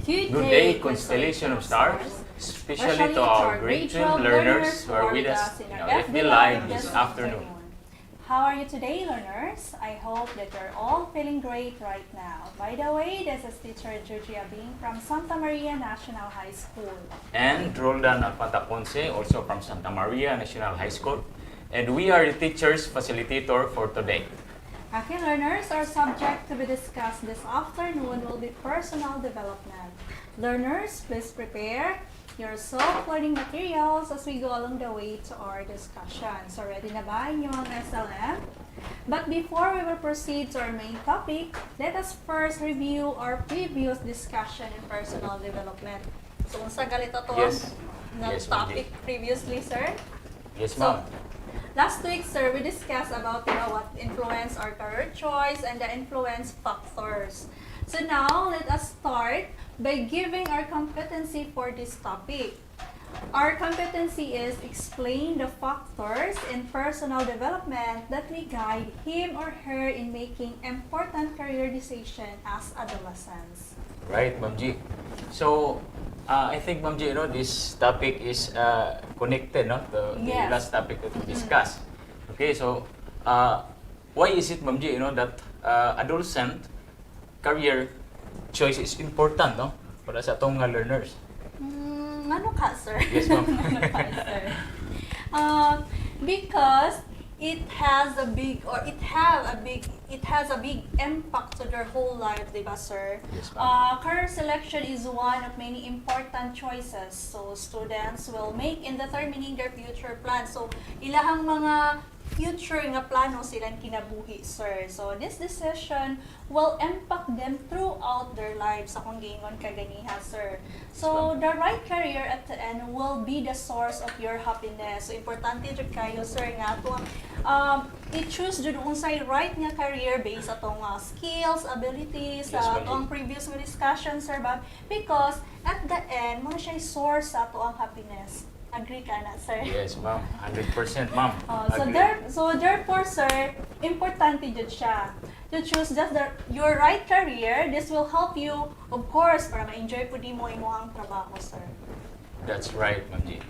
Good day, constellation of stars, especially to our grade 12 learners who are with us in our FB Live this afternoon. How are you today, learners? I hope that you're all feeling great right now. By the way, this is teacher Georgia Bing from Santa Maria National High School. And Roldan Alpata Ponce, also from Santa Maria National High School. And we are the teacher's facilitator for today. Okay, learners, our subject to be discussed this afternoon will be personal development. Learners, please prepare your self-learning materials as we go along the way to our discussion. So ready na ba inyong SLM? But before we will proceed to our main topic, let us first review our previous discussion in personal development. So unsa galito to na topic previously, sir? Yes, ma'am. Last week, sir, we discussed about what influence our career choice and the influence factors. So now, let us start by giving our competency for this topic. Our competency is explain the factors in personal development that may guide him or her in making important career decisions as adolescents. Right, Ma'am G. So, I think, Ma'am G, this topic is connected, no, to the last topic that we discussed. Okay, so why is it, Ma'am G, that adolescent career choice is important, no, para sa atong learners? Ano ka, sir? Yes, ma'am. Ano ka, sir? Because it has a big impact to their whole life, diba, sir? Yes, ma'am. Career selection is one of many important choices so students will make in determining their future plans. So ilahang mga future nga plano silang kinabuhi, sir. So this decision will impact them throughout their lives sa kung giingon kaganiha, sir. So the right career at the end will be the source of your happiness. So importante jud kayo, sir, nga to i-choose jud unsay right nga career based atong skills, abilities, atong previous nga discussion, sir, ba? Because at the end mo siya source sa ato ang happiness. Agree ka na, sir? Yes, ma'am. 100%, ma'am. So therefore, sir, importante jud siya. To choose just your right career, this will help you, of course, para ma-enjoy po di mo imong trabaho, sir. That's right, Ma'am G.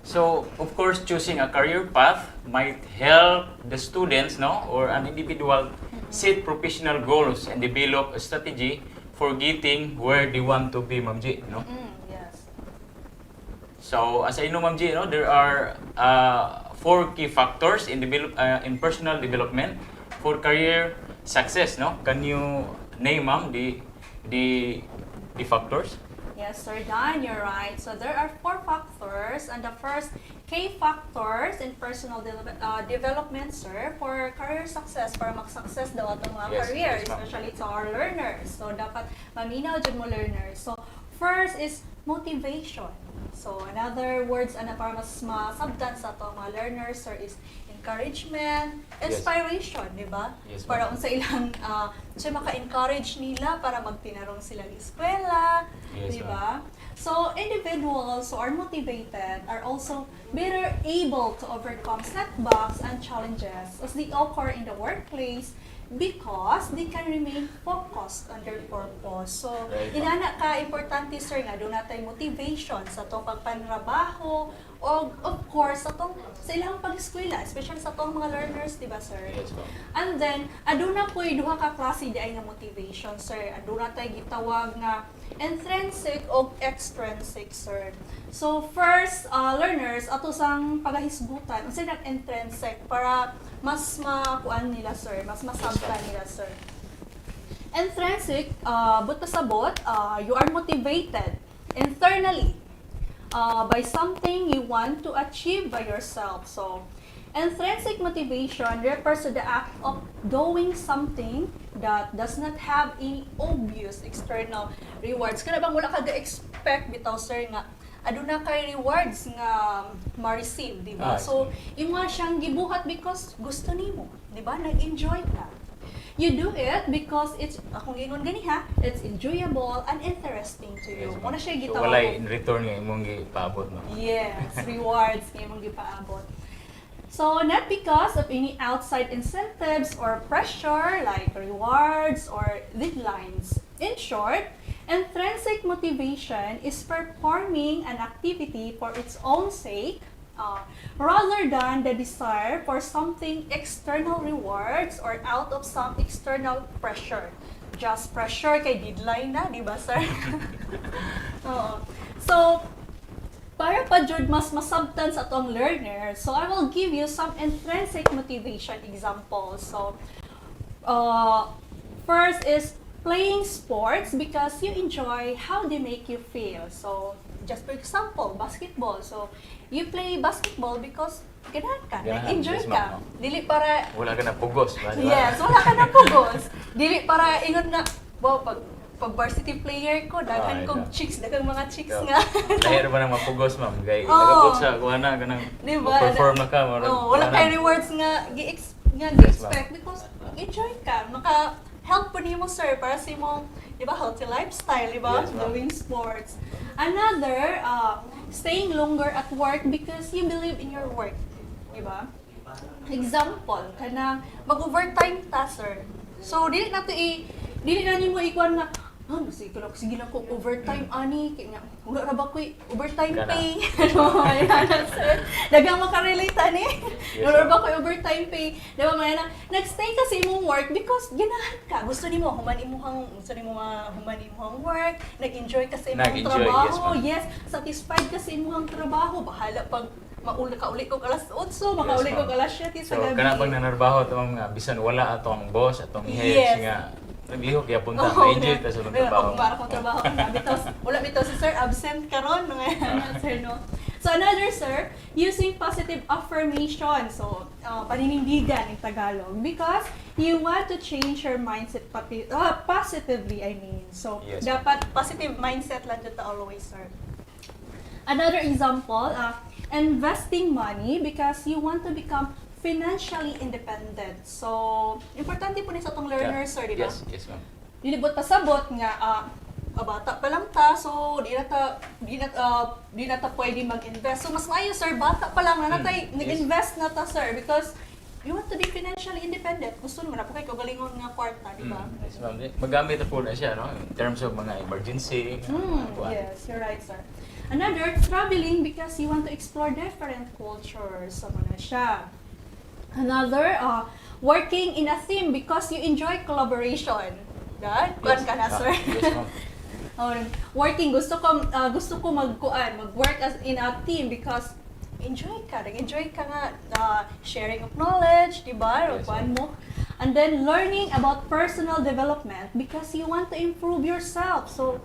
So, of course, choosing a career path might help the students, no, or an individual set professional goals and develop a strategy for getting where they want to be, Ma'am G, no? Yes. So, as I know, Ma'am G, there are 4 key factors in personal development for career success, no? Can you name, ma'am, the factors? Yes, sir, Dan, you're right. So there are 4 factors, and the first key factors in personal development, sir, for career success, para mag-success daw atong mga career, especially to our learners. So dapat maminaw jud mo learners. So first is motivation. So in other words, para mas masabdan sa atong mga learners, sir, is encouragement, inspiration, di ba? Yes, para unsa ilang siya maka-encourage nila para magtinarong sila ng eskwela, di ba? So individuals who are motivated are also better able to overcome setbacks and challenges as they occur in the workplace because they can remain focused on their purpose. So, inana ka, importante, sir, nga doon natin motivation sa itong pagpanrabaho o, of course, sa ilang pag-eskwela, especially sa itong mga learners, di ba, sir? Yes, ma'am. And then, aduna po duha ka klase di ay nga motivation, sir. Aduna tayo gitawag nga intrinsic o extrinsic, sir. So, first, learners, ato sang pagahisgutan, unsay nag-intrinsic para mas makuan nila, sir, mas masabtan nila, sir. Intrinsic, but pasabot, you are motivated internally by something you want to achieve by yourself. So, intrinsic motivation refers to the act of doing something that does not have any obvious external rewards. Kana bang wala ka ga-expect bitaw, sir, nga aduna kay rewards nga ma-receive, di ba? So, imo siyang gibuhat because gusto nimo, di ba? Nag-enjoy ka. You do it because it's, akong ingon gani ha, it's enjoyable and interesting to you. Muna siya gitawag. So, walay in return nga imong gipaabot, no? Yes, rewards nga imong gipaabot. So, not because of any outside incentives or pressure like rewards or deadlines. In short, Intrinsic motivation is performing an activity for its own sake, rather than the desire for something external rewards or out of some external pressure. Just pressure kay deadline na, di ba, sir? Oo. So, para pa jud mas masabtan sa atong learner, so I will give you some intrinsic motivation examples. So, first is playing sports because you enjoy how they make you feel. So, just for example, basketball. So, you play basketball because ganahan ka, enjoy yes, ka. ma'am. Dili para Wala ka na pugos. Ba? yes, wala ka na pugos. Dili para ingon na, wow, pag varsity player ko, daghan kong chicks, daghang mga chicks So, nga. lahir ba ng mapugos, ma'am? Kaya Oo. nagabot sa kuha na, kanang Diba? perform na ka. Wala kay rewards nga gi-expect because enjoy ka. Maka-help po nimo, sir, para sa imong, di ba, healthy lifestyle, di ba? Yes, ma'am. Doing sports. Another, staying longer at work because you believe in your work. Di ba? Example, kanang mag-overtime ta, sir. So, dili na nimo ikuan nga, sige lang ko overtime ani kay nga wala ra ba ko'y overtime Kana. pay. Ano, ayan na, sir. Dagang makarelate ani. Yes, Wala ra ma'am. ba ko'y overtime pay. Diba man na nagstay ka sa imong work because ganahan ka. Gusto nimo human imong work, nag-enjoy ka sa imong Nag-enjoy, trabaho. yes, ma'am. Yes, satisfied ka sa imong trabaho. Bahala pag makauli ko alas 8, makauli Yes, ko ma'am. alas 7 So, sa gabi. kana pag nanarbaho ito mga bisan wala atong boss, atong Yes. heads nga naglihok ya punta, Oo, na-enjoy ta sa trabaho. Para kong trabaho ka na. Wala bitaw si sir, absent karon mga sir, no? So another, sir, using positive affirmation. So, paninindigan in Tagalog. Because you want to change your mindset positively, I mean. So, Yes. dapat positive mindset lang dito always, sir. Another example, investing money because you want to become financially independent. So, importante po ni sa itong learners, sir, di ba? Yes, ma'am. Dilibot pasabot nga bata pa lang ta, so di na ta pwede mag-invest. So mas maayo, sir, bata pa lang na natay nag-invest na ta, sir, because you want to be financially independent. Gusto mo na po kayo kagalingon nga kwarta, di ba? Yes, ma'am. Magamit na po na siya, no? In terms of mga emergency. Yes, you're right, sir. Another, traveling because you want to explore different cultures. So, na siya. Another, working in a team because you enjoy collaboration. That? Kuan ka na, sir. Yes, ma'am. Working, gusto ko mag-work as in a team because nag-enjoy ka nga, sharing of knowledge, di ba? Yes, Kuan mo. And then, learning about personal development because you want to improve yourself. So,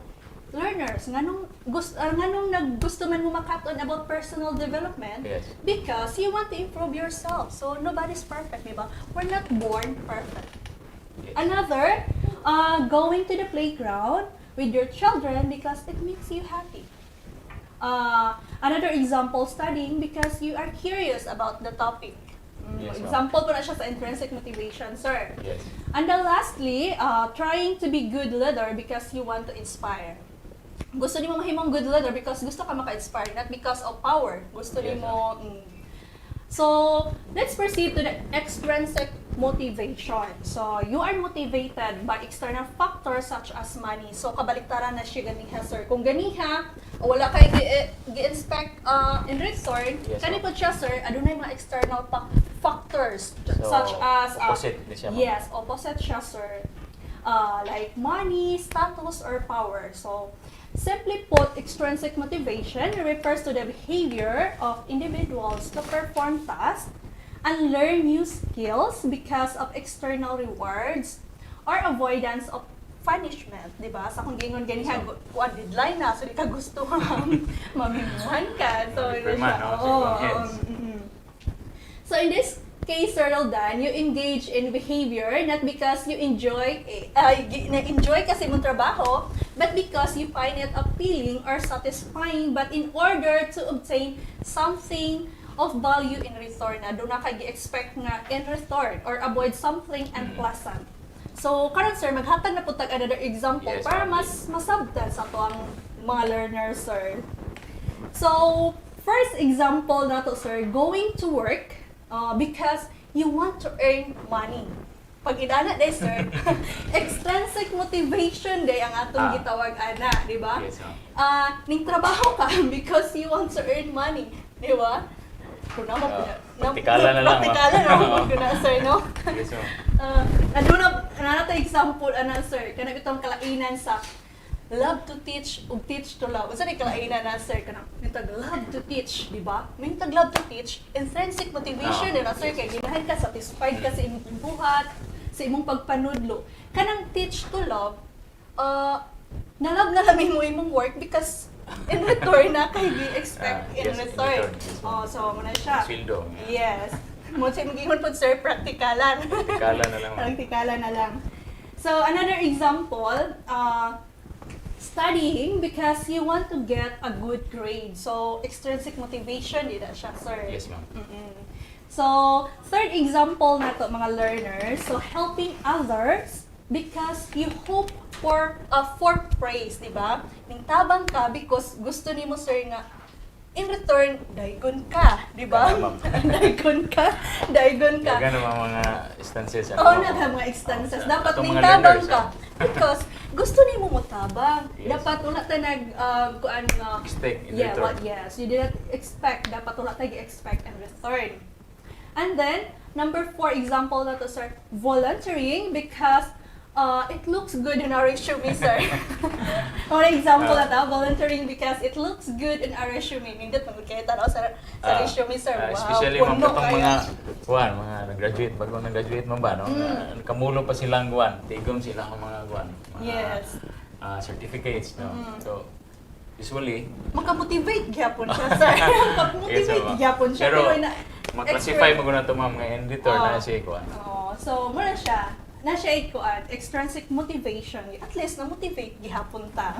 learners, nganong gusto man mo makaton about personal development? Yes. Because you want to improve yourself. So, nobody's perfect, di ba? We're not born perfect. Yes. Another, going to the playground with your children because it makes you happy. Another example, studying because you are curious about the topic. Yes, ma'am. Example po na siya sa intrinsic motivation, sir. Yes. And then lastly, trying to be good leader because you want to inspire. Gusto niyo mahimong good leader because gusto ka maka-inspire, not because of power. Gusto Yes, niyo So, let's proceed to the extrinsic motivation. So, you are motivated by external factors such as money. So, kabaliktaran na siya ganiha, sir. Kung ganiha, o wala kayo gi-inspect in return, Yes, kani po siya, sir, adunay mga external factors So, such as opposite din siya, ma'am. yes, opposite siya, sir. Like money, status, or power. So, simply put, extrinsic motivation refers to the behavior of individuals to perform tasks and learn new skills because of external rewards or avoidance of punishment, di ba? Sa kung gingon ganihan, kuan deadline na, so di ka gusto mamimuhan ka. So, ito Reprimand, siya. no? So, Oo, heads. So, in this case, Sir Roldan, you engage in behavior not because you enjoy kasi mong trabaho, but because you find it appealing or satisfying, but in order to obtain something of value in return, na doon na kayo expect nga in return or avoid something unpleasant. So, karon sir, maghatag na po tag another example Yes, para ma'am. mas masabtan sa to ang mga learners, sir. So, first example na to, sir, going to work because you want to earn money. pag inana day sir, extrinsic motivation day ang atong gitawag ana, di ba? Yes, ma'am. Ning trabaho ka because you want to earn money, di ba? Kung na mo praktikalan na lang, ma'am. praktikalan na mo ko na sir, no? Yes, ma'am. Ano ta example ana sir, kanang itong kalainan sa love to teach ug teach to love. Unsa ni kalainan na sir kanang nitag love to teach, di ba? May tag love to teach, intrinsic motivation na sir kay ginahan ka satisfied ka sa imong buhat, sa imong pagpanudlo. Kanang teach to love, na-love na lamin mo imong work because in return na kay gi-expect in yes, return. yes, So muna siya. Sweldo. Yes. Mo siya maging po sir praktikalan. Praktikalan na lang, ma'am. Praktikalan na lang. So another example, studying because you want to get a good grade. So extrinsic motivation din na siya, sir. Yes, ma'am. So third example na to mga learners, so helping others because you hope for praise, di ba? Ningtabang ka because gusto nimo sir nga in return daygon ka, di ba? Daygon ka. Dagan naman mga instances. Oo na mga instances. Dapat Itong mga ningtabang learners, ka because gusto nimo mo tabang. Yes. Dapat wala ta nag kuan nga Expect in return. yes, you didn't expect. Dapat wala ta expect in return. And then number 4 example na to sir, volunteering because it looks good in our resume, sir. One example na to, volunteering because it looks good in our resume. Nindot magkita no sa resume, sir. Wow. Especially puno mga kayo. mga nag-graduate, bago nag-graduate man ba, no? Kamulo pa silang tigom silang mga mga Yes. certificates, no? So, usually, Makamotivate gyapon siya, sir. Makamotivate ma'am. gyapon siya. Pero, ina- mag-classify mo na ito, ma'am, nga in return na siya kuan. So, muna siya. Na siya ikuan, extrinsic motivation. At least na-motivate gihapon ta.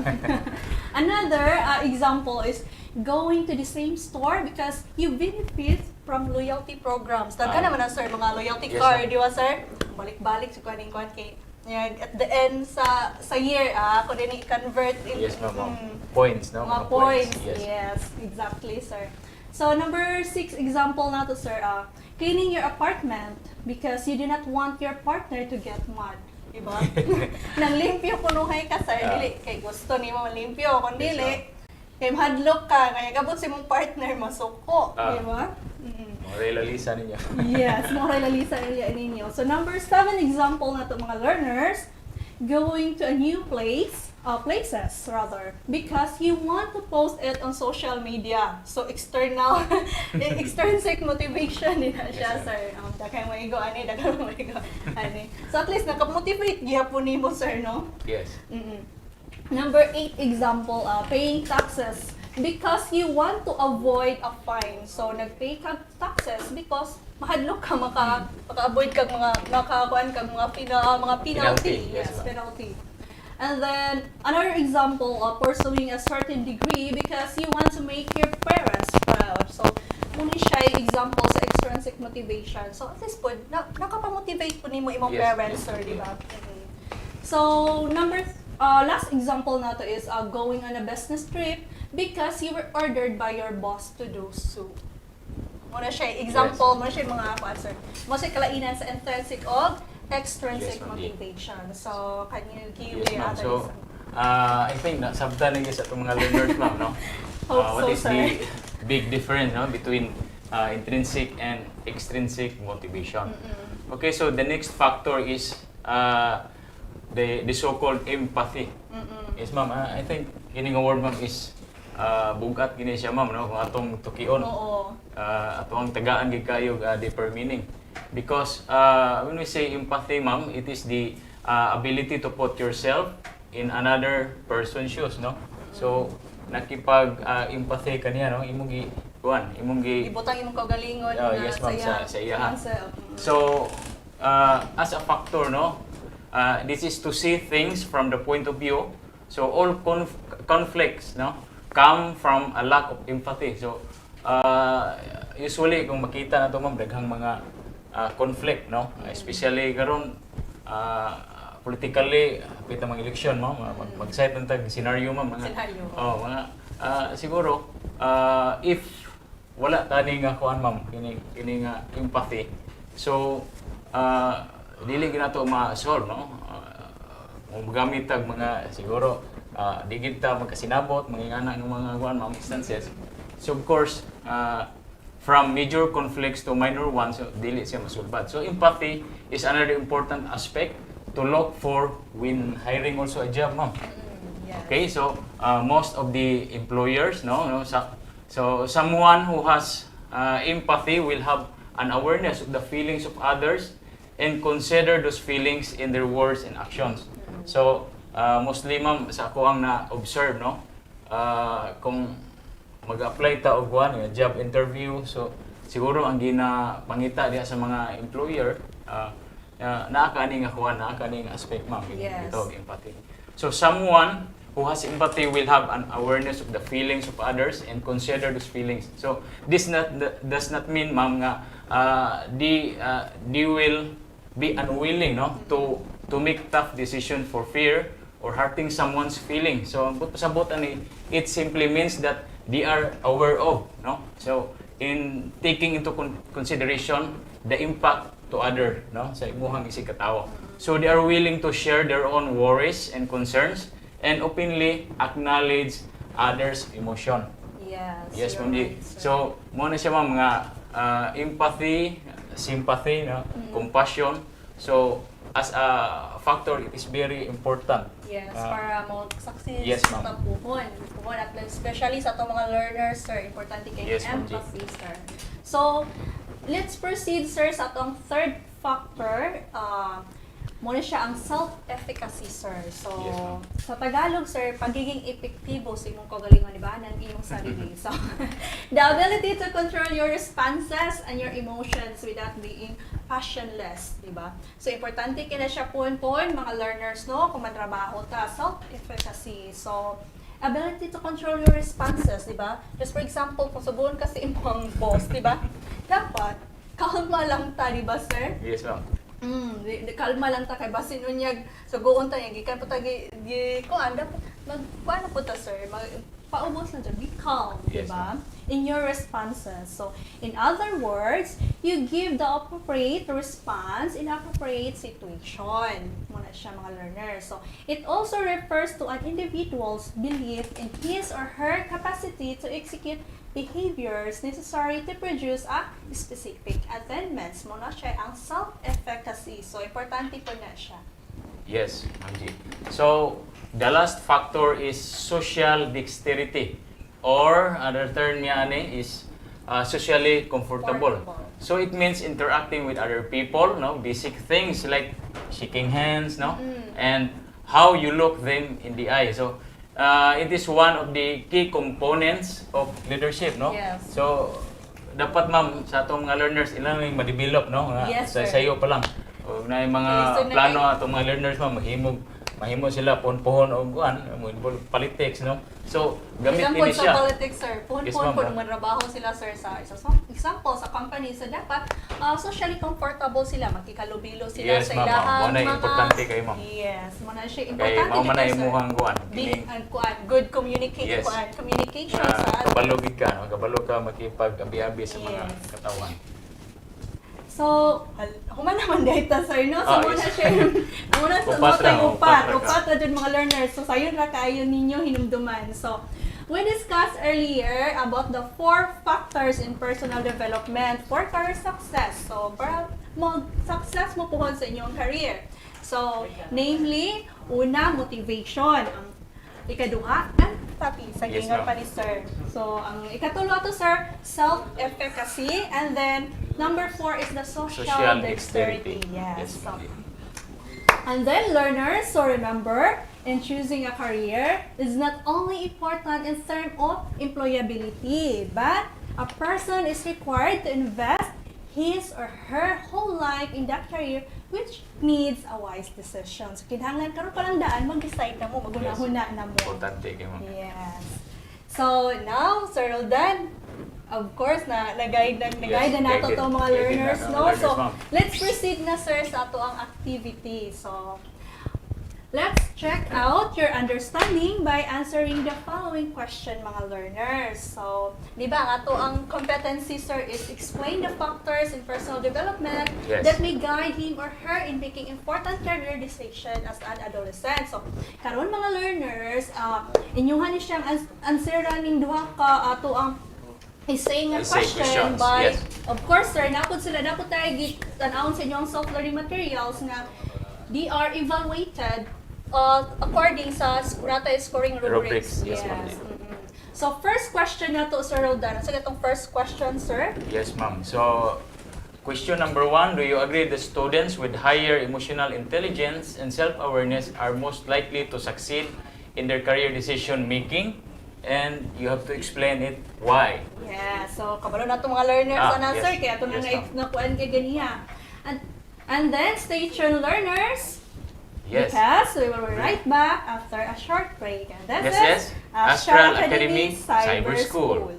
Another example is going to the same store because you benefit from loyalty programs. Daga naman na sir, mga loyalty Yes, card, ma'am. di ba sir? Balik-balik sa kuan kay yan, at the end sa year, kung din i-convert in Yes, ma'am. Points, no? mga points. Yes. Yes, exactly, sir. So, number 6 example na to, sir, cleaning your apartment because you do not want your partner to get mad. Diba? Nang limpyo kunuhay ka, sir, dili kay gusto ni mo malimpyo. Kung Yes, dili, kay hadlock ka, kaya gabot si mong partner, masuko. Diba? Lalisa ninyo. Yes, more lalisa ninyo. So, number 7 example na to, mga learners, going to a new places rather, because you want to post it on social media. So external, extrinsic motivation din na siya, Yes, sir. Daghang maigo ani, daghang maigo ani. So at least nakamotivate gyapon nimo, sir, no? Yes. Number 8 example, paying taxes because you want to avoid a fine. So nagpay ka taxes because mahadlok ka maka-avoid kag mga makakuan kag mga penalty. Penalty, Yes, yes, ma'am. penalty. And then another example, pursuing a certain degree because you want to make your parents proud. So muna siya example sa extrinsic motivation. So at least po nakapamotivate po nimo imong Yes, parents, yes, sir, di yes. ba? So last example na to is going on a business trip because you were ordered by your boss to do so. Muna siya example, muna siya mga answer. Mo siya kalainan sa intrinsic o extrinsic Yes, ma'am. motivation. So can you give Yes, the ma'am. other So, example? I think sabta na sa itong mga learners, ma'am, no? Hope What so, is sir. the big difference, no, between intrinsic and extrinsic motivation? Okay, so the next factor is the so-called empathy. Yes, ma'am. I think kining word, ma'am, is bugat gini siya, ma'am, no? Kung atong tukion. Oo. Atong tagaan gid kayo deeper meaning. Because when we say empathy, ma'am, it is the ability to put yourself in another person's shoes, no? So, nakipag-empathy kaniya, no? Imong Ibutang imong kaugalingon yes, ma'am, sa iya. So, So, as a factor, no? This is to see things from the point of view. So, all conflicts, no? Come from a lack of empathy. So, usually, kung makita na ito, ma'am, daghang mga conflict, no? Especially karon politically, kita mga election, ma'am, mag-cite ng tag scenario, ma'am, mga Scenario. mga siguro if wala tani nga kuan, ma'am, kini nga empathy. So dili ginato ma-solve, no? Magamit tag mga siguro di kita magkasinabot, mangingana ng mga mga instances. So of course, from major conflicts to minor ones, so dili siya masulbad. So empathy is another important aspect to look for when hiring also a job, ma'am. Yes. Okay, so most of the employers, so someone who has empathy will have an awareness of the feelings of others and consider those feelings in their words and actions. So mostly, ma'am, sa ako ang na-observe, no? Kung mag-apply ta og job interview, so siguro ang ginapangita diha sa mga employer, naa kani nga aspect, ma'am, Yes. ito empathy. So someone who has empathy will have an awareness of the feelings of others and consider those feelings. So this does not mean, ma'am, nga they will be unwilling, no, to make tough decision for fear or hurting someone's feelings. So pasabot ani, it simply means that they are aware of, no. So in taking into consideration the impact to other, no, sa imuhang isig katawo. So they are willing to share their own worries and concerns and openly acknowledge others' emotion. Yes, ma'am. So mo na siya, ma'am, nga empathy, sympathy, no, compassion. So as a factor, it is very important. Yes, para mag-succeed yes, sa ma'am. tapuhon. At especially sa itong mga learners, sir, importante kayo Yes, ma'am. empathy, sir. So, let's proceed, sir, sa itong third factor. Muna siya ang self-efficacy, sir. So, Yes, ma'am. sa Tagalog, sir, pagiging epektibo sa imong kagalingon, di ba? Ng iyong sarili. So, the ability to control your responses and your emotions without being passionless, di ba? So, importante kina siya po, mga learners, no? Kung mantrabaho ta, self-efficacy. So, ability to control your responses, di ba? Just for example, kung subuon kasi imong boss, di ba? Dapat, kalma lang ta, di ba, sir? Yes, ma'am. Kalma lang ta kay basin unyag suguon ta yang gikan puta kuan dapat magkuan po ta, sir, paubos na dyan, be calm, Yes, diba? In your responses. So, in other words, you give the appropriate response in appropriate situation. Muna siya, mga learners. So, it also refers to an individual's belief in his or her capacity to execute behaviors necessary to produce a specific attainments. Muna siya ang self-efficacy. So, importante po na siya. Yes, Ma'am G. So, the last factor is social dexterity, or other term niya is socially comfortable. So it means interacting with other people, no, basic things like shaking hands, no, and how you look them in the eye. So it is one of the key components of leadership, no. Yes. So dapat, ma'am, sa atong mga learners ilang yung ma-develop, no, Yes, sa sir. sayo pa lang. O na yung mga Okay, so plano atong mga learners, ma'am, mahimo sila pohon og kuan, politics, no. So gamit Example ini sa siya. politics, sir. Yes, Puhon-puhon ma'am. po manrabaho sila, sir, sa example sa company. So, dapat socially comfortable sila. Magkikalubilo sila Yes, sa ma'am. ilahang Mo na importante kay ma'am. Yes, mo na siya. Kay Importante mao man na dito, sir. imuhang kuan. Being good communication. Yes. Communication sa Kabalo gid ka, no? Kabalo ka makipag-abi-abi sa mga Yes. katawan. So, human naman dito, sir, no? So, Ah, muna yes. siya, muna sa Upat mga ra, upat upat ra ka. na dyan mga learners. So, sayon ra kayo ninyo hinumduman. So, we discussed earlier about the 4 factors in personal development for career success. So, para mag-success mo puhon sa inyong career. So, namely, una, motivation. Ang ikaduha, empathy. Sa Yes, gingon ma'am. pa ni sir. So, ang ikatulo to, sir, self-efficacy. And then, number 4 is the social dexterity. Yes. So, and then, learners, so remember, in choosing a career is not only important in terms of employability, but a person is required to invest his or her whole life in that career, which needs a wise decision. So, kinahanglan karon pa lang daan, mag-decide na mo, magunahuna na mo. Importante kay ma'am. Yes. So, now, Sir Roldan, of course, nag-guide na nato guided. to mga Guided learners, na, no? learners, So, ma'am. let's proceed na, sir, sa ato ang activity. So, Let's check out your understanding by answering the following question, mga learners. So, di ba, ang ato ang competency, sir, is explain the factors in personal development Yes. that may guide him or her in making important career decision as an adolescent. So, karon mga learners, inyuhan ni siyang answeran ning duha ka ato ang essay nga Essay question questions, by, yes. of course, sir, napod tayo gitanawon sa inyong self-learning materials nga they are evaluated according sa scoring rubrics. Rubrics, yes, ma'am. So, first question na to, Sir Roldan. Sa itong first question, sir? Yes, ma'am. So, question number 1, do you agree that students with higher emotional intelligence and self-awareness are most likely to succeed in their career decision making? And you have to explain it why. Yeah, so kabalo na itong mga learners ang answer, yes. kaya ito na Yes, nakuhaan kay ganiya. And then, stay tuned, learners. Yes. Because we will be right back after a short break. And this Yes, is Astral Academy Cyber School.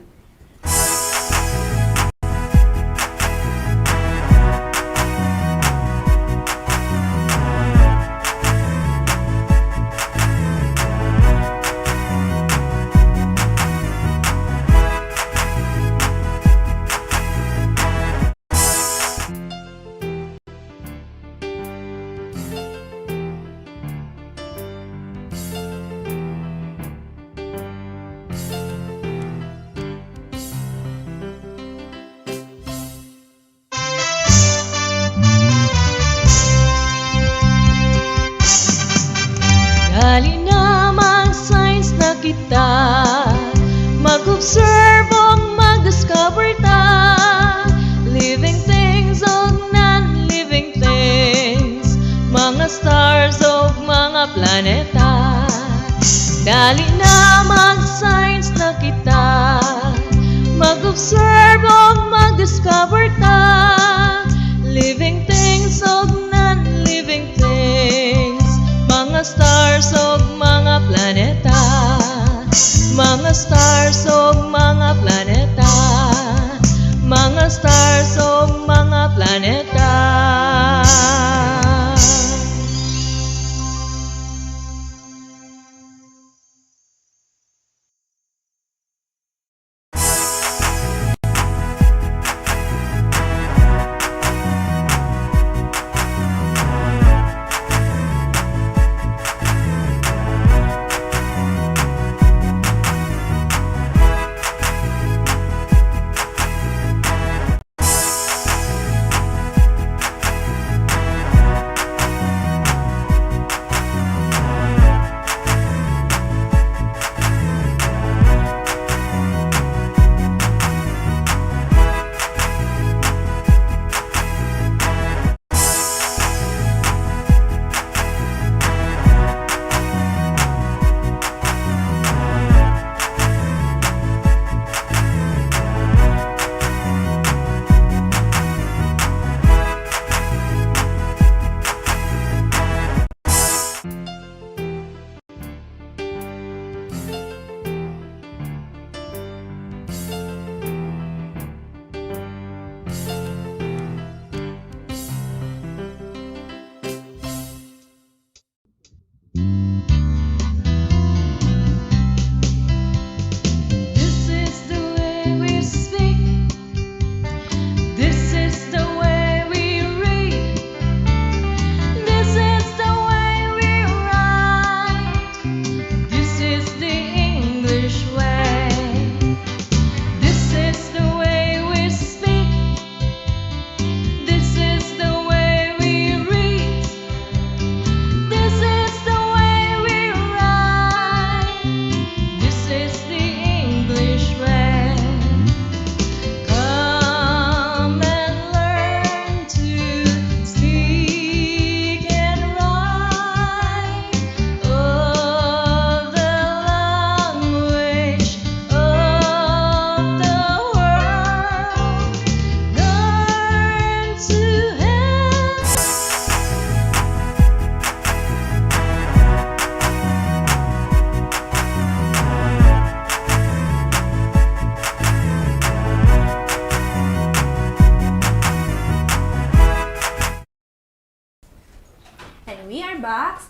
Gali namang science na kita, mag-observe o mag-discover ta, living things o non-living things, mga stars o mga planeta. Dali na mag-science na kita, mag-observe o mag-discover ta, living things o non-living things, mga stars o mga planeta, mga stars o mga planeta, mga stars o mga planeta.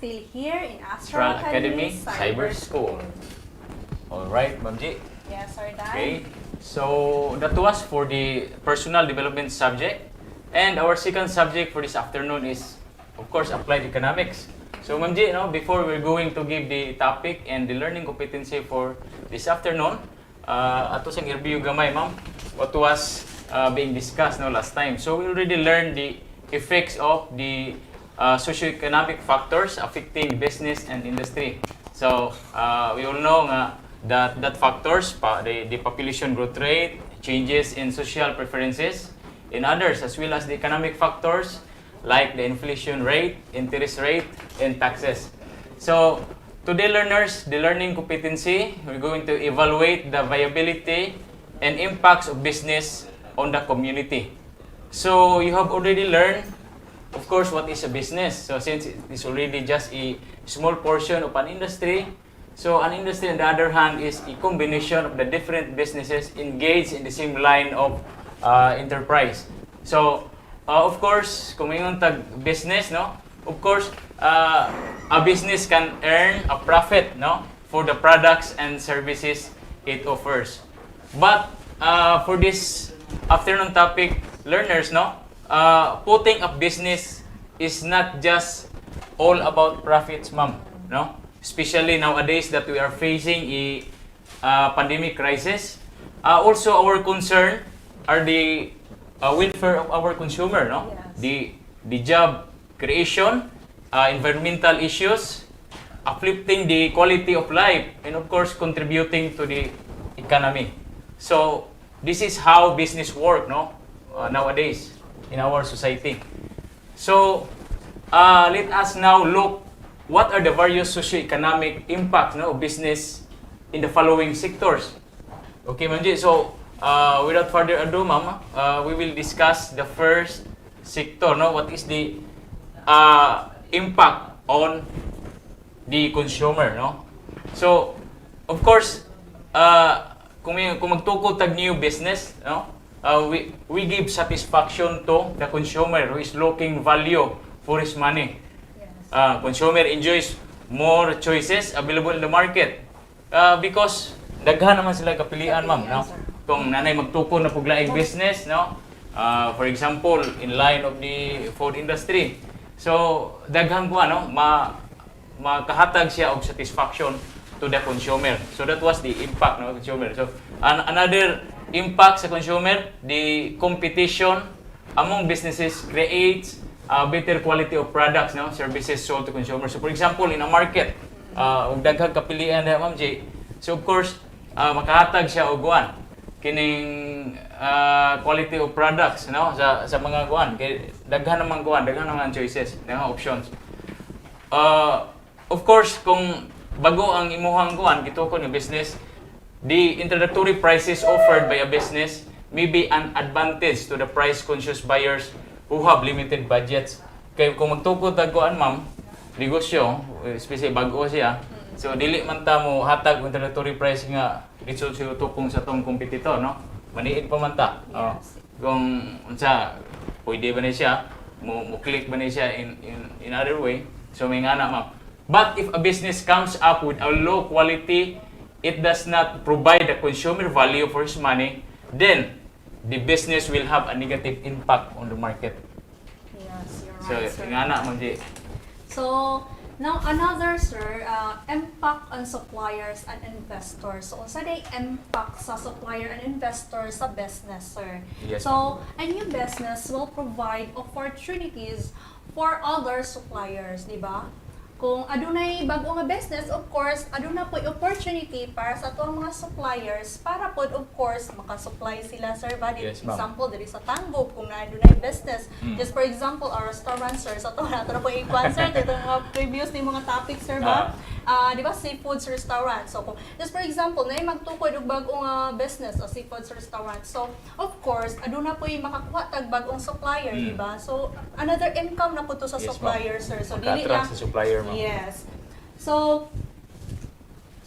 still here in Astral Astral Academy Cyber School. Alright, Ma'am G. Yes, sir, Dan. Okay. So that was for the personal development subject. And our second subject for this afternoon is, of course, applied economics. So, Ma'am G, before we're going to give the topic and the learning competency for this afternoon, ato sang review gamay, ma'am, what was being discussed last time. So, we already learned the effects of the socioeconomic factors affecting business and industry. So, we all know that factors, the population growth rate, changes in social preferences, in others, as well as the economic factors, like the inflation rate, interest rate, and taxes. So, today learners, the learning competency, we're going to evaluate the viability and impacts of business on the community. So, you have already learned, of course, what is a business. So, since it is already just a small portion of an industry, so an industry on the other hand is a combination of the different businesses engaged in the same line of enterprise. So, of course, kung mayroon tag business, of course, a business can earn a profit, for the products and services it offers. But for this afternoon topic, learners, putting up business is not just all about profits, ma'am, Especially nowadays that we are facing a pandemic crisis. Also, our concern are the welfare of our consumer, Yes. The job creation, environmental issues, uplifting the quality of life, and of course contributing to the economy. So this is how business work, nowadays in our society. So let us now look what are the various socio-economic impacts of business in the following sectors. Okay, Manji. So without further ado, ma'am, we will discuss the first sector. What is the impact on the consumer? So, of course, kung magtukod tag new business, we give satisfaction to the consumer who is looking value for his money. Yes. Consumer enjoys more choices available in the market because daghan naman sila kapilian, ma'am. Yes, sir. Kung nanay magtukod na puglaing business, for example, in line of the food industry. So, daghan ko, makahatag siya og satisfaction to the consumer. So, that was the impact ng consumer. So, another impact sa consumer, the competition among businesses creates better quality of products, services sold to consumers. So, for example, in a market, daghang kapilian na, Ma'am J. So, of course, makahatag siya og kining quality of products sa mga kay daghan naman choices, daghan options. Of course, kung bago ang imuhang gitukod ng business, the introductory prices offered by a business may be an advantage to the price-conscious buyers who have limited budgets. Kay kung magtukod tag ma'am, negosyo, especially bago siya, so dili man ta mo hatag introductory price nga dito siya tukong sa tong kompetitor, Maniid pa man ta. Yes. Kung unsa pwede ba na siya, mo click ba na siya in other way. So may nga na, ma'am. But if a business comes up with a low quality, it does not provide the consumer value for his money, then the business will have a negative impact on the market. Yes, you're So, right, sir. nga na, ma'am J. So, now another, sir, impact on suppliers and investors. So, unsa day impact sa supplier and investor sa business, sir? Yes, So, a new business will provide opportunities for other suppliers, di ba? Kung adunay bago nga business, of course, aduna po opportunity para sa atong mga suppliers para po, of course, makasupply sila, sir, ba? Yes, ma'am. Example, diri sa Tango, kung na adunay business. Mm. Just for example, our restaurant, sir, sa ito na po ikuan, sir, dito mga previous ni mga topics, sir, ba? Di ba, seafoods restaurant. So, kung, just for example, na magtukod og bagong business o seafoods restaurant. So, of course, aduna po yung makakuha tag bagong supplier, di ba? So, another income na po to sa Yes, ma'am. supplier, sir. So, dili lang. Magka-attract sa supplier, ma'am. Yes. So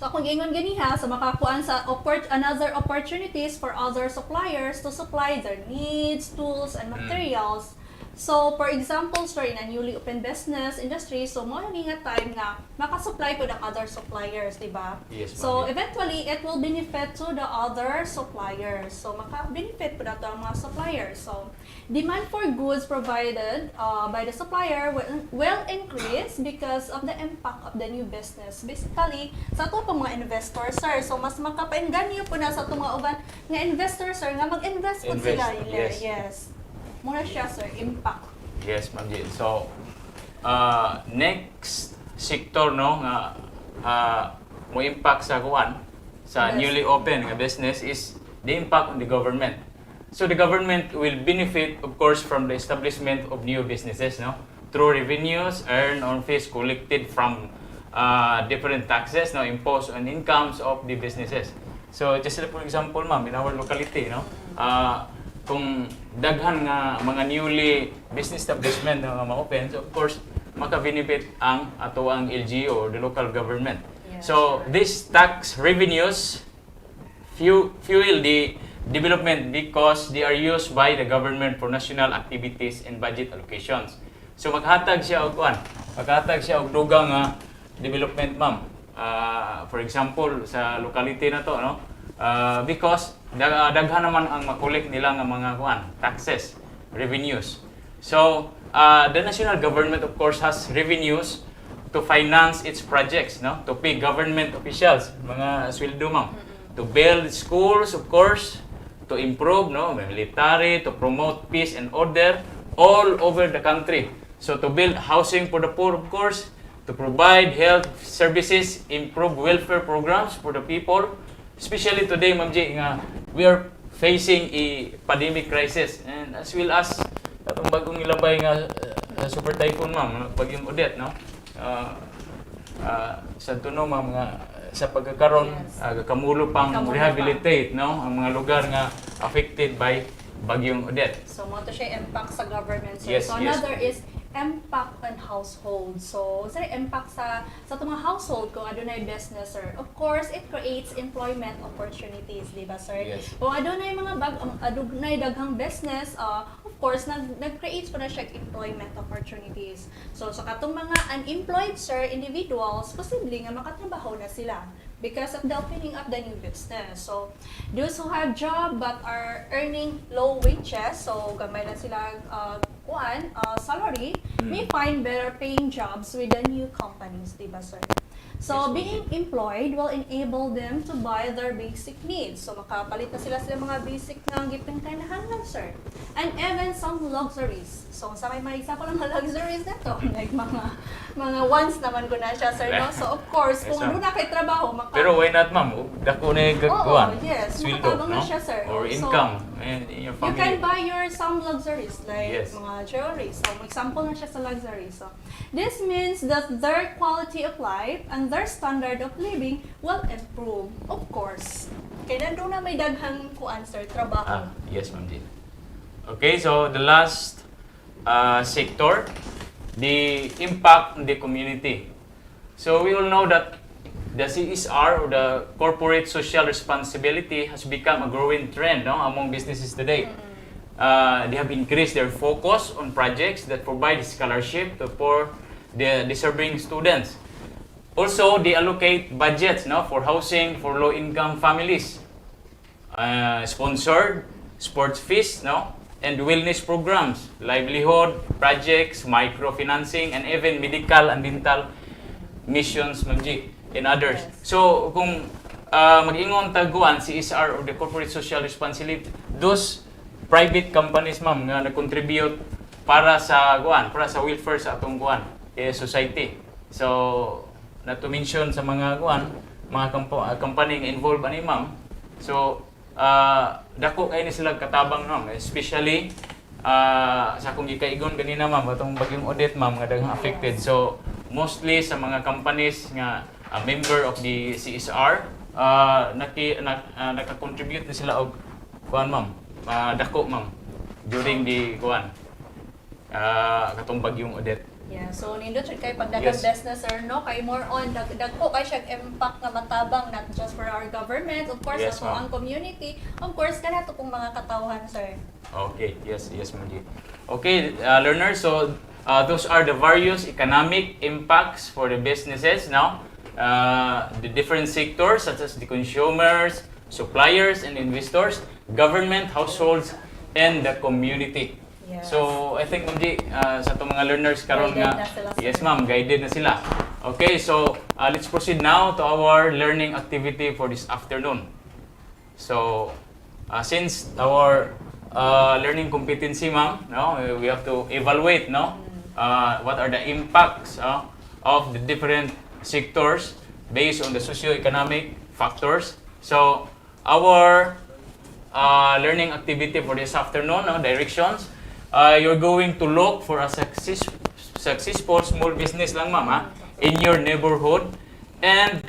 kung ingon ganiha, so makakuan sa another opportunities for other suppliers to supply their needs, tools, and materials So, for example, sir, in a newly open business industry, so mo nga time nga makasupply po ng other suppliers, di ba? Yes, So, ma'am. eventually, it will benefit to the other suppliers. So, maka-benefit po na to ang mga suppliers. So, demand for goods provided by the supplier will increase because of the impact of the new business. Basically, sa ito pong mga investors, sir, so mas makapainganyo po na sa itong mga uban nga investors, sir, nga mag-invest po Invest, sila. yes. Yes. Muna siya, sir, impact. Yes, Ma'am Jill. So, next sector no nga mo impact sa kuan sa Yes. newly open nga business is the impact on the government. So the government will benefit, of course, from the establishment of new businesses, no, through revenues earned on fees collected from different taxes, no, imposed on incomes of the businesses. So just like for example, ma'am, in our locality, no, kung daghan nga mga newly business establishment nga ma-open, so of course maka-benefit ang ato ang LGU or the local government. Yeah, So sure. these tax revenues fuel the development because they are used by the government for national activities and budget allocations. So maghatag siya og kuan, maghatag siya og dugang nga development, ma'am. For example, sa locality na to, no? Because daghan naman ang makulik nila nga mga kuan, taxes, revenues. So the national government of course has revenues to finance its projects, no? To pay government officials, mga sweldo, ma'am. To build schools, of course, to improve, no, military, to promote peace and order all over the country. So to build housing for the poor, of course, to provide health services, improve welfare programs for the people, especially today, Ma'am J, nga we are facing a pandemic crisis, and as well as atong bagong ilabay nga super typhoon, ma'am, bagyong Odette, no? Sa tuno, ma'am, nga sa pagkakaroon, Yes. kamulo pang Kamulo pa. rehabilitate, no, ang mga lugar nga affected by bagyong Odette. So, mo to siya impact sa government. So, Yes, so yes. another is impact on household. So, sa impact sa mga household kung adunay business, sir. Of course, it creates employment opportunities, di ba, sir? Yes. Kung adunay mga adunay daghang business, of course, nag-create pa na siya employment opportunities. So, sa katong mga unemployed, sir, individuals, posibleng nga makatrabaho na sila because of the opening of the new business. So, those who have job but are earning low wages, so gamay na sila salary, may find better paying jobs with the new companies, di ba, sir? So, Yes, being employed will enable them to buy their basic needs. So, makapalit na sila mga basic na gipang kailangan, sir. And even some luxuries. So, sa may mga example ng mga luxuries na to, like mga wants naman ko na siya, sir, no? So, of course, kung Yes, ano na kay trabaho, Pero why not, ma'am? Dako na yung gagawin. yes. Sweldo, Makatabang na no? siya, sir. Or So, income in your you family. can buy some luxuries, like Yes. mga jewelry. So, example na siya sa luxury. So, this means that their quality of life and their standard of living will improve, of course. Kaya nandun na may daghang sir, trabaho. Yes, Ma'am Jean. Okay, so the last sector, the impact on the community. So we all know that the CSR, or the corporate social responsibility, has become a growing trend, no, among businesses today. They have increased their focus on projects that provide scholarship for the deserving students. Also, they allocate budgets, no, for housing for low-income families, sponsored sports fees, no, and wellness programs, livelihood projects, microfinancing, and even medical and dental missions, and others. Yes. So, kung mag-ingon taguan si CSR, or the corporate social responsibility, those private companies, ma'am, nga nag-contribute para sa welfare sa atong society. So, not to mention sa mga mga company nga involved ani, ma'am. So, dako kay ni sila katabang, ma'am, especially sa akong gikaigon ganina, ma'am, atong bagyong Odette, ma'am, nga daghang affected. So, mostly sa mga companies nga member of the CSR, naka-contribute na sila og ma'am, dako, ma'am, during the katong bagyong Odette. Yeah, so nindot siya kay pagdagang Yes. business sir no kay more on dagko kay siya impact nga matabang not just for our government, of course Yes, ato ma'am. ang community, of course kanato pong mga katawhan sir. Okay, yes, Ma'am G. Okay, learners, so those are the various economic impacts for the businesses now. The different sectors such as the consumers, suppliers, and investors, government, households, and the community. Yes. So, I think, Ma'am G, sa itong mga learners karon Guided nga, na sila, sir. yes ma'am, guided na sila. Okay, so let's proceed now to our learning activity for this afternoon. So, since our learning competency, ma'am, no, we have to evaluate, no, what are the impacts of the different sectors based on the socio-economic factors. So, our learning activity for this afternoon, no, directions, you're going to look for a successful small business lang, ma'am, in your neighborhood and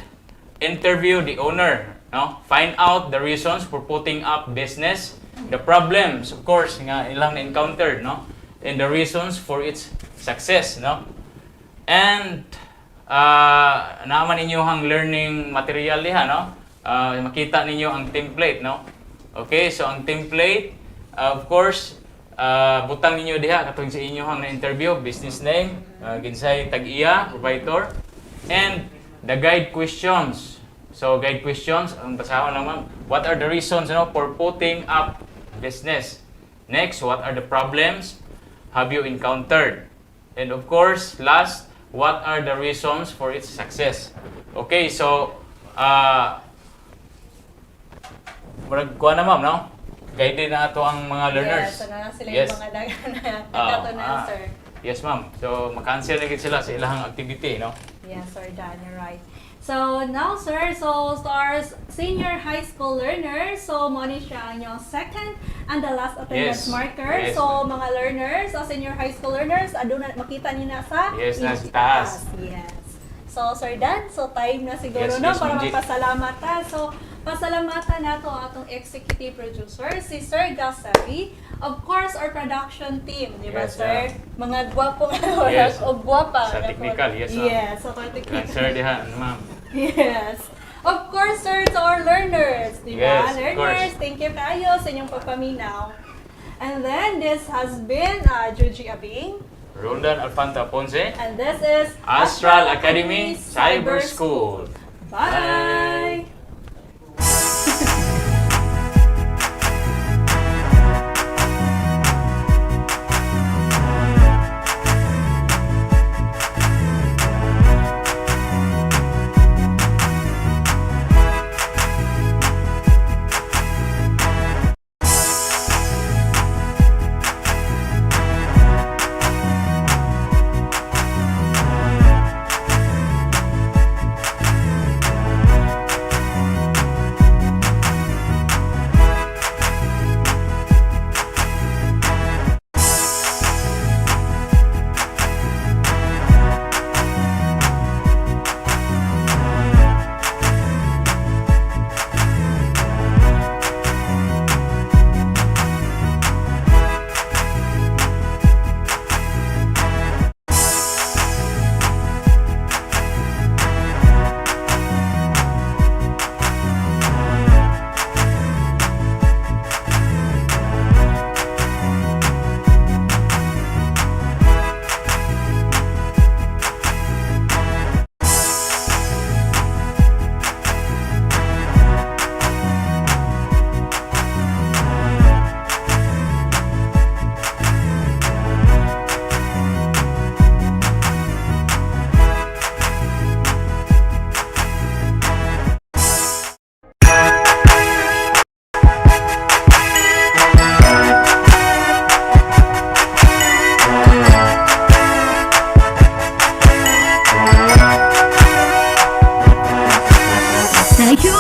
interview the owner. No? Find out the reasons for putting up business, the problems, of course, nga ilang na-encountered, no? And the reasons for its success, no? And naaman ninyo ang learning material diha, no? Makita ninyo ang template, no? Okay, so ang template, of course, butang ninyo diha katong sa inyo ang na-interview, business name, ginsay tag-iya, provider, and the guide questions. So guide questions, ang basahon lang ma'am. What are the reasons, for putting up business? Next, what are the problems have you encountered? And of course, last, what are the reasons for its success? Okay, so kuha na ma'am, no? Guided na ato ang mga learners. Yes, so na sila Yes. yung mga nagkato na sir. Yes, ma'am. So, maka-answer na gid sila sa ilahang activity, no? Yes, sir, Dan, you're right. So, now, sir, so our senior high school learners, so money siya ang yung second and the last attendance Yes. marker. Yes, So, mga learners, senior high school learners, aduna makita niyo na sa Yes, na sa image taas. Yes. So, Sir Dan, so time na siguro Yes, no yes, para Ma'am G. magpasalamat ta. So, pasalamatan nato atong executive producer, si Sir Gasabi. Of course, our production team, di ba, Yes, sir? Mga gwapong Yes. o gwapa. Sa technical, yes, ma'am. Yes, sa technical. Answer diha, ma'am. Yes. Of course, sir, to our learners, di ba? Yes, of Learners, course. thank you kayo sa inyong pagpaminaw. And then, this has been Juji Abing. Roldan Alfanta Ponce, And this is Astral Academy Cyber School. Bye!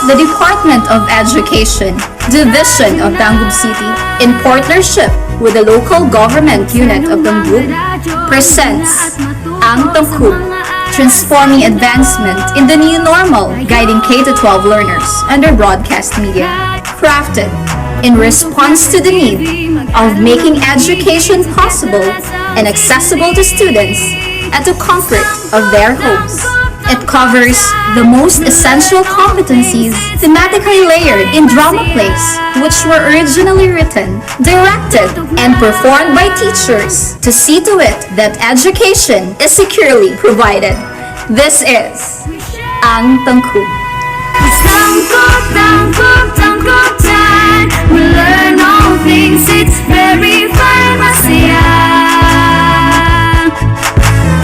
The Department of Education, Division of Dangub City, in partnership with the local government unit of Dangub, presents Ang Tangkub, transforming advancement in the new normal, guiding K-12 learners under broadcast media, crafted in response to the need of making education possible and accessible to students at the comfort of their homes. It covers the most essential competencies thematically layered in drama plays, which were originally written, directed, and performed by teachers to see to it that education is securely provided. This is Ang Tangkub. Tangkutan, we learn all things, it's very fun, masaya.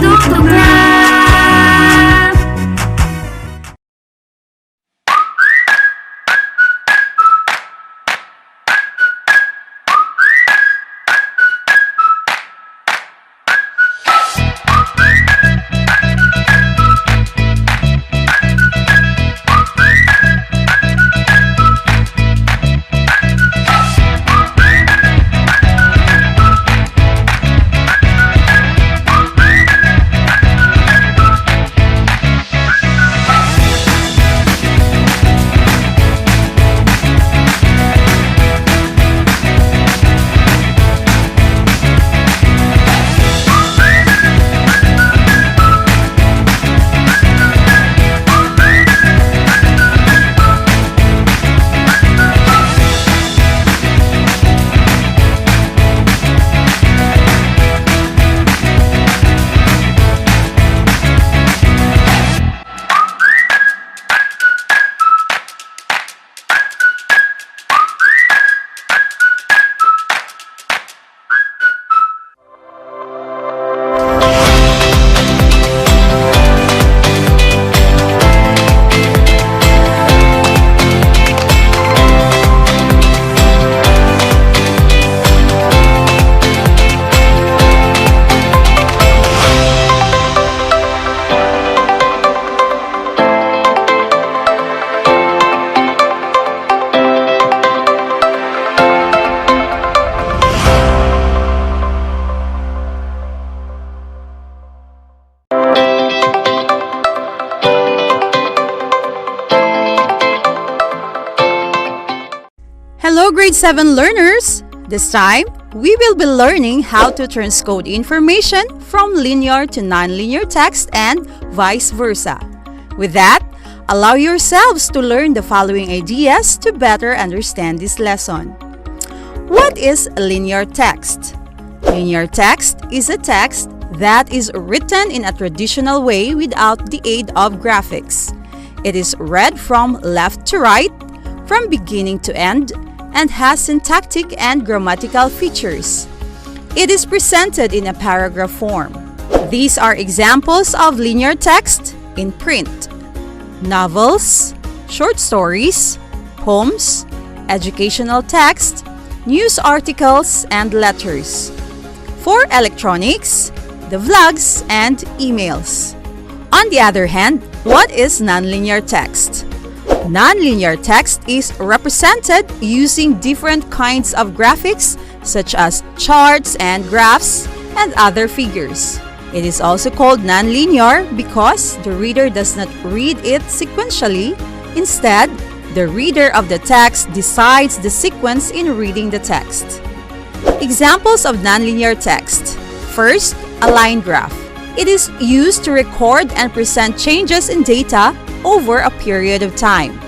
Tungkok lang. Hello grade 7 learners! This time, we will be learning how to transcode information from linear to nonlinear text and vice versa. With that, allow yourselves to learn the following ideas to better understand this lesson. What is linear text? Linear text is a text that is written in a traditional way without the aid of graphics. It is read from left to right, from beginning to end, and has syntactic and grammatical features. It is presented in a paragraph form. These are examples of linear text in print: novels, short stories, poems, educational text, news articles, and letters. For electronics, the vlogs and emails. On the other hand, what is nonlinear text? Nonlinear text is represented using different kinds of graphics such as charts and graphs and other figures. It is also called nonlinear because the reader does not read it sequentially. Instead, the reader of the text decides the sequence in reading the text. Examples of nonlinear text. First, a line graph. It is used to record and present changes in data over a period of time.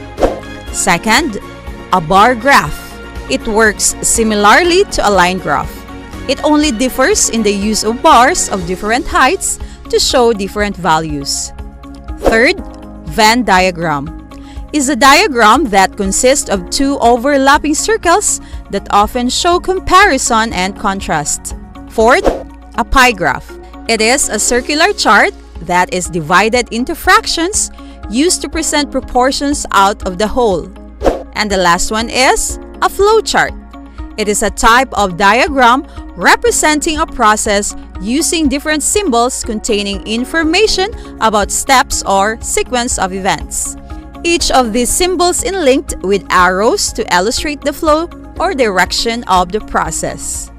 Second, a bar graph. It works similarly to a line graph. It only differs in the use of bars of different heights to show different values. Third, Venn diagram is a diagram that consists of two overlapping circles that often show comparison and contrast. Fourth, a pie graph. It is a circular chart that is divided into fractions used to present proportions out of the whole. And the last one is a flowchart. It is a type of diagram representing a process using different symbols containing information about steps or sequence of events. Each of these symbols is linked with arrows to illustrate the flow or direction of the process.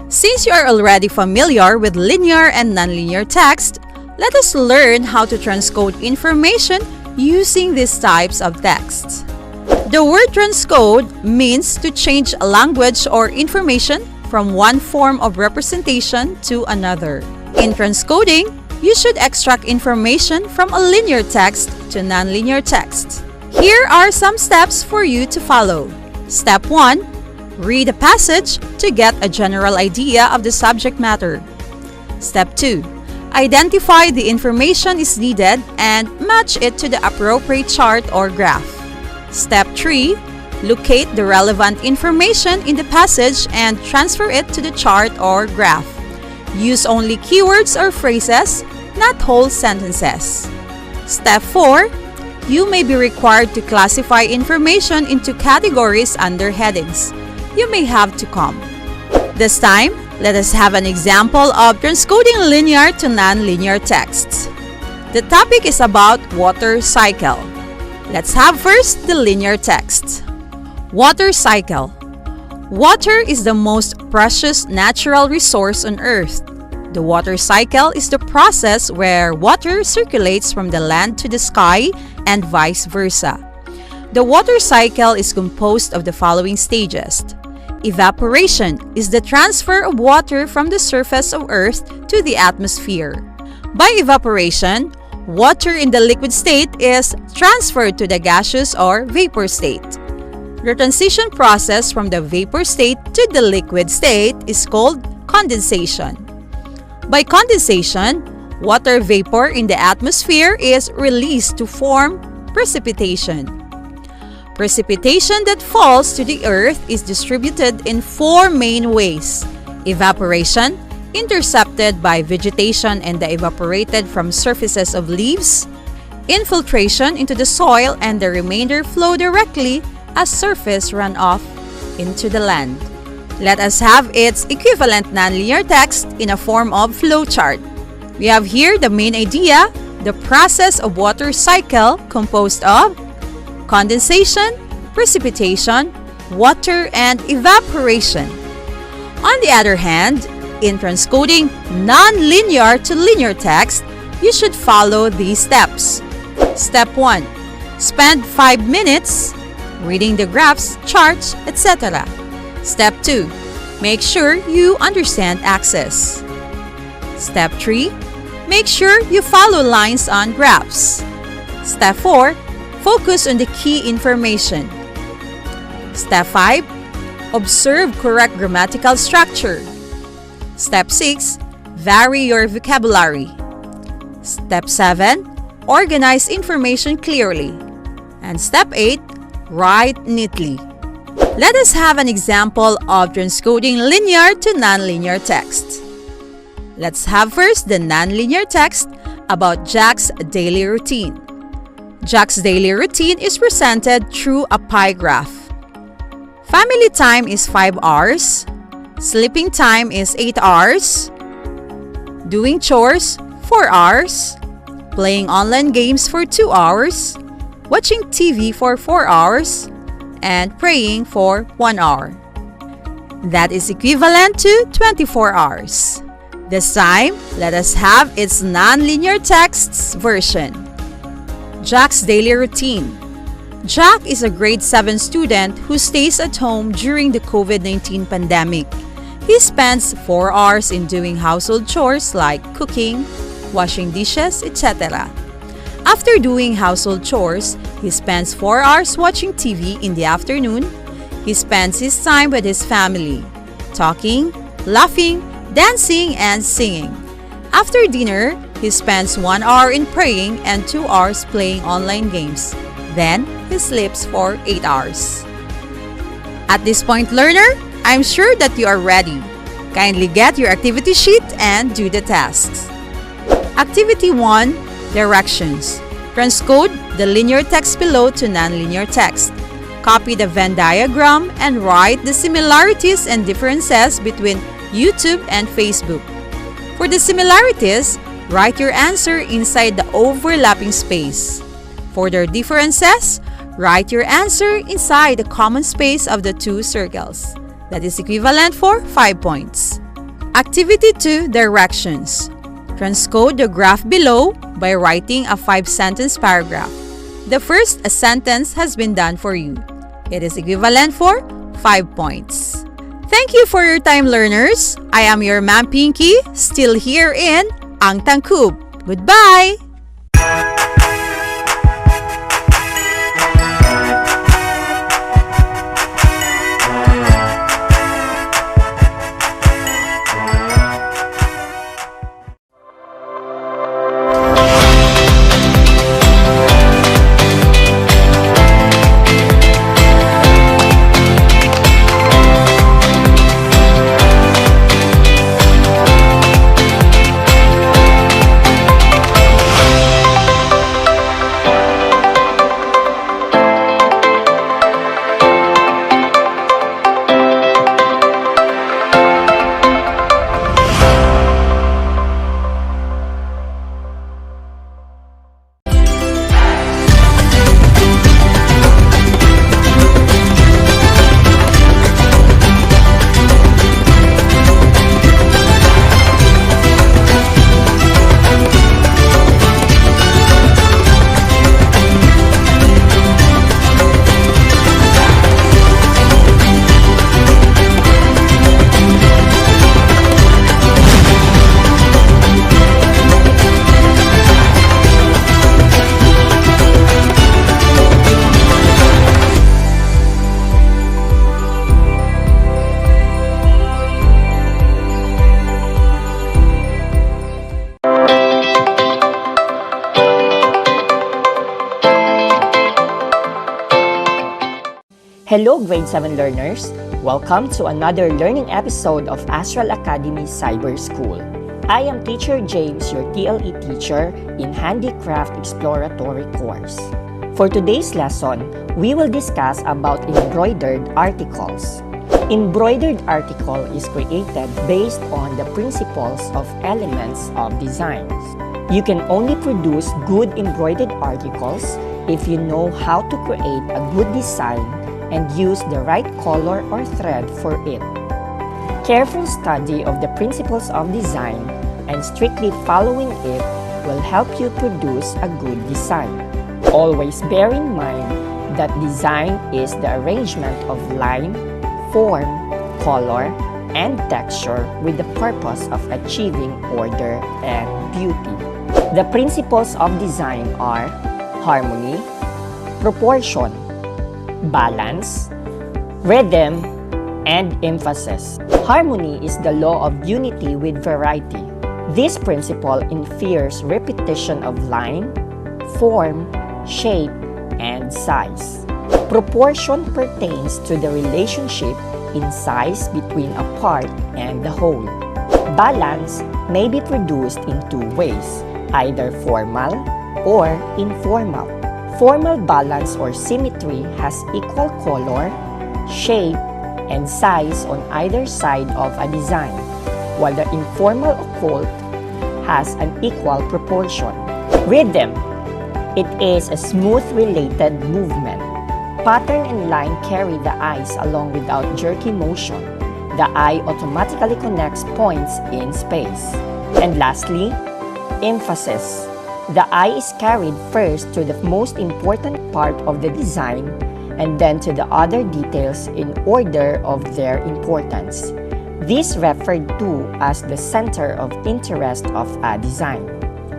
Since you are already familiar with linear and nonlinear text, let us learn how to transcode information using these types of texts. The word transcode means to change a language or information from one form of representation to another. In transcoding, you should extract information from a linear text to nonlinear text. Here are some steps for you to follow. Step 1. Read a passage to get a general idea of the subject matter. Step 2. Identify the information is needed and match it to the appropriate chart or graph. Step 3. Locate the relevant information in the passage and transfer it to the chart or graph. Use only keywords or phrases, not whole sentences. Step 4. You may be required to classify information into categories under headings. You may have to comma. This time, let us have an example of transcoding linear to nonlinear texts. The topic is about water cycle. Let's have first the linear text. Water cycle. Water is the most precious natural resource on Earth. The water cycle is the process where water circulates from the land to the sky and vice versa. The water cycle is composed of the following stages. Evaporation is the transfer of water from the surface of Earth to the atmosphere. By evaporation, water in the liquid state is transferred to the gaseous or vapor state. The transition process from the vapor state to the liquid state is called condensation. By condensation, water vapor in the atmosphere is released to form precipitation. Precipitation that falls to the earth is distributed in 4 main ways: evaporation, intercepted by vegetation and the evaporated from surfaces of leaves; infiltration into the soil, and the remainder flow directly as surface runoff into the land. Let us have its equivalent nonlinear text in a form of flowchart. We have here the main idea, the process of water cycle composed of condensation, precipitation, water, and evaporation. On the other hand, in transcoding nonlinear to linear text, you should follow these steps. Step 1. Spend 5 minutes reading the graphs, charts, etc. Step 2. Make sure you understand axes. Step 3. Make sure you follow lines on graphs. Step 4. Focus on the key information. Step 5. Observe correct grammatical structure. Step 6. Vary your vocabulary. Step 7. Organize information clearly. And Step 8. Write neatly. Let us have an example of transcoding linear to nonlinear text. Let's have first the nonlinear text about Jack's daily routine. Jack's daily routine is presented through a pie graph. Family time is 5 hours. Sleeping time is 8 hours. Doing chores, 4 hours. Playing online games for 2 hours. Watching TV for 4 hours. And praying for 1 hour. That is equivalent to 24 hours. This time, let us have its nonlinear texts version. Jack's daily routine. Jack is a grade 7 student who stays at home during the COVID-19 pandemic. He spends 4 hours in doing household chores like cooking, washing dishes, etc. After doing household chores, he spends 4 hours watching TV in the afternoon. He spends his time with his family, talking, laughing, dancing, and singing. After dinner, he spends 1 hour in praying and 2 hours playing online games. Then, he sleeps for 8 hours. At this point, learner, I'm sure that you are ready. Kindly get your activity sheet and do the tasks. Activity 1. Directions. Transcode the linear text below to nonlinear text. Copy the Venn diagram and write the similarities and differences between YouTube and Facebook. For the similarities, write your answer inside the overlapping space. For their differences, write your answer inside the common space of the 2 circles. That is equivalent for 5 points. Activity 2. Directions. Transcode the graph below by writing a 5-sentence paragraph. The first sentence has been done for you. It is equivalent for 5 points. Thank you for your time, learners. I am your Ma'am Pinky, still here in Ang Tangkub. Goodbye! Hello grade 7 learners! Welcome to another learning episode of Astral Academy Cyber School. I am Teacher James, your TLE teacher in Handicraft Exploratory course. For today's lesson, we will discuss about embroidered articles. Embroidered article is created based on the principles of elements of designs. You can only produce good embroidered articles if you know how to create a good design and use the right color or thread for it. Careful study of the principles of design and strictly following it will help you produce a good design. Always bear in mind that design is the arrangement of line, form, color, and texture with the purpose of achieving order and beauty. The principles of design are harmony, proportion, balance, rhythm, and emphasis. Harmony is the law of unity with variety. This principle infers repetition of line, form, shape, and size. Proportion pertains to the relationship in size between a part and the whole. Balance may be produced in two ways, either formal or informal. Formal balance or symmetry has equal color, shape, and size on either side of a design, while the informal occult has an equal proportion. Rhythm. It is a smooth related movement. Pattern and line carry the eyes along without jerky motion. The eye automatically connects points in space. And lastly, emphasis. The eye is carried first to the most important part of the design and then to the other details in order of their importance. This referred to as the center of interest of a design.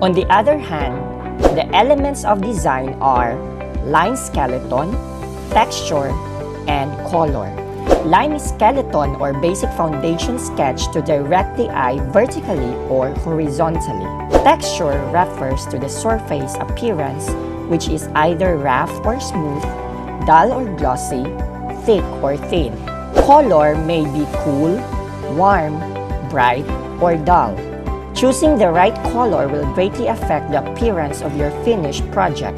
On the other hand, the elements of design are line skeleton, texture, and color. Line is skeleton or basic foundation sketch to direct the eye vertically or horizontally. Texture refers to the surface appearance, which is either rough or smooth, dull or glossy, thick or thin. Color may be cool, warm, bright, or dull. Choosing the right color will greatly affect the appearance of your finished project.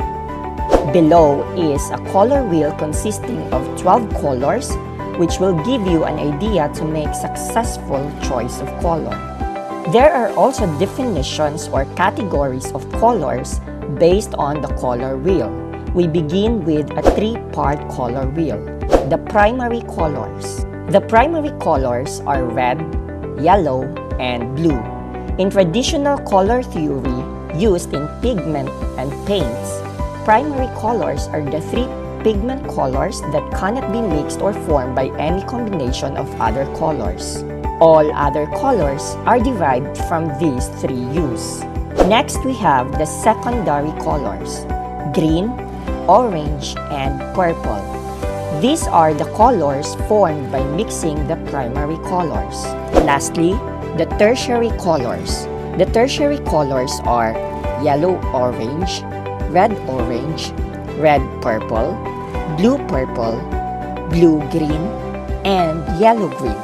Below is a color wheel consisting of 12 colors, which will give you an idea to make successful choice of color. There are also definitions or categories of colors based on the color wheel. We begin with a three-part color wheel, the primary colors. The primary colors are red, yellow, and blue. In traditional color theory used in pigment and paints, primary colors are the three pigment colors that cannot be mixed or formed by any combination of other colors. All other colors are derived from these three hues. Next, we have the secondary colors, green, orange, and purple. These are the colors formed by mixing the primary colors. Lastly, the tertiary colors. The tertiary colors are yellow-orange, red-orange, red-purple, blue-purple, blue-green, and yellow-green.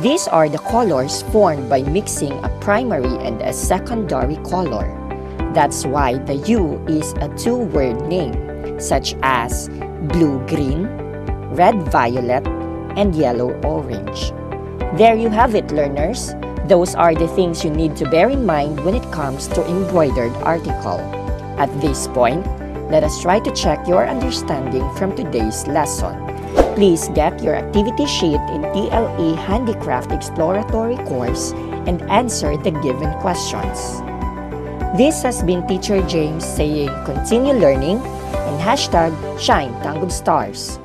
These are the colors formed by mixing a primary and a secondary color. That's why the U is a two-word name, such as blue-green, red-violet, and yellow-orange. There you have it, learners. Those are the things you need to bear in mind when it comes to embroidered article. At this point, let us try to check your understanding from today's lesson. Please get your activity sheet in TLE Handicraft Exploratory course and answer the given questions. This has been Teacher James saying continue learning and hashtag Shine Tanggub Stars.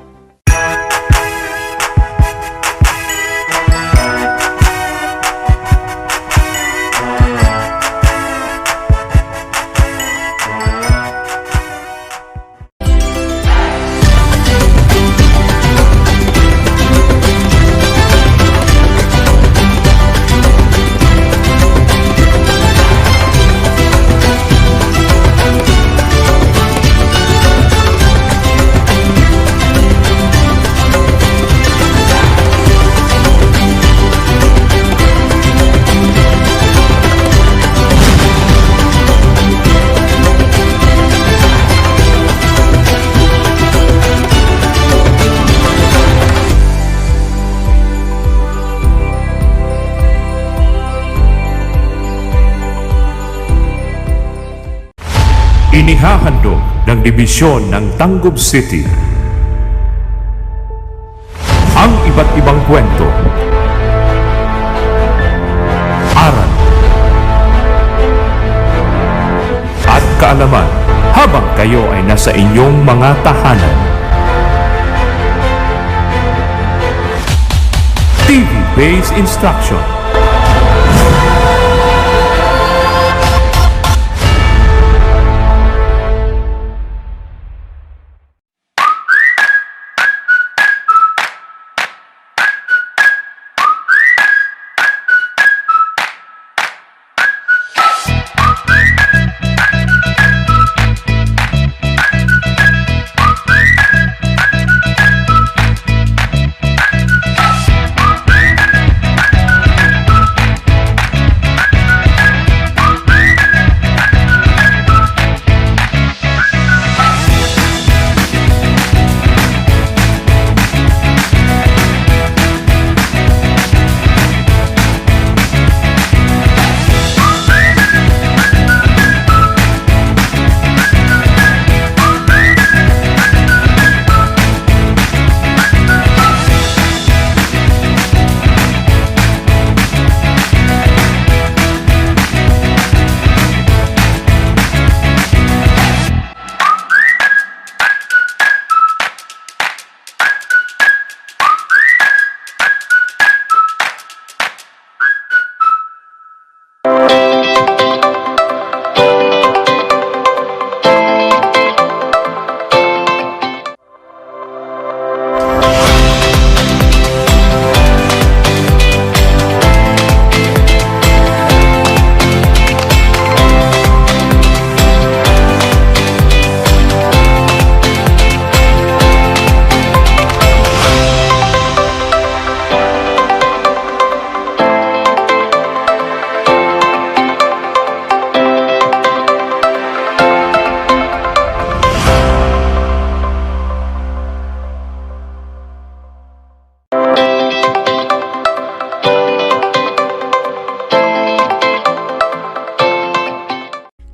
Inihahandog ng Dibisyon ng Tanggub City ang iba't ibang kwento, aral, at kaalaman habang kayo ay nasa inyong mga tahanan. TV-based instruction.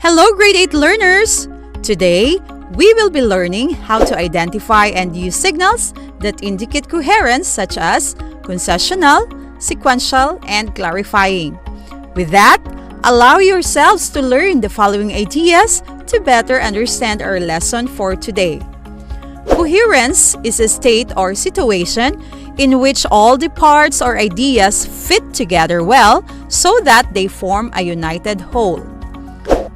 Hello, grade 8 learners! Today, we will be learning how to identify and use signals that indicate coherence such as concessional, sequential, and clarifying. With that, allow yourselves to learn the following ideas to better understand our lesson for today. Coherence is a state or situation in which all the parts or ideas fit together well so that they form a united whole.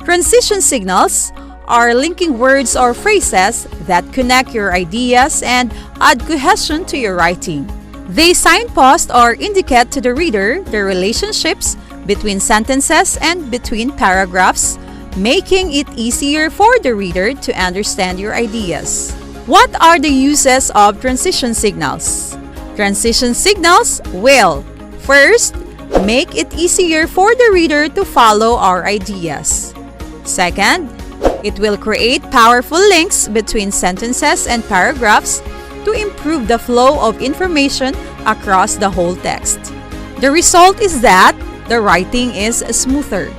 Transition signals are linking words or phrases that connect your ideas and add cohesion to your writing. They signpost or indicate to the reader the relationships between sentences and between paragraphs, making it easier for the reader to understand your ideas. What are the uses of transition signals? Transition signals will, first, make it easier for the reader to follow our ideas. Second, it will create powerful links between sentences and paragraphs to improve the flow of information across the whole text. The result is that the writing is smoother.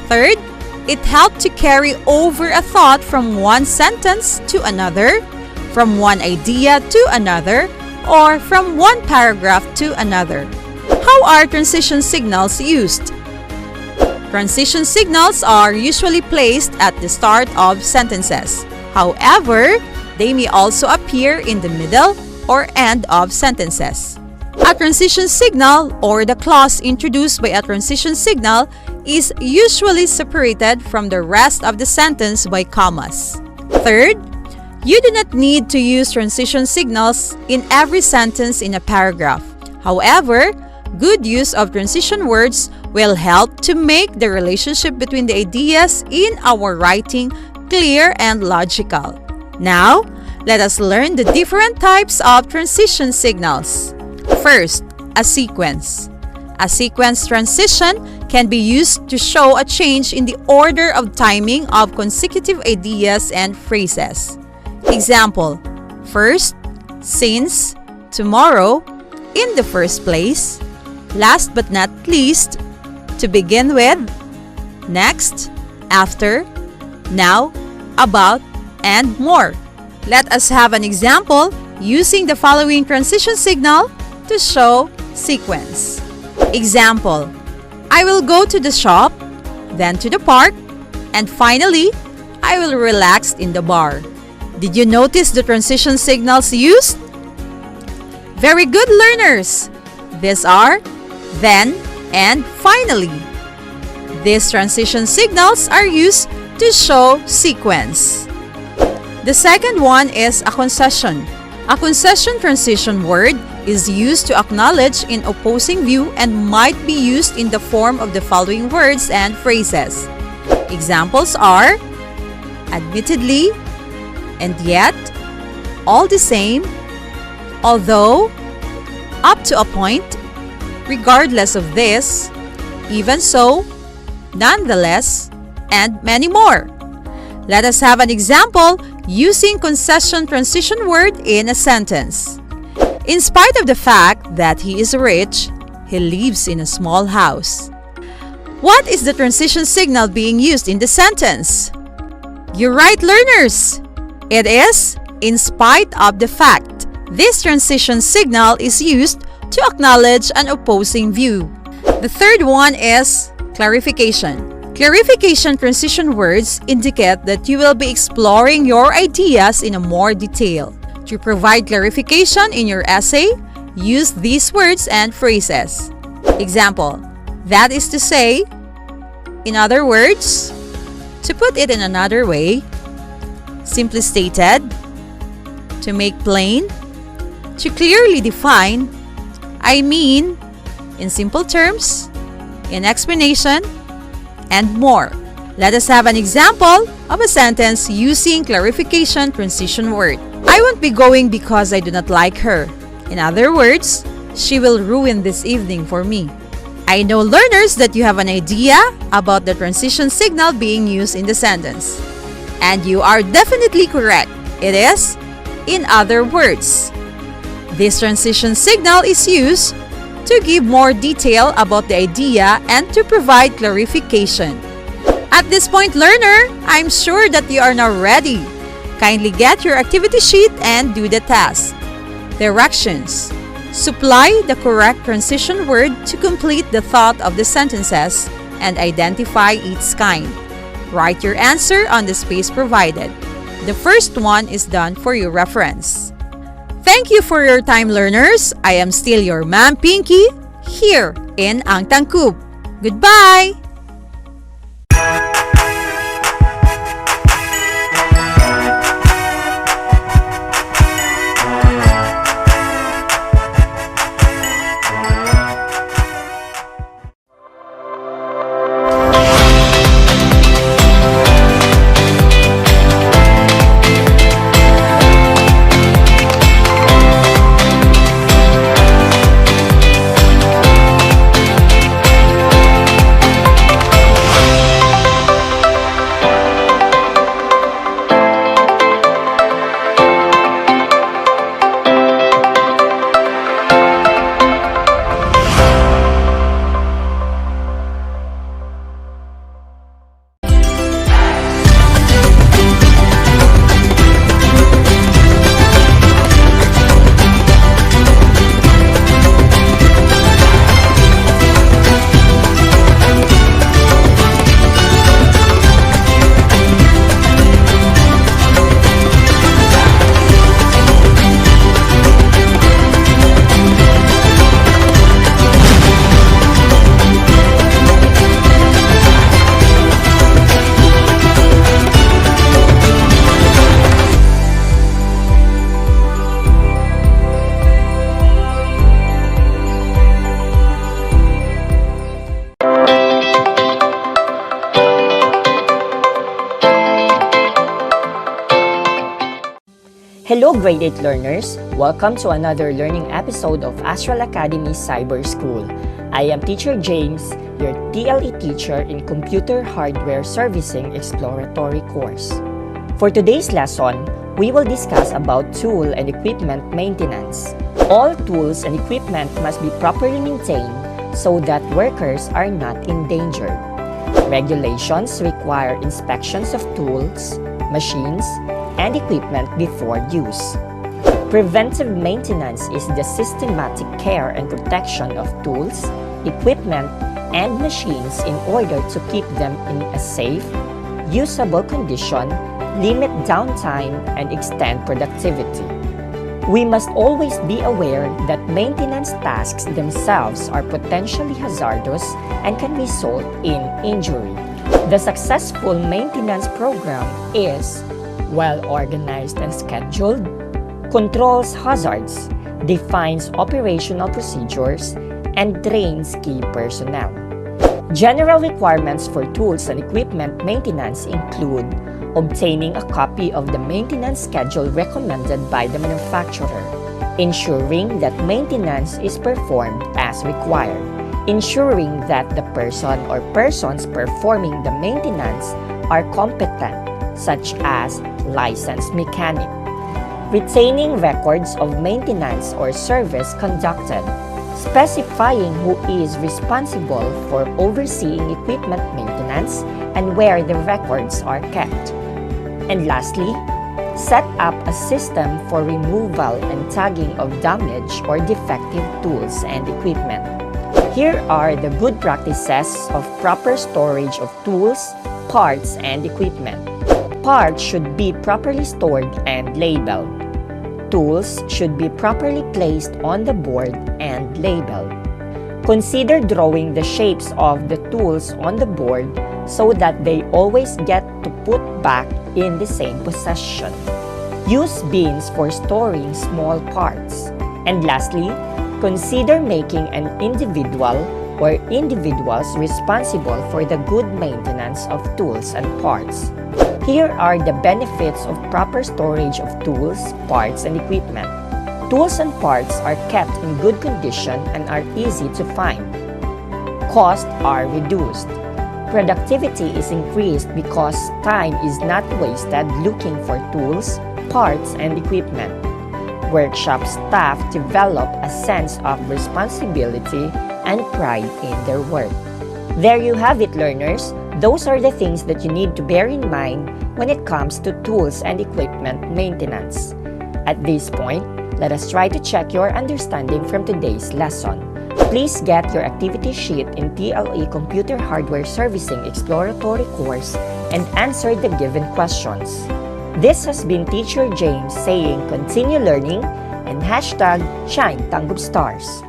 Third, it helps to carry over a thought from one sentence to another, from one idea to another, or from one paragraph to another. How are transition signals used? Transition signals are usually placed at the start of sentences. However, they may also appear in the middle or end of sentences. A transition signal, or the clause introduced by a transition signal, is usually separated from the rest of the sentence by commas. Third, you do not need to use transition signals in every sentence in a paragraph. However, good use of transition words will help to make the relationship between the ideas in our writing clear and logical. Now, let us learn the different types of transition signals. First, a sequence. A sequence transition can be used to show a change in the order of timing of consecutive ideas and phrases. Example, first, since, tomorrow, in the first place, last but not least, to begin with, next, after, now, about, and more. Let us have an example using the following transition signal to show sequence. Example, I will go to the shop, then to the park, and finally, I will relax in the bar. Did you notice the transition signals used? Very good, learners! These are then and finally. These transition signals are used to show sequence. The second one is a concession. A concession transition word is used to acknowledge an opposing view and might be used in the form of the following words and phrases. Examples are admittedly, and yet, all the same, although, up to a point, regardless of this, even so, nonetheless, and many more. Let us have an example using concession transition word in a sentence. In spite of the fact that he is rich, he lives in a small house. What is the transition signal being used in the sentence? You're right, learners! It is in spite of the fact. This transition signal is used to acknowledge an opposing view. The third one is clarification. Clarification transition words indicate that you will be exploring your ideas in a more detail. To provide clarification in your essay, use these words and phrases. Example, that is to say, in other words, to put it in another way, simply stated, to make plain, to clearly define, I mean, in simple terms, in explanation, and more. Let us have an example of a sentence using clarification transition word. I won't be going because I do not like her. In other words, she will ruin this evening for me. I know, learners, that you have an idea about the transition signal being used in the sentence. And you are definitely correct. It is, in other words. This transition signal is used to give more detail about the idea and to provide clarification. At this point, learner, I'm sure that you are now ready. Kindly get your activity sheet and do the task. Directions. Supply the correct transition word to complete the thought of the sentences and identify its kind. Write your answer on the space provided. The first one is done for your reference. Thank you for your time, learners. I am still your Ma'am Pinky here in Ang Tangkub. Goodbye! Hello grade 8 learners! Welcome to another learning episode of Astral Academy Cyber School. I am Teacher James, your TLE teacher in Computer Hardware Servicing Exploratory course. For today's lesson, we will discuss about tool and equipment maintenance. All tools and equipment must be properly maintained so that workers are not endangered. Regulations require inspections of tools, machines, and equipment before use. Preventive maintenance is the systematic care and protection of tools, equipment, and machines in order to keep them in a safe, usable condition, limit downtime, and extend productivity. We must always be aware that maintenance tasks themselves are potentially hazardous and can result in injury. The successful maintenance program is well organized and scheduled, controls hazards, defines operational procedures, and trains key personnel. General requirements for tools and equipment maintenance include obtaining a copy of the maintenance schedule recommended by the manufacturer, ensuring that maintenance is performed as required, ensuring that the person or persons performing the maintenance are competent, such as licensed mechanic, retaining records of maintenance or service conducted, specifying who is responsible for overseeing equipment maintenance and where the records are kept. And lastly, set up a system for removal and tagging of damaged or defective tools and equipment. Here are the good practices of proper storage of tools, parts, and equipment. Parts should be properly stored and labeled. Tools should be properly placed on the board and labeled. Consider drawing the shapes of the tools on the board so that they always get to put back in the same position. Use bins for storing small parts. And lastly, consider making an individual or individuals responsible for the good maintenance of tools and parts. Here are the benefits of proper storage of tools, parts, and equipment. Tools and parts are kept in good condition and are easy to find. Costs are reduced. Productivity is increased because time is not wasted looking for tools, parts, and equipment. Workshop staff develop a sense of responsibility and pride in their work. There you have it, learners. Those are the things that you need to bear in mind when it comes to tools and equipment maintenance. At this point, let us try to check your understanding from today's lesson. Please get your activity sheet in TLE Computer Hardware Servicing Exploratory course and answer the given questions. This has been Teacher James saying continue learning and hashtag Shine Tanggub Stars.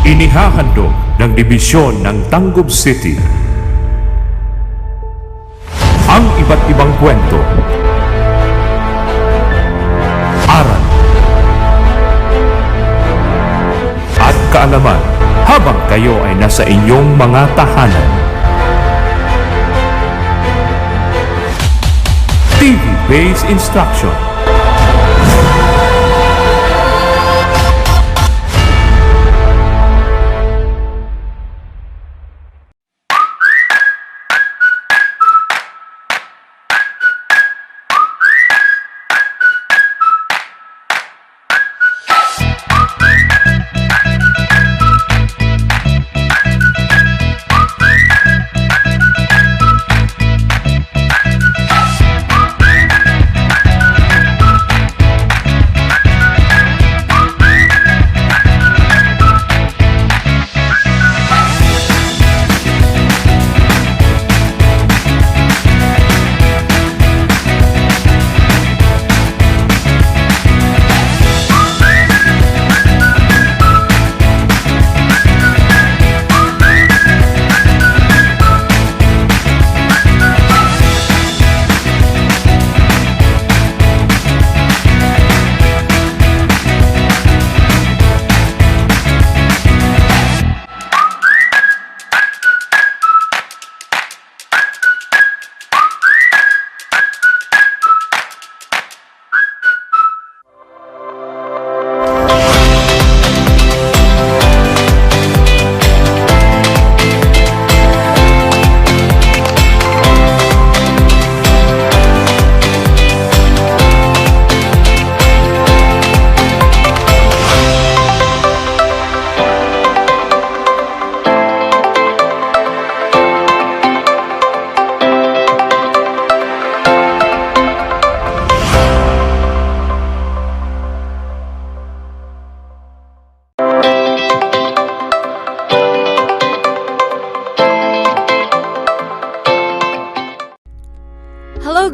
Inihahandog ng Dibisyon ng Tanggub City ang iba't ibang kwento, aral, at kaalaman habang kayo ay nasa inyong mga tahanan. TV-based instruction.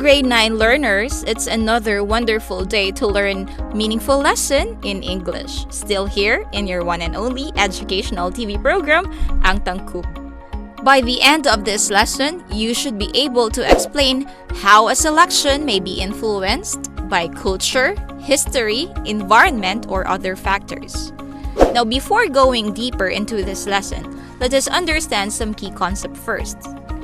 grade 9 learners, it's another wonderful day to learn meaningful lesson in English. Still here in your one and only educational TV program, Ang Tangkub. By the end of this lesson, you should be able to explain how a selection may be influenced by culture, history, environment, or other factors. Now, before going deeper into this lesson, let us understand some key concepts first.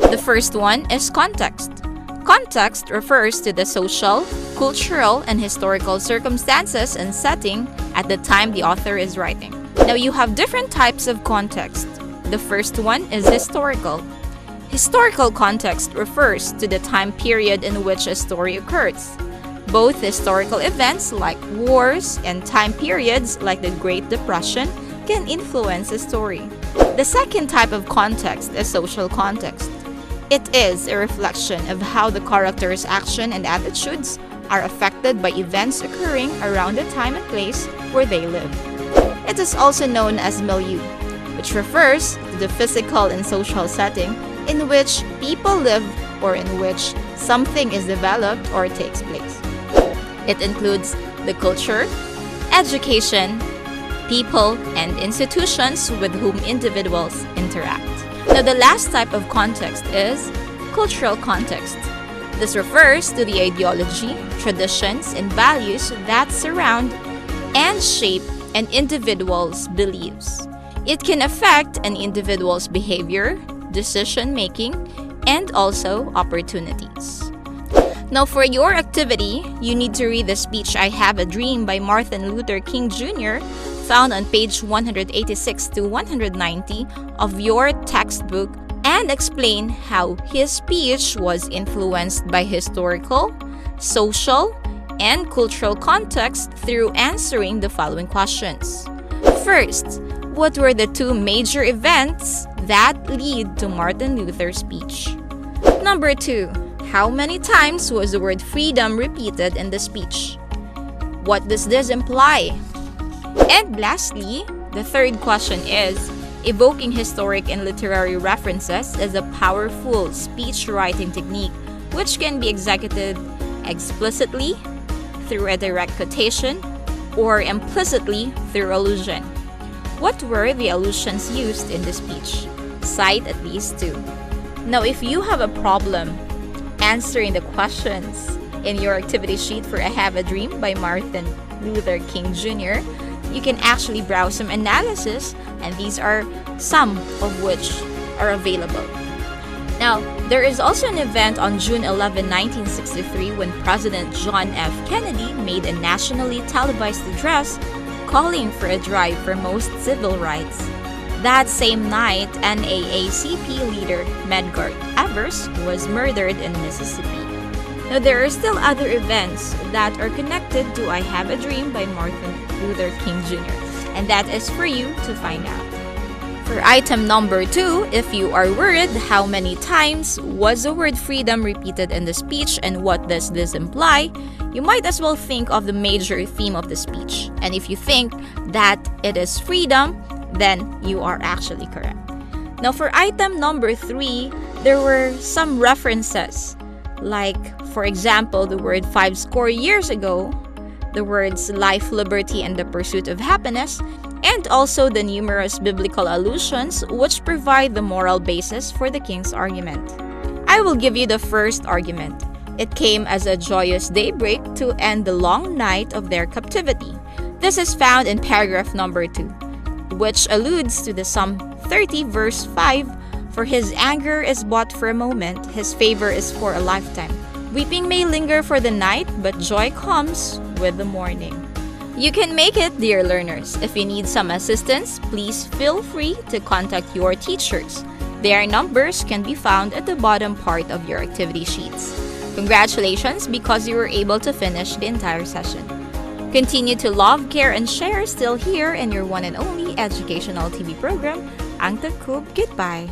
The first one is context. Context refers to the social, cultural, and historical circumstances and setting at the time the author is writing. Now, you have different types of context. The first one is historical. Historical context refers to the time period in which a story occurs. Both historical events like wars and time periods like the Great Depression can influence a story. The second type of context is social context. It is a reflection of how the character's action and attitudes are affected by events occurring around the time and place where they live. It is also known as milieu, which refers to the physical and social setting in which people live or in which something is developed or takes place. It includes the culture, education, people, and institutions with whom individuals interact. Now, the last type of context is cultural context. This refers to the ideology, traditions, and values that surround and shape an individual's beliefs. It can affect an individual's behavior, decision-making, and also opportunities. Now, for your activity, you need to read the speech I Have a Dream by Martin Luther King Jr., found on page 186 to 190 of your textbook, and explain how his speech was influenced by historical, social, and cultural context through answering the following questions. First, what were the two major events that lead to Martin Luther's speech? Number 2, how many times was the word freedom repeated in the speech? What does this imply? And lastly, the third question is, evoking historic and literary references is a powerful speech writing technique which can be executed explicitly through a direct quotation or implicitly through allusion. What were the allusions used in the speech? Cite at least 2. Now, if you have a problem answering the questions in your activity sheet for I Have a Dream by Martin Luther King Jr., you can actually browse some analysis, and these are some of which are available. Now, there is also an event on June 11, 1963 when President John F. Kennedy made a nationally televised address calling for a drive for most civil rights. That same night, NAACP leader Medgar Evers was murdered in Mississippi. Now, there are still other events that are connected to I Have a Dream by Martin Luther King Jr., and that is for you to find out. For item number 2, if you are worried how many times was the word freedom repeated in the speech and what does this imply, you might as well think of the major theme of the speech. And if you think that it is freedom, then you are actually correct. Now, for item number 3, there were some references, like, for example, the word 50 years ago, the words life, liberty, and the pursuit of happiness, and also the numerous biblical allusions which provide the moral basis for the king's argument. I will give you the first argument. It came as a joyous daybreak to end the long night of their captivity. This is found in paragraph number 2, which alludes to the Psalm 30 verse 5, for his anger is but for a moment, his favor is for a lifetime. Weeping may linger for the night, but joy comes with the morning. You can make it, dear learners. If you need some assistance, please feel free to contact your teachers. Their numbers can be found at the bottom part of your activity sheets. Congratulations because you were able to finish the entire session. Continue to love, care, and share still here in your one and only educational TV program, Ang Tangkub. Goodbye.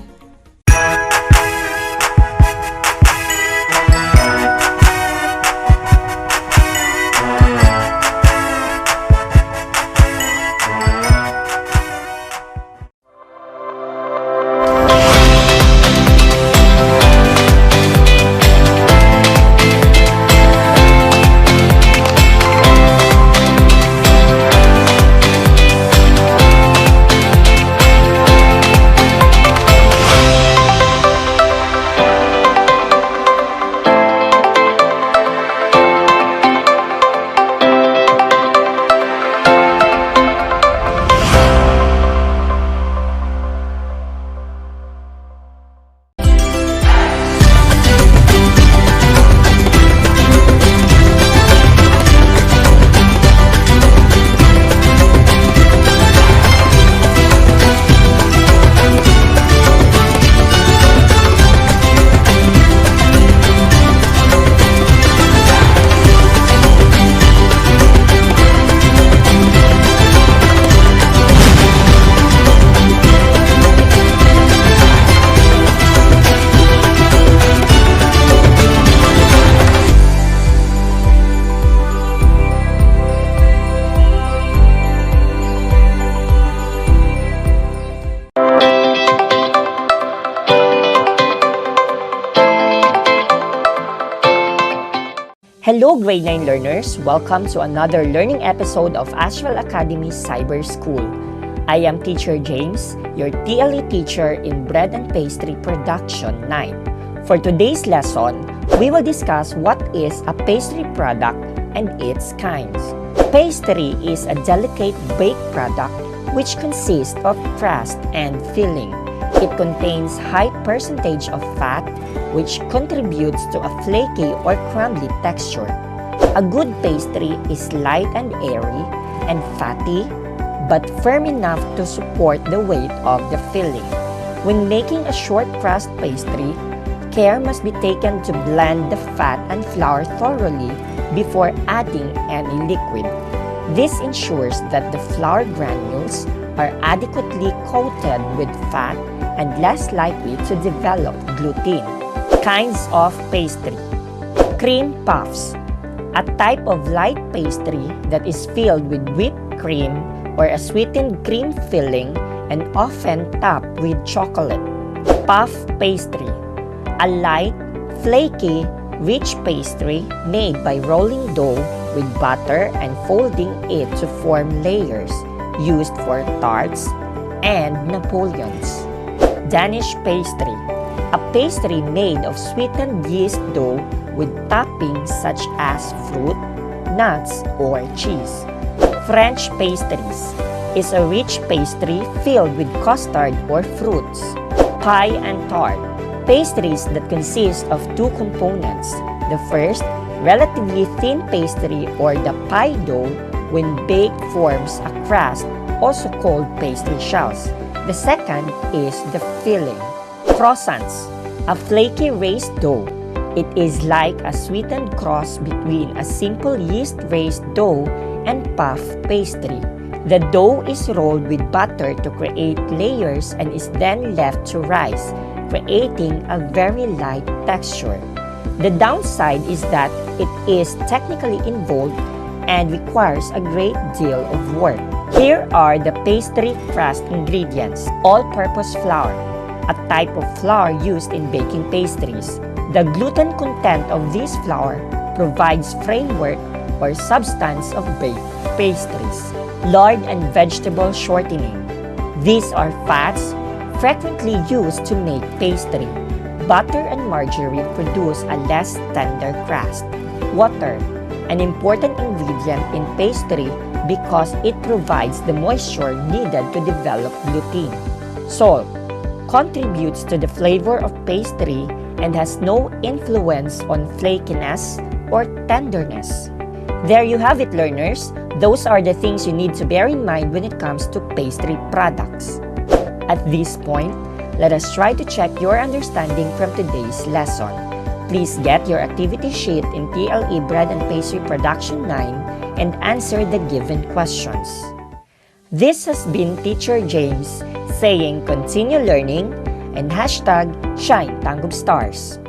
Hello grade 9 learners! Welcome to another learning episode of Astral Academy Cyber School. I am Teacher James, your TLE teacher in Bread and Pastry Production 9. For today's lesson, we will discuss what is a pastry product and its kinds. Pastry is a delicate baked product which consists of crust and filling. It contains high percentage of fat, which contributes to a flaky or crumbly texture. A good pastry is light and airy and fatty, but firm enough to support the weight of the filling. When making a short crust pastry, care must be taken to blend the fat and flour thoroughly before adding any liquid. This ensures that the flour granules are adequately coated with fat and less likely to develop gluten. Kinds of pastry. Cream puffs, a type of light pastry that is filled with whipped cream or a sweetened cream filling and often topped with chocolate. Puff pastry, a light, flaky, rich pastry made by rolling dough with butter and folding it to form layers, used for tarts and Napoleons. Danish pastry, a pastry made of sweetened yeast dough with toppings such as fruit, nuts, or cheese. French pastries is a rich pastry filled with custard or fruits. Pie and tart, pastries that consist of two components. The first, relatively thin pastry or the pie dough, when baked forms a crust, also called pastry shells. The second is the filling. Croissants, a flaky raised dough. It is like a sweetened cross between a simple yeast-raised dough and puff pastry. The dough is rolled with butter to create layers and is then left to rise, creating a very light texture. The downside is that it is technically involved and requires a great deal of work. Here are the pastry crust ingredients. All-purpose flour, a type of flour used in baking pastries. The gluten content of this flour provides framework or substance of baked pastries. Lard and vegetable shortening. These are fats frequently used to make pastry. Butter and margarine produce a less tender crust. Water, an important ingredient in pastry because it provides the moisture needed to develop gluten. Salt contributes to the flavor of pastry and has no influence on flakiness or tenderness. There you have it, learners. Those are the things you need to bear in mind when it comes to pastry products. At this point, let us try to check your understanding from today's lesson. Please get your activity sheet in TLE Bread and Pastry Production 9 and answer the given questions. This has been Teacher James saying continue learning and hashtag Shine Tanggub Stars.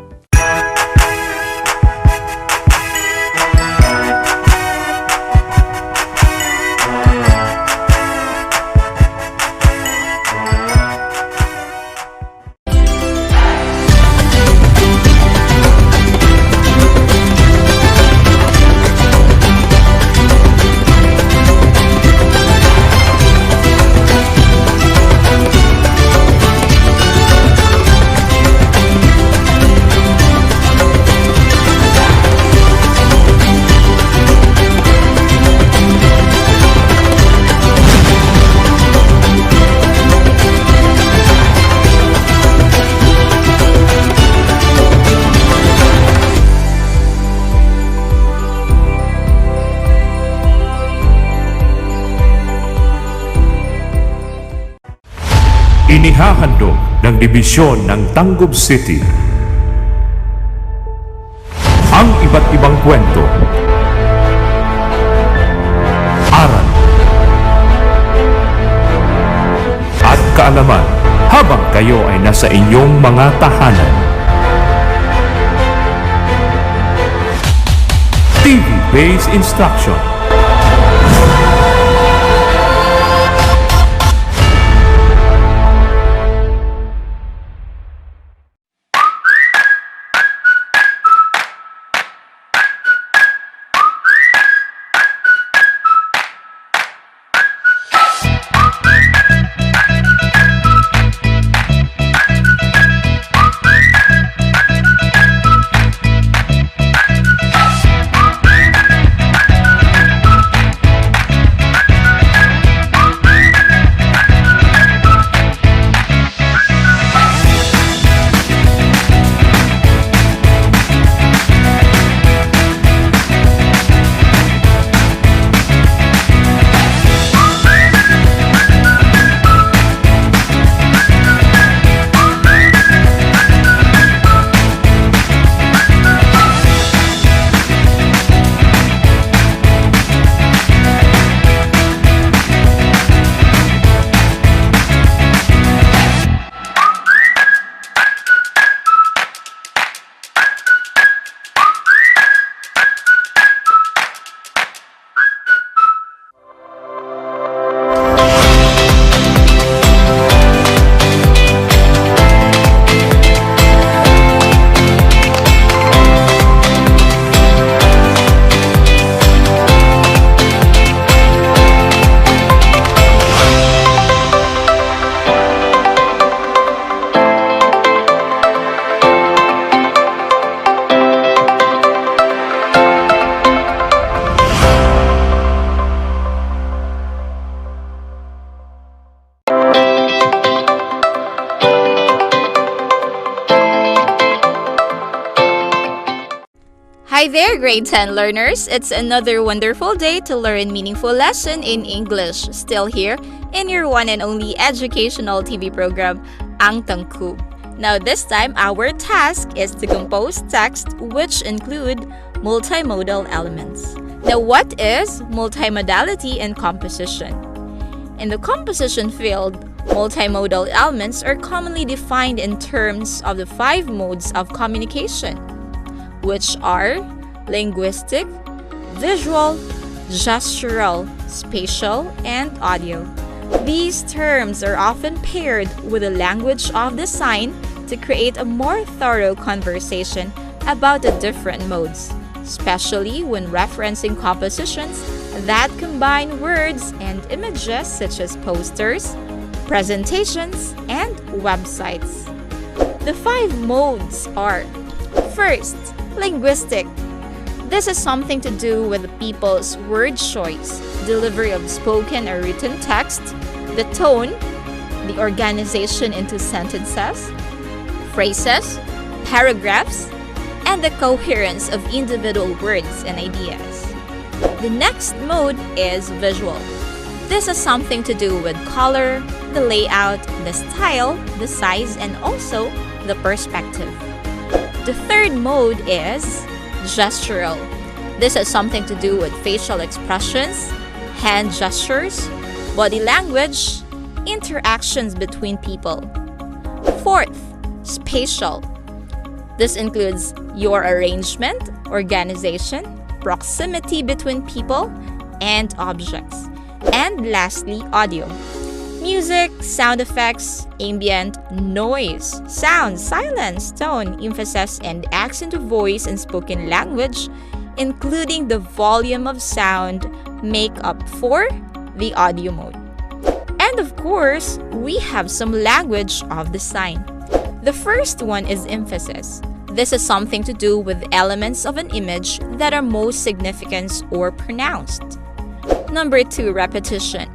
Inihahandog ng Dibisyon ng Tangub City ang iba't ibang kwento, aral at kaalaman habang kayo ay nasa inyong mga tahanan. TV-based instruction. Hi there, grade 10 learners! It's another wonderful day to learn meaningful lesson in English. Still here in your one and only educational TV program, Ang Tangkub. Now this time, our task is to compose text which include multimodal elements. Now what is multimodality and composition? In the composition field, multimodal elements are commonly defined in terms of the 5 modes of communication, which are linguistic, visual, gestural, spatial, and audio. These terms are often paired with the language of the sign to create a more thorough conversation about the different modes, especially when referencing compositions that combine words and images such as posters, presentations, and websites. The 5 modes are: first, linguistic. This is something to do with people's word choice, delivery of spoken or written text, the tone, the organization into sentences, phrases, paragraphs, and the coherence of individual words and ideas. The next mode is visual. This has something to do with color, the layout, the style, the size, and also the perspective. The third mode is gestural. This has something to do with facial expressions, hand gestures, body language, interactions between people. Fourth, spatial. This includes your arrangement, organization, proximity between people and objects. And lastly, audio. Music, sound effects, ambient, noise, sound, silence, tone, emphasis, and accent of voice in spoken language, including the volume of sound, make up for the audio mode. And of course, we have some language of the sign. The first one is emphasis. This is something to do with elements of an image that are most significant or pronounced. Number 2, repetition.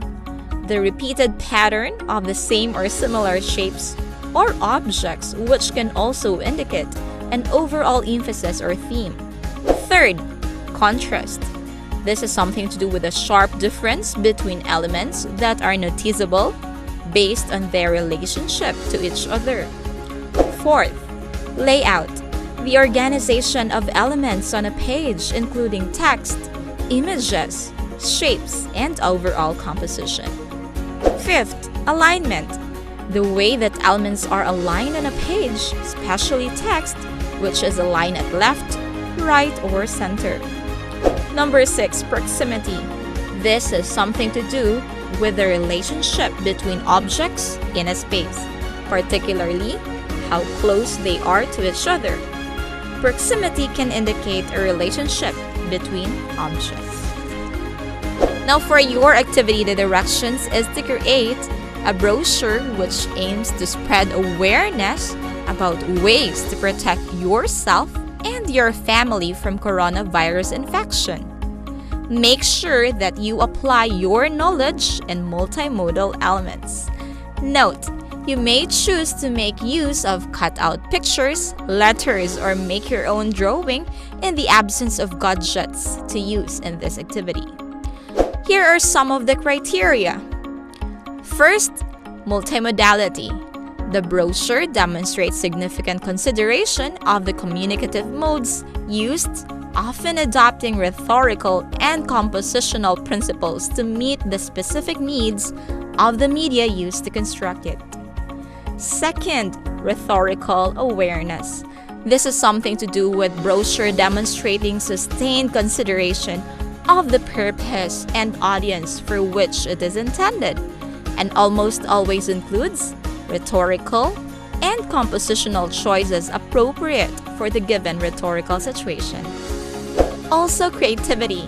The repeated pattern of the same or similar shapes or objects, which can also indicate an overall emphasis or theme. Third, contrast. This is something to do with a sharp difference between elements that are noticeable based on their relationship to each other. Fourth, layout. The organization of elements on a page, including text, images, shapes, and overall composition. Fifth, alignment. The way that elements are aligned on a page, especially text, which is aligned at left, right, or center. Number 6, proximity. This is something to do with the relationship between objects in a space, particularly how close they are to each other. Proximity can indicate a relationship between objects. Now for your activity, the directions is to create a brochure which aims to spread awareness about ways to protect yourself and your family from coronavirus infection. Make sure that you apply your knowledge in multimodal elements. Note, you may choose to make use of cut-out pictures, letters, or make your own drawing in the absence of gadgets to use in this activity. Here are some of the criteria. First, multimodality. The brochure demonstrates significant consideration of the communicative modes used, often adopting rhetorical and compositional principles to meet the specific needs of the media used to construct it. Second, rhetorical awareness. This is something to do with brochure demonstrating sustained consideration of the purpose and audience for which it is intended, and almost always includes rhetorical and compositional choices appropriate for the given rhetorical situation. Also, creativity.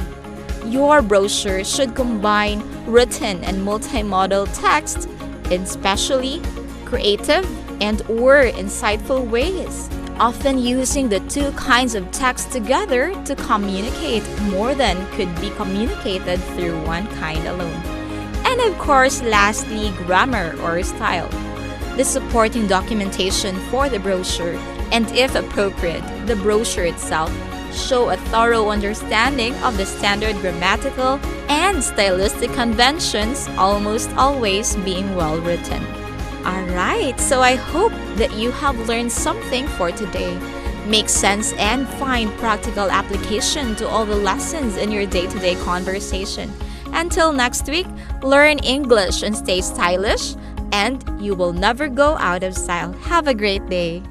Your brochure should combine written and multimodal text in specially creative and/or insightful ways, often using the two kinds of text together to communicate more than could be communicated through one kind alone. And of course, lastly, grammar or style. The supporting documentation for the brochure, and if appropriate, the brochure itself show a thorough understanding of the standard grammatical and stylistic conventions, almost always being well written. Alright, so I hope that you have learned something for today. Make sense and find practical application to all the lessons in your day-to-day conversation. Until next week, learn English and stay stylish, and you will never go out of style. Have a great day.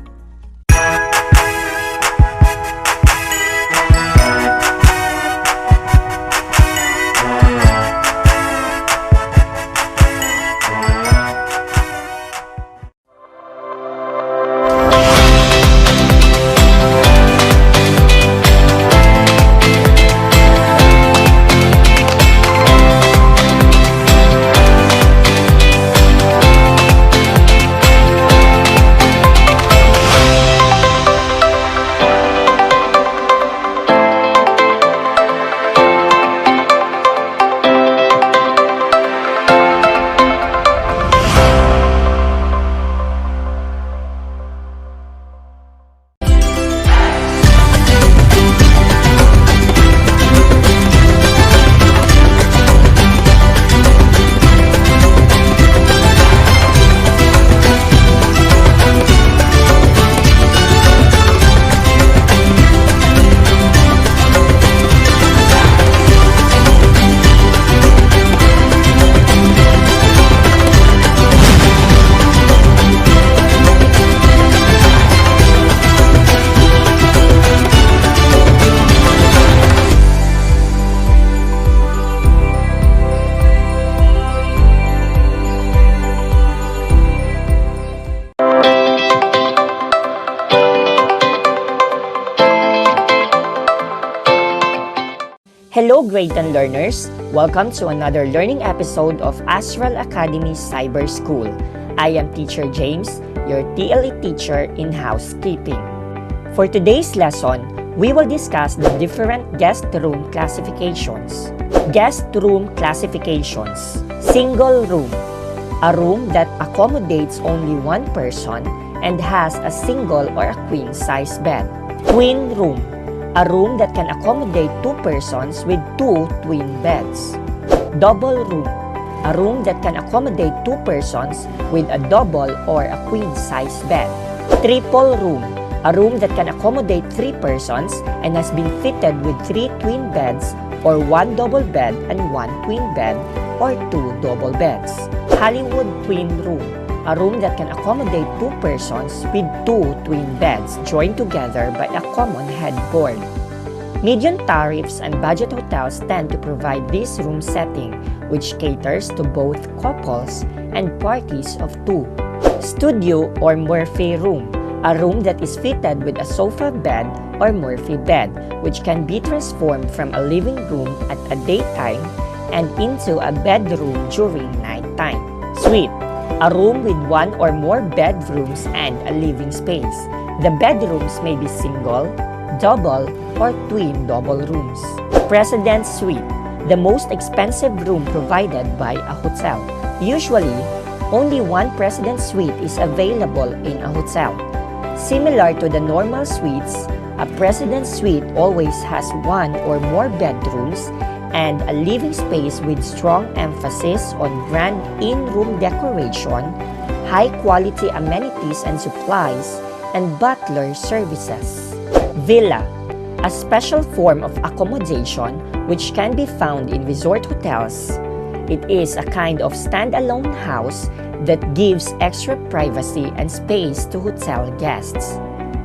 Hello, grade 10 learners! Welcome to another learning episode of Astral Academy Cyber School. I am Teacher James, your TLE teacher in housekeeping. For today's lesson, we will discuss the different guest room classifications. Guest room classifications. Single room. A room that accommodates only one person and has a single or a queen size bed. Twin room. A room that can accommodate two persons with two twin beds. Double room. A room that can accommodate two persons with a double or a queen-size bed. Triple room. A room that can accommodate three persons and has been fitted with three twin beds or one double bed and one twin bed or two double beds. Hollywood twin room. A room that can accommodate two persons with two twin beds joined together by a common headboard. Median tariffs and budget hotels tend to provide this room setting, which caters to both couples and parties of two. Studio or Murphy room. A room that is fitted with a sofa bed or Murphy bed, which can be transformed from a living room at a daytime and into a bedroom during nighttime. Suite. A room with one or more bedrooms and a living space. The bedrooms may be single, double, or twin double rooms. President's Suite. The most expensive room provided by a hotel. Usually, only one President's Suite is available in a hotel. Similar to the normal suites, a President's Suite always has one or more bedrooms and a living space with strong emphasis on grand in-room decoration, high-quality amenities and supplies, and butler services. Villa, a special form of accommodation which can be found in resort hotels. It is a kind of standalone house that gives extra privacy and space to hotel guests.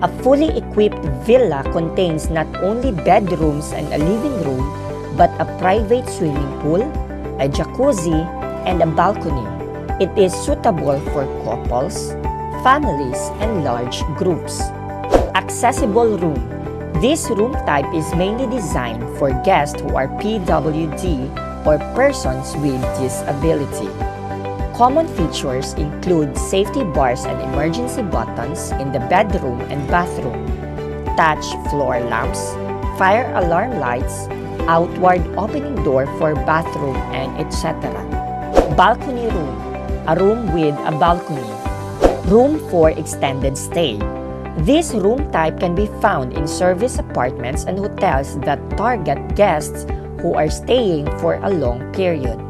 A fully equipped villa contains not only bedrooms and a living room, but a private swimming pool, a jacuzzi, and a balcony. It is suitable for couples, families, and large groups. Accessible room. This room type is mainly designed for guests who are PWD or persons with disability. Common features include safety bars and emergency buttons in the bedroom and bathroom, touch floor lamps, fire alarm lights, outward opening door for bathroom, and etc. Balcony room. A room with a balcony. Room for extended stay. This room type can be found in service apartments and hotels that target guests who are staying for a long period.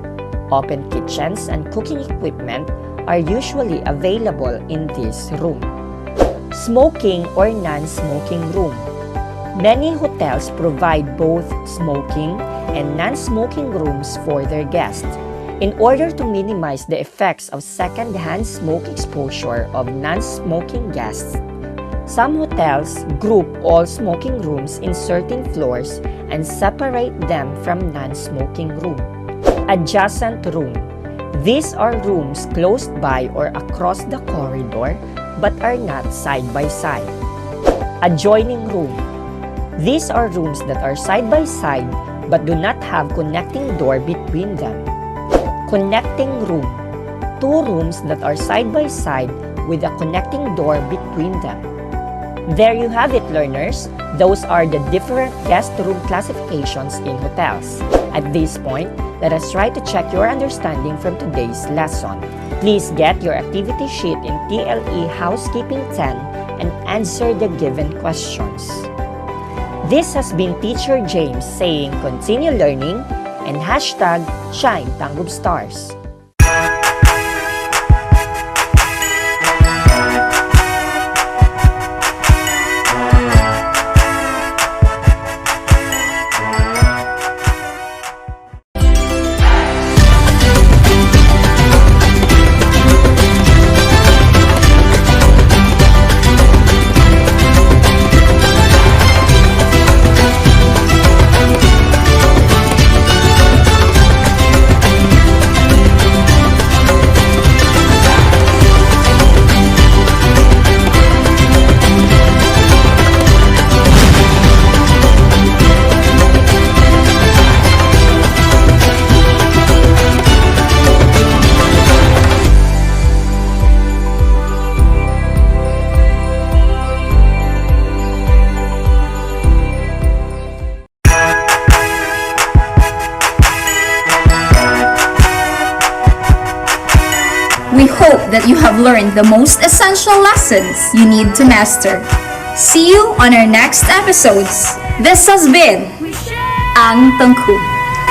Open kitchens and cooking equipment are usually available in this room. Smoking or non-smoking room. Many hotels provide both smoking and non-smoking rooms for their guests. In order to minimize the effects of second-hand smoke exposure of non-smoking guests, some hotels group all smoking rooms in certain floors and separate them from non-smoking room. Adjacent room. These are rooms close by or across the corridor but are not side by side. Adjoining room. These are rooms that are side by side but do not have connecting door between them. Connecting room. Two rooms that are side by side with a connecting door between them. There you have it, learners. Those are the different guest room classifications in hotels. At this point, let us try to check your understanding from today's lesson. Please get your activity sheet in TLE Housekeeping 10 and answer the given questions. This has been Teacher James saying continue learning and hashtag Shine Tangub Stars. We hope that you have learned the most essential lessons you need to master. See you on our next episodes. This has been Ang Tangkub.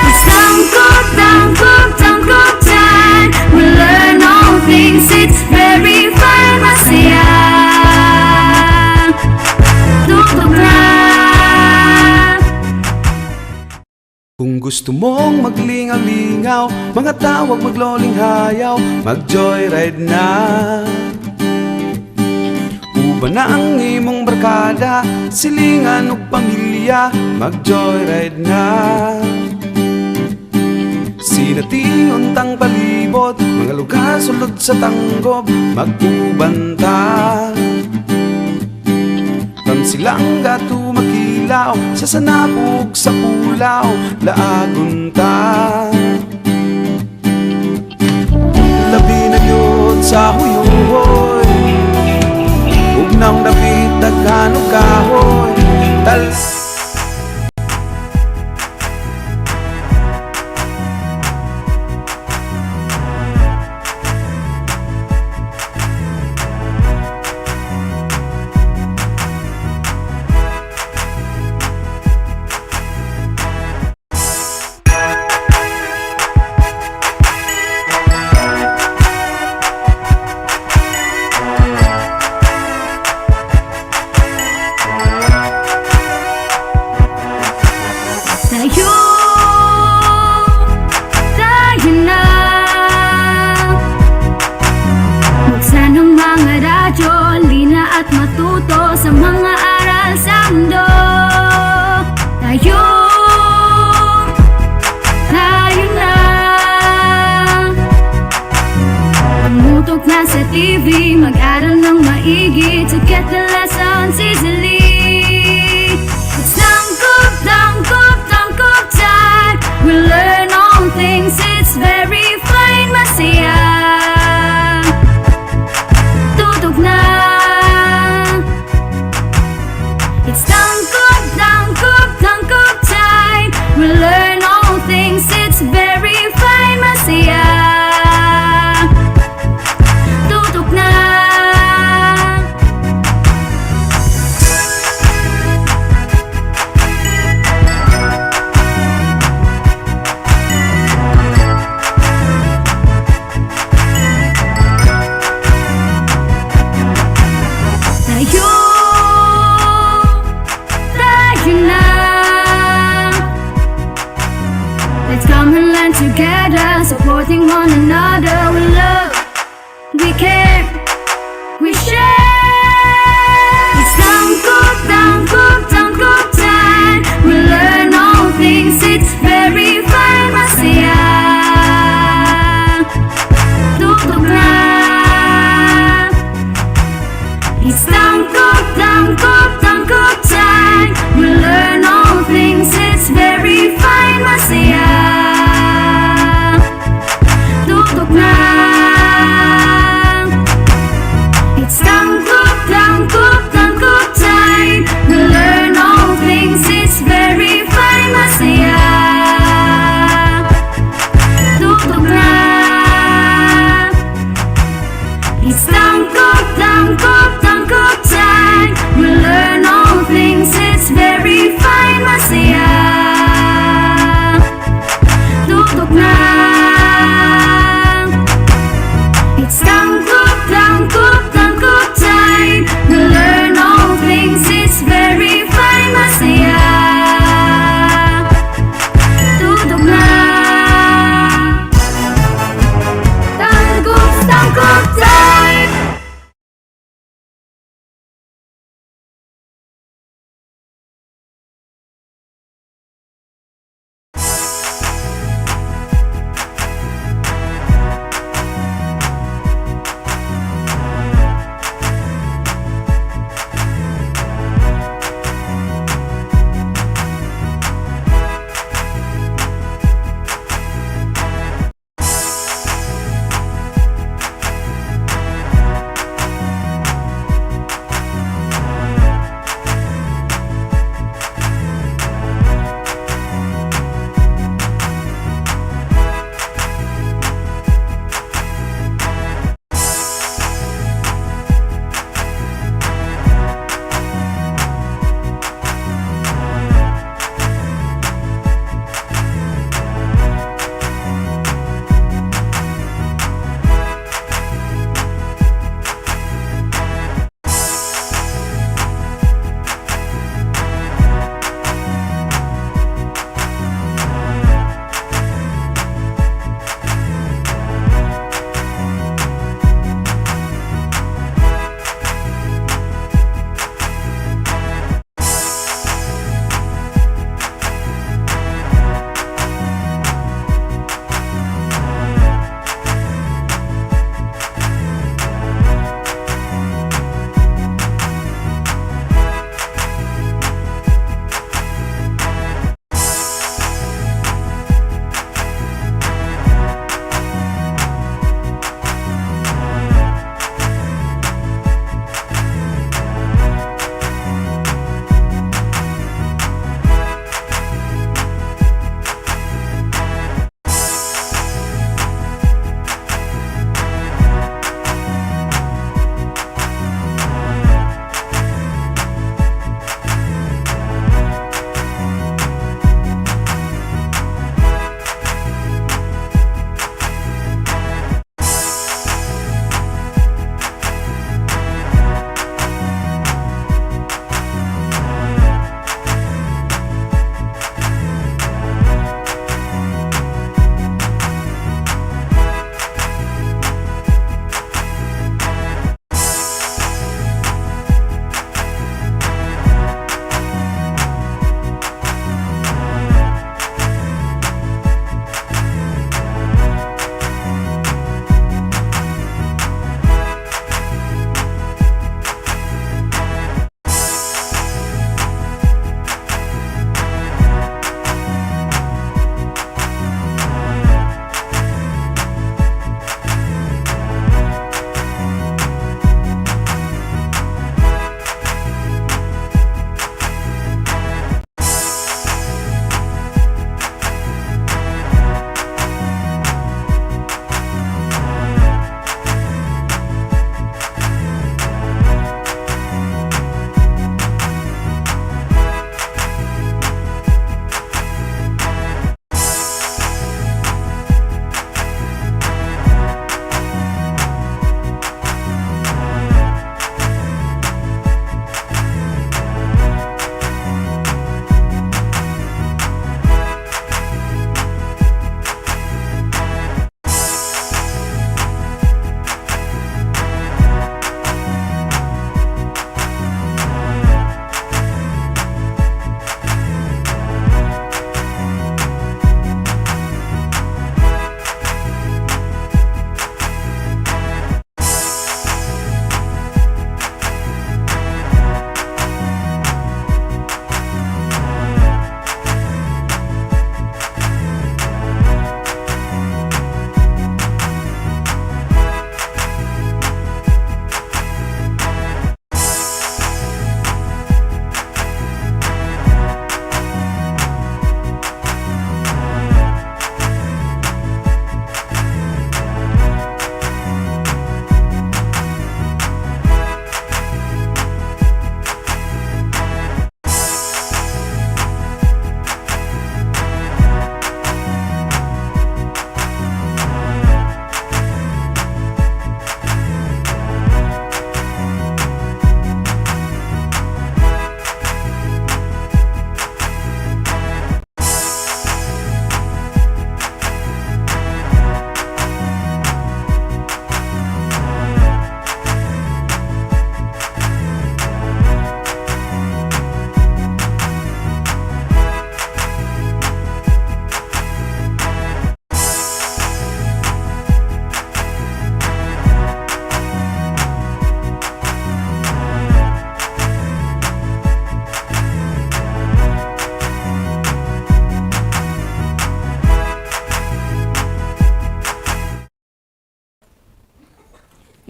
It's Tangkub, Tangkub, Tangkub time. We learn all things, it's very fun, masaya. Tutok na. Kung gusto mong maglingaw-lingaw, mga tawag magloling hayaw, mag-joyride na. Uban na ang imong barkada, silingan o pamilya, mag-joyride na. Sinatingon tang palibot, mga lugar sulod sa tanggob, mag-ubanta. Silang gato makilaw, sa sanabog sa pulaw, laagunta. Labi na yun sa huyuhoy, ugnang dapit daghan og kahoy, at matuto sa mga aral sa mundo. Tayo na. Pumutok na sa TV, mag-aral ng maigi to get the lessons easily. It's Tangkub, Tangkub, Tangkub time. We learn all things, it's very fine, masaya. Tutok na. It's Tangkub, Tangkub, Tangkub time. We learn all things, it's very fine, masaya. Tutok na. It's tangkop time. We learn all things, it's very fine. Masaya, tutok na. It's tangkop time. We learn all things, it's very fine. Masaya, tutok na. It's tangkop time. We learn all things, it's very fine. Masaya, tutok na. It's tangkop time. We learn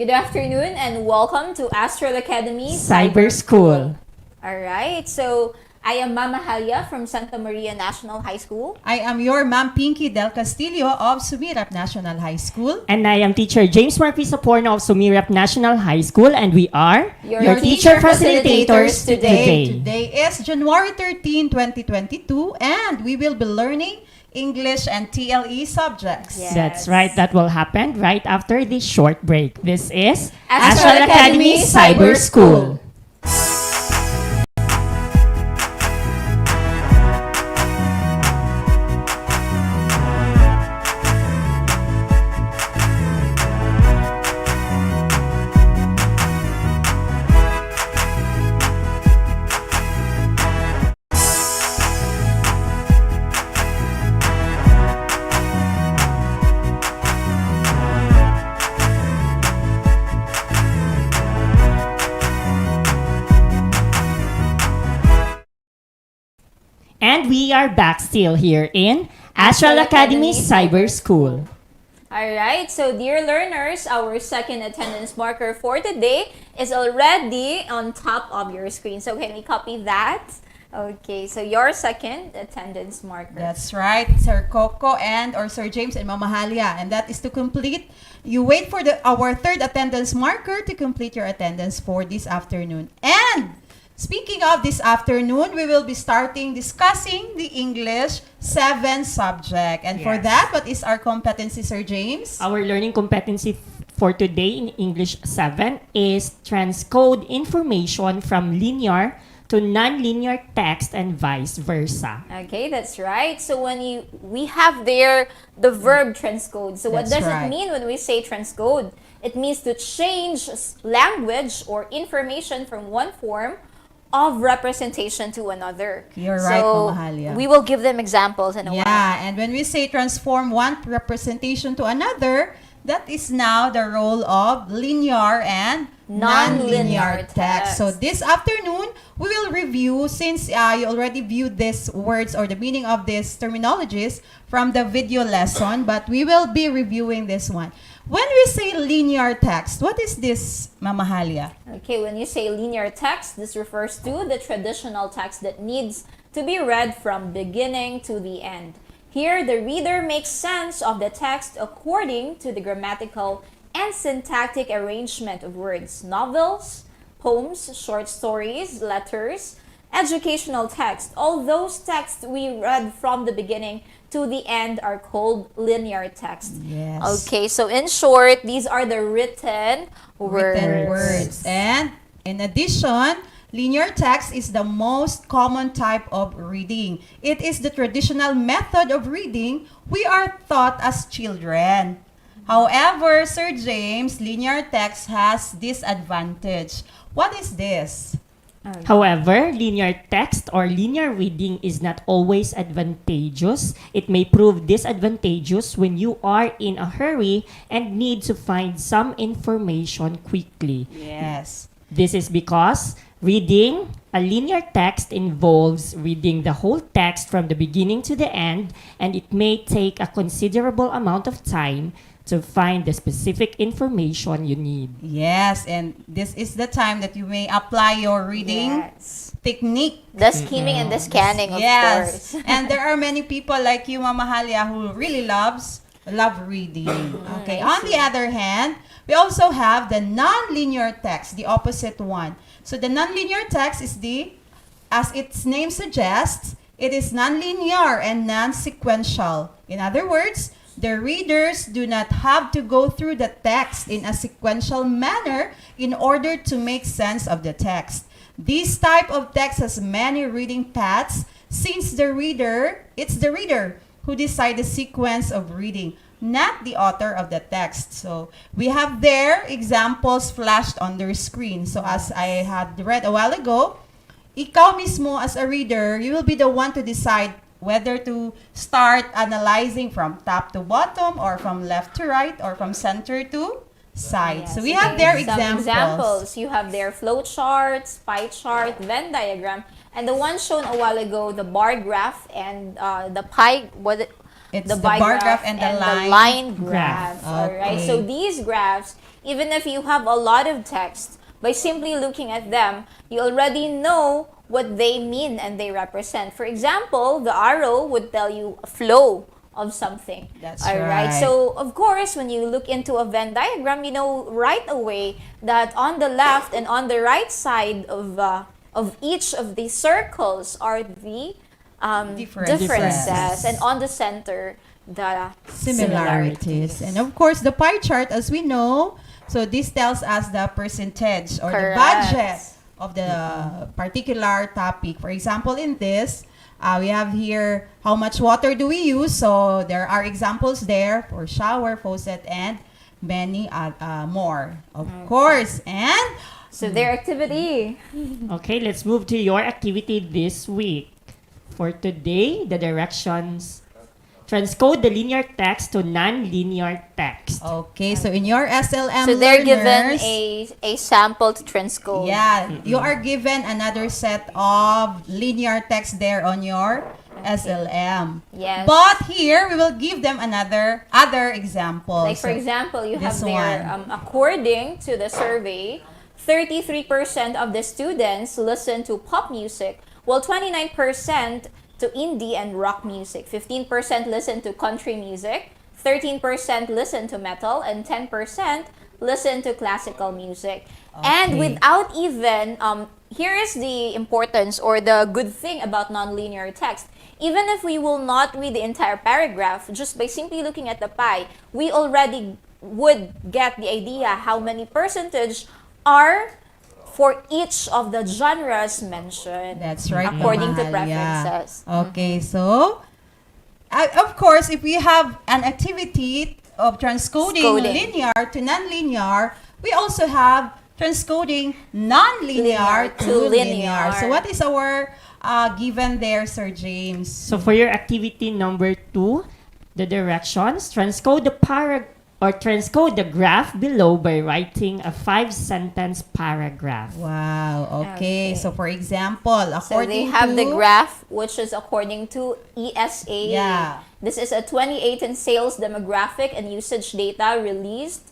Good afternoon and welcome to Astral Academy Cyber School. Alright, so I am Mama Halia from Santa Maria National High School. I am your Ma'am Pinky Del Castillo of Sumirap National High School. And I am teacher James Marquis Soporno of Sumirap National High School, and we are your teacher facilitators today. Today is January 13, 2022, and we will be learning English and TLE subjects. Yes. That's right. That will happen right after this short break. This is Astral Academy Cyber School. And we are back still here in Astral Academy Cyber School. Alright, so dear learners, our second attendance marker for today is already on top of your screen. So can we copy that? Okay, so your second attendance marker. That's right, Sir Coco and or Sir James and Mama Halia. And that is to complete. You wait for our third attendance marker to complete your attendance for this afternoon. And speaking of this afternoon, we will be starting discussing the English 7 subject. And for that, what is our competency, Sir James? Our learning competency for today in English 7 is transcode information from linear to non-linear text and vice versa. Okay, that's right. So when we have there the verb transcode. So what That's does right. it mean when we say transcode? It means to change language or information from one form of representation to another. You're right, so Mama Halia. we will give them examples in a while. Yeah, and when we say transform one representation to another, that is now the role of linear and non-linear text. So this afternoon, we will review, since you already viewed these words or the meaning of these terminologies from the video lesson, but we will be reviewing this one. When we say linear text, what is this, Mama Halia? Okay, when you say linear text, this refers to the traditional text that needs to be read from beginning to the end. Here, the reader makes sense of the text according to the grammatical and syntactic arrangement of words. Novels, poems, short stories, letters, educational text. All those texts we read from the beginning to the end are called linear text. Yes. Okay, so in short, these are the written words. And in addition, linear text is the most common type of reading. It is the traditional method of reading we are taught as children. However, Sir James, linear text has disadvantage. What is this? However, linear text or linear reading is not always advantageous. It may prove disadvantageous when you are in a hurry and need to find some information quickly. Yes. This is because reading a linear text involves reading the whole text from the beginning to the end, and it may take a considerable amount of time to find the specific information you need. Yes, and this is the time that you may apply your reading technique. The skimming and the scanning, of Yes, course. and there are many people like you, Mama Halia, who really love reading. Okay. On the other hand, we also have the non-linear text, the opposite one. So the non-linear text is as its name suggests, it is non-linear and non-sequential. In other words, the readers do not have to go through the text in a sequential manner in order to make sense of the text. This type of text has many reading paths since it's the reader who decides the sequence of reading, not the author of the text. So we have there examples flashed on their screen. So as I had read a while ago, ikaw mismo as a reader, you will be the one to decide whether to start analyzing from top to bottom or from left to right or from center to side. Yes, So we have there some examples. You have their flow charts, pie chart, Venn diagram, and the one shown a while ago, the bar graph and the pie, It's the the bar bar graph graph and the line line graph. graph. All right. Okay. So these graphs even if you have a lot of text, by simply looking at them, you already know what they mean and they represent. For example, the arrow would tell you a flow of something. That's All right. right. So, of course, when you look into a Venn diagram, you know right away that on the left and on the right side of each of these circles are the differences, and on the center, the similarities. And of course, the pie chart, as we know, so this tells us the percentage or the budget of the particular topic. For example, in this, we have here how much water do we use. So there are examples there for shower, faucet, and many more, of course. And so their activity. Okay, let's move to your activity this week. For today, the directions: transcode the linear text to non-linear text. Okay, so in your SLM So they're learners, given a sample to transcode. yeah, you are given another set of linear text there on your SLM. Yes. But here, we will give them other examples. Like for example, you have this there, one. according to the survey, 33% of the students listen to pop music, while 29% to indie and rock music. 15% listen to country music, 13% listen to metal, and 10% listen to classical music. And without even, here is the importance or the good thing about nonlinear text. Even if we will not read the entire paragraph, just by simply looking at the pie, we already would get the idea how many percentage are for each of the genres mentioned. That's right, according to Mamahalia. preferences. Okay, so of course, if we have an activity of transcoding linear to nonlinear, we also have transcoding nonlinear to linear. So what is our given there, Sir James? So for your activity number 2, the directions: transcode transcode the graph below by writing a 5-sentence paragraph. Wow, okay. So for example, So according they have to the graph, which is according to ESA. Yeah. This is a 2018 sales demographic and usage data released.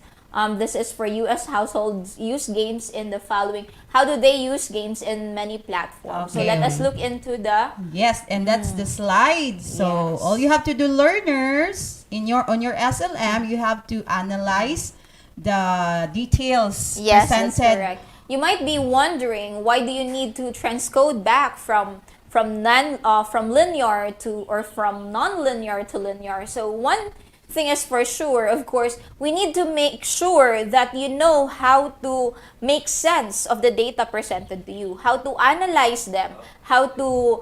This is for U.S. households use games in the following. How do they use games in many platforms? So Okay. let us look into the. Yes, and that's the slides. So Yes. all you have to do, learners, on your SLM, you have to analyze the details Yes, that's presented. correct. You might be wondering, why do you need to transcode back from linear to, or from non-linear to linear? So one thing is for sure, of course, we need to make sure that you know how to make sense of the data presented to you, how to analyze them, how to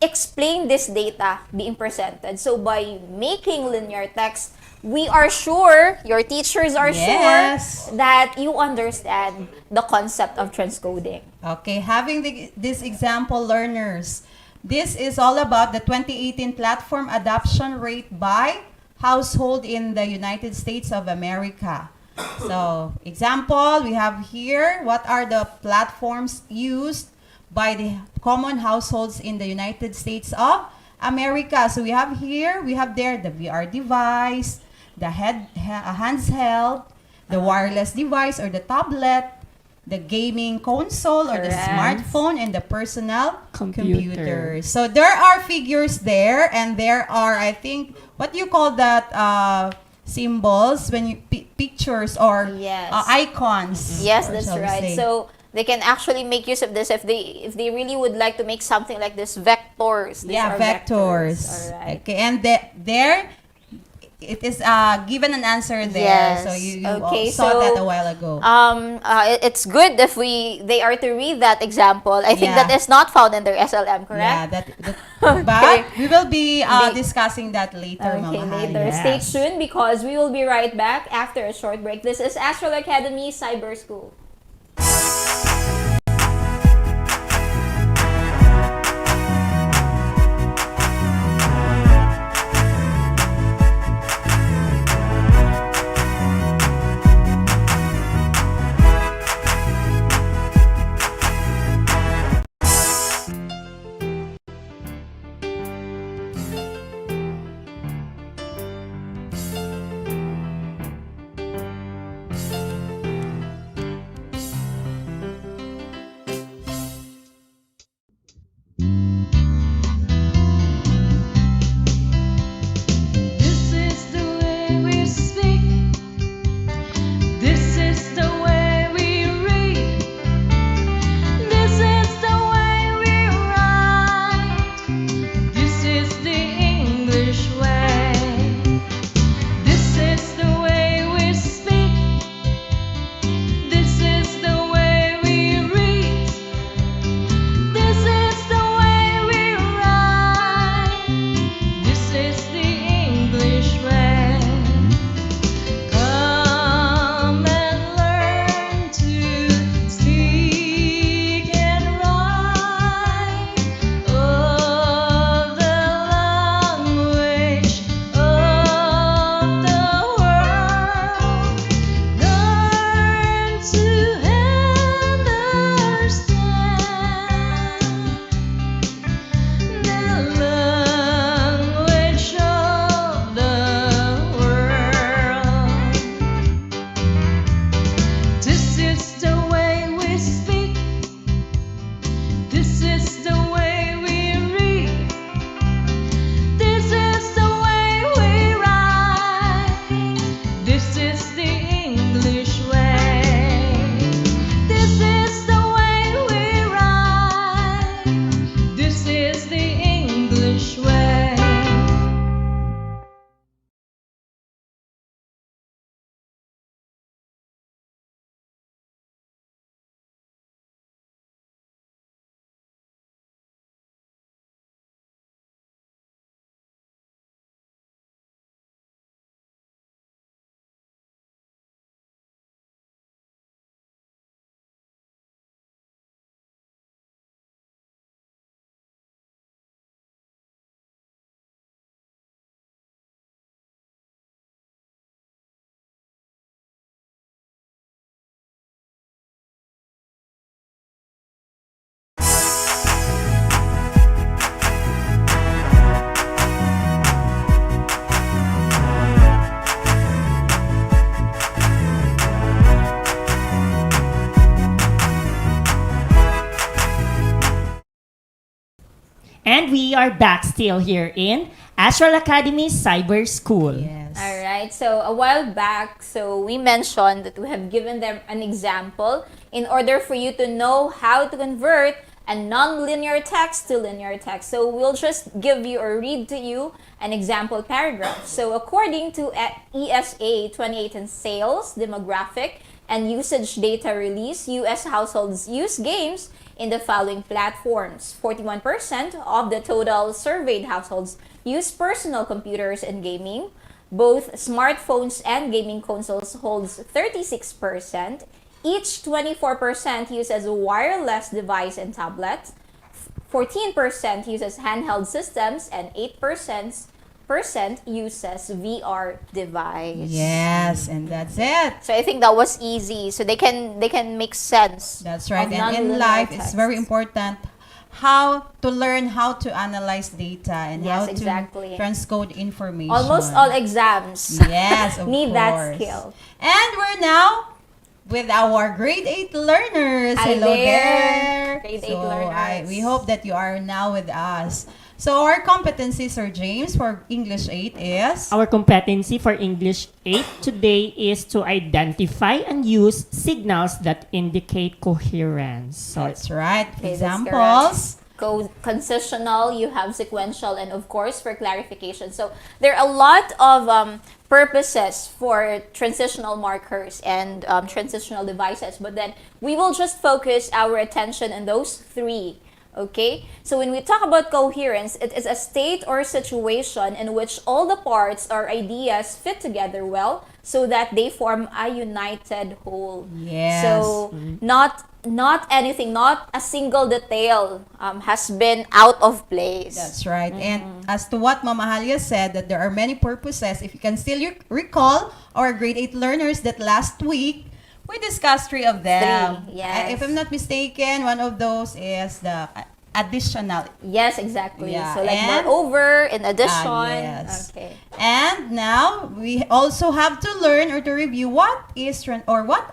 explain this data being presented. So by making linear text, we are sure, your teachers are Yes. sure that you understand the concept of transcoding. Okay, having this example, learners, this is all about the 2018 platform adoption rate by household in the United States of America. So, example, we have here, what are the platforms used by the common households in the United States of America? So we have there the VR device, the handheld, the wireless device or the tablet, the gaming console or the Correct. smartphone, and the personal Computer. So there are figures there, and there are, I think, what do you call that, symbols when you pictures or Yes. icons. Yes, or that's shall we right. say. So they can actually make use of this if they really would like to make something like this, vectors. These Yeah, are vectors. All right. Okay, and there it is given an answer there. Yes. So you Okay, saw so, that a while ago. It's good if they are to read that example. I think Yeah. that is not found in their SLM, correct? Yeah, Okay. but we will be discussing that later, Okay, Mama later. Halia. Stay tuned because we will be right back after a short break. This is Astral Academy Cyber School. And we are back still here in Astral Academy Cyber School. Yes. All right. So a while back, so we mentioned that we have given them an example in order for you to know how to convert a non-linear text to linear text. So we'll just give you or read to you an example paragraph. So according to ESA 2018 sales demographic and usage data release, U.S. households use games in the following platforms. 41% of the total surveyed households use personal computers and gaming. Both smartphones and gaming consoles holds 36%. Each 24% uses a wireless device and tablets. 14% uses handheld systems and 8% uses VR device. Yes, and that's it. So I think that was easy. So they can make sense. That's right. of And in non-linear life, it's text. very important how to learn how to analyze data and Yes, how to exactly. transcode information. Almost all exams Yes, of need course. that skill. And we're now with our grade 8 learners. Hi Hello there, there. grade 8 So learners. we hope that you are now with us. So our competencies, Sir James, for English 8 is? Our competency for English 8 today is to identify and use signals that indicate coherence. So That's right. Okay, that's Examples. Concessional, you have sequential, and of course for clarification. So there are a lot of purposes for transitional markers and transitional devices, but then we will just focus our attention on those three. Okay, so when we talk about coherence, it is a state or situation in which all the parts or ideas fit together well so that they form a united whole. Yes. So not anything, not a single detail has been out of place. That's right. And as to what Mama Halia said, that there are many purposes. If you can still recall our grade 8 learners that last week, we discussed 3 of them. Three, yes. If I'm not mistaken, one of those is the additional. Yes, exactly. Yeah, So like and- moreover, in addition. Yes. Okay. And now we also have to learn or to review what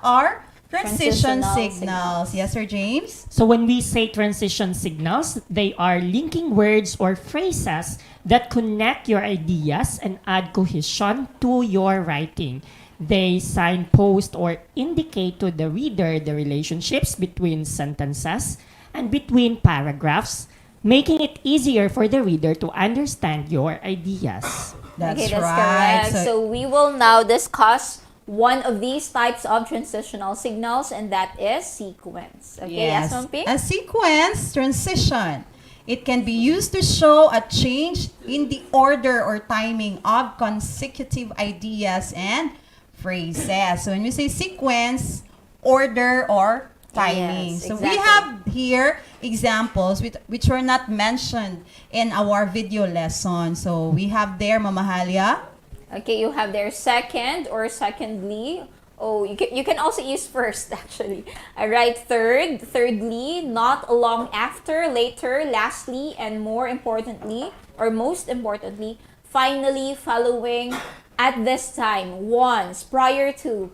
are transition Transitional signals. Yes, Sir James? So when we say transition signals, they are linking words or phrases that connect your ideas and add cohesion to your writing. They signpost or indicate to the reader the relationships between sentences and between paragraphs, making it easier for the reader to understand your ideas. That's Okay, that's right. correct. So we will now discuss one of these types of transitional signals, and that is sequence. Okay, yes, Ma'am P? A sequence transition. It can be used to show a change in the order or timing of consecutive ideas and phrases. So when we say sequence, order or timing. Yes, So we exactly. have here examples which were not mentioned in our video lesson. So we have there, Mama Halia. Okay, you have their second or secondly. Oh, you can also use first, actually. All right, thirdly, not long after, later, lastly, and more importantly, or most importantly, finally, following, at this time, once, prior to,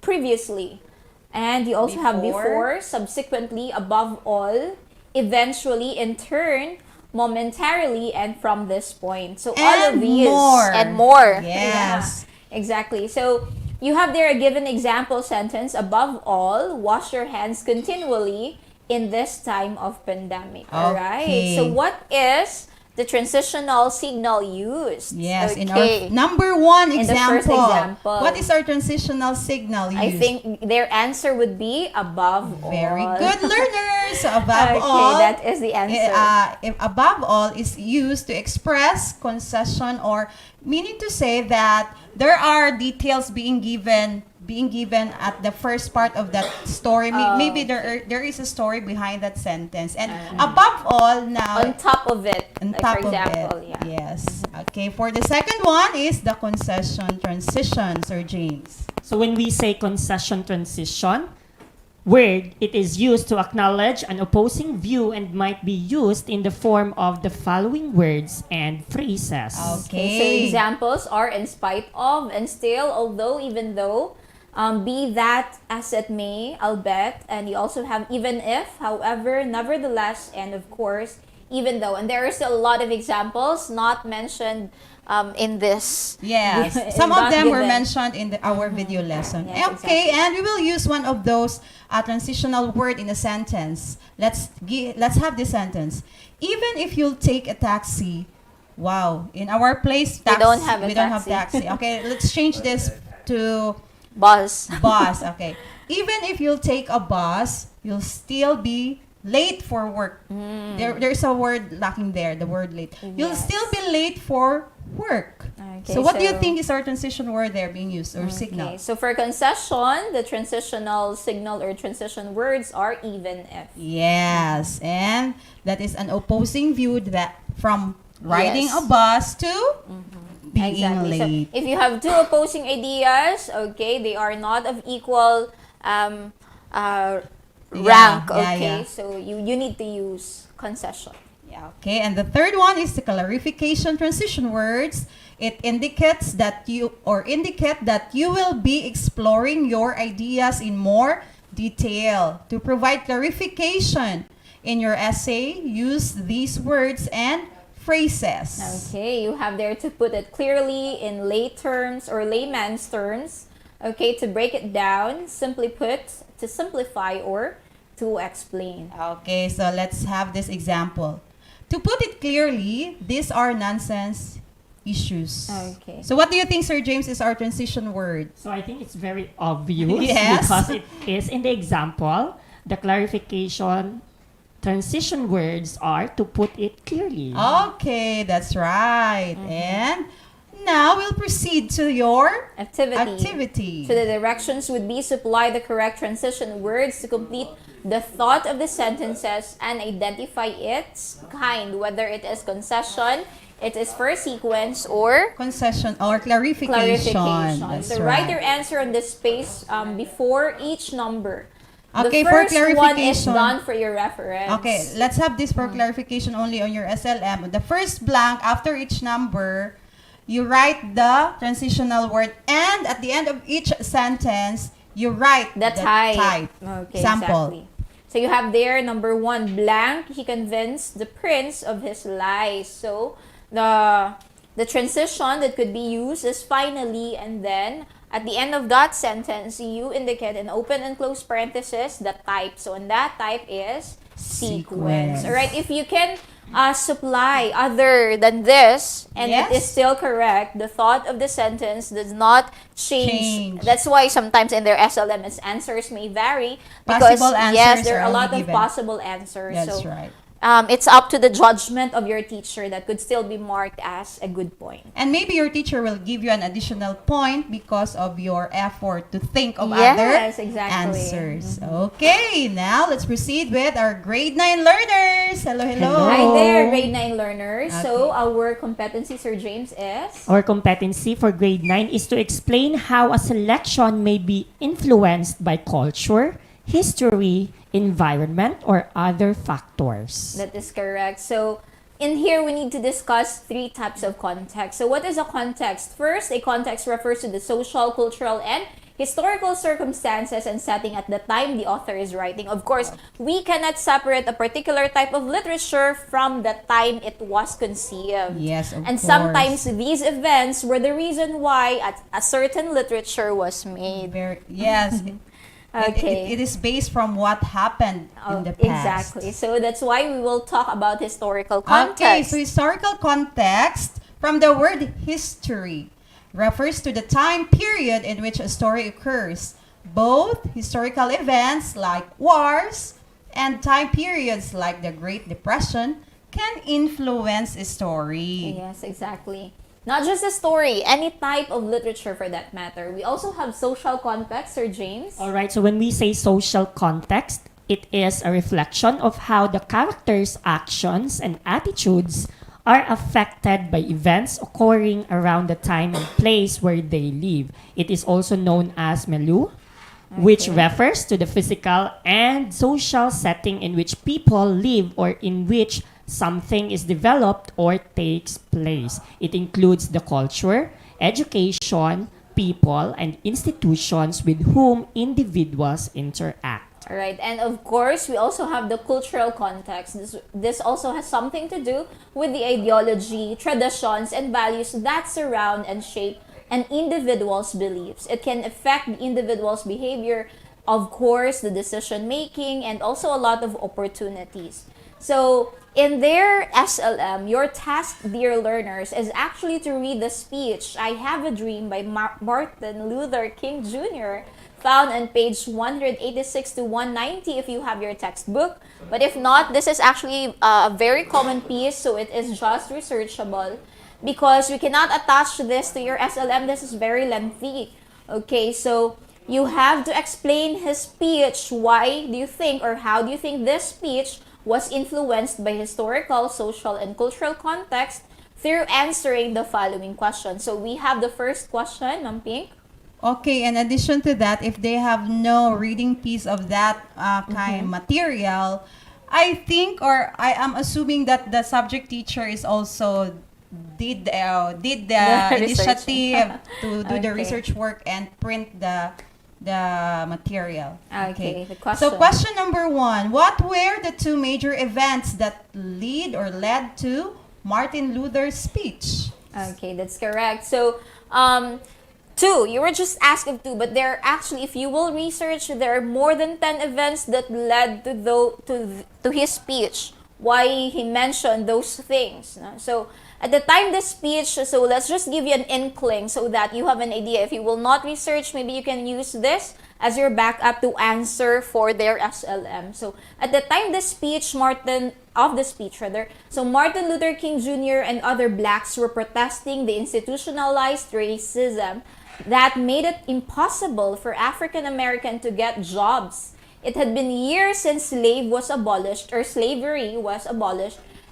previously. And you also have before, subsequently, above all, eventually, in turn, momentarily, and from this point. So all of And these more. and more. Yes. Yeah, exactly. So you have there a given example sentence. Above all, wash your hands continually in this time of pandemic. All right. Okay. So what is the transitional signal used? Yes, in Okay. our number 1 In the example. first example. What is our transitional signal used? I think their answer would be above all. Very good, learners. So above Okay, all, that is the answer. if above all is used to express concession, or meaning to say that there are details being given at the first part of that story. Maybe there is a story behind that sentence. And above all, now On top of it, on like top for example, of it. yeah. Yes. Okay, for the second one is the concession transition, Sir James. So when we say concession transition word, it is used to acknowledge an opposing view and might be used in the form of the following words and phrases. Okay, so examples are in spite of, and still, although, even though, be that as it may, I'll bet, and you also have even if, however, nevertheless, and of course, even though, and there are still a lot of examples not mentioned in this. Yes, some of them were given. mentioned in our video lesson. Yes, Okay, exactly. and we will use one of those transitional word in a sentence. Let's have this sentence. Even if you'll take a taxi, wow, in our place, We don't have a we don't have taxi. taxi. Okay, let's change this to Bus. bus. Okay, even if you'll take a bus, you'll still be late for work. There's a word lacking there, the word late. You'll Yes. still be late for work. Okay, So what do you so- think is our transition word there being used or signal? Okay, so for concession, the transitional signal or transition words are even if. Yes, and that is an opposing view that from riding Yes. a bus to being Exactly. So late. if you have two opposing ideas, okay, they are not of equal rank, okay? yeah. So you need to use concession. Yeah, okay, and the third one is the clarification transition words. It indicates that you indicate that you will be exploring your ideas in more detail. To provide clarification in your essay, use these words and phrases. Okay, you have there to put it clearly in lay terms or layman's terms. Okay, to break it down, simply put, to simplify or to explain. Okay, so let's have this example. To put it clearly, these are nonsense issues. Okay. So what do you think, Sir James, is our transition word? So I think it's very obvious Yes. because it is in the example. The clarification transition words are to put it clearly. Okay, that's right. And now we'll proceed to your activity. So the directions would be supply the correct transition words to complete the thought of the sentences and identify its kind, whether it is concession, it is first sequence, or Concession or clarification. That's So write your answer on the space before each number. Okay, the for first one is clarification. done for your reference. Okay, let's have this for clarification only on your SLM. The first blank after each number, you write the transitional word, and at the end of each sentence, you write The type. Okay, Sample. exactly. So you have there number 1, blank. He convinced the prince of his lies. So the transition that could be used is finally, and then at the end of that sentence, you indicate in open and close parenthesis the type. So and that type is sequence. All right. If you can supply other than this, and it is Yes. still correct, the thought of the sentence does not change. Change. That's why sometimes in their SLMS answers may vary because Possible answers yes, there are a are lot only of given. possible answers. That's so right. it's up to the judgment of your teacher that could still be marked as a good point. And maybe your teacher will give you an additional point because of your effort to think of Yes, other exactly. answers. Okay, now let's proceed with our grade 9 learners. Hello, hello. Hi there, grade 9 learners. So Okay. our competency, Sir James, is Our competency for grade 9 is to explain how a selection may be influenced by culture, history, environment, or other factors. that is correct. So in here, we need to discuss 3 types of context. So what is a context? First, a context refers to the social, cultural, and historical circumstances and setting at the time the author is writing. Of course, we cannot separate a particular type of literature from the time it was conceived. Yes, of And course. sometimes these events were the reason why a certain literature was made. Yes. Okay. It is based from what happened in the past. Exactly. So that's why we will talk about historical context. Okay, so historical context from the word history refers to the time period in which a story occurs. Both historical events like wars and time periods like the Great Depression can influence a story. Yes, exactly. Not just a story, any type of literature for that matter. We also have social context, Sir James. All right, so when we say social context, it is a reflection of how the characters' actions and attitudes are affected by events occurring around the time and place where they live. It is also known as milieu, which refers to the physical and social setting in which people live or in which something is developed or takes place. It includes the culture, education, people, and institutions with whom individuals interact. All right, and of course, we also have the cultural context. This also has something to do with the ideology, traditions, and values that surround and shape an individual's beliefs. It can affect the individual's behavior, of course, the decision making, and also a lot of opportunities. So, in their SLM, your task, dear learners, is actually to read the speech "I Have a Dream" by Martin Luther King Jr., found on page 186 to 190 if you have your textbook. But if not, this is actually a very common piece, so it is just researchable. Because we cannot attach this to your SLM, this is very lengthy. Okay, so you have to explain his speech. Why do you think, or how do you think this speech was influenced by historical, social, and cultural context through answering the following questions? So we have the first question, Ma'am Pink. Okay, in addition to that, if they have no reading piece of that kind material, I think, or I am assuming that the subject teacher is also did the initiative to do the research work and print the material. Okay, the question. So question number 1, what were the 2 major events that led to Martin Luther's speech? Okay, that's correct. So, 2, you were just asked of 2, but there are actually, if you will research, there are more than 10 events that led to his speech. Why he mentioned those things. No? So, at the time this speech, so let's just give you an inkling so that you have an idea. If you will not research, maybe you can use this as your backup to answer for their SLM. So, at the time this speech, Martin Luther King Jr. and other blacks were protesting the institutionalized racism that made it impossible for African Americans to get jobs. It had been years since slavery was abolished,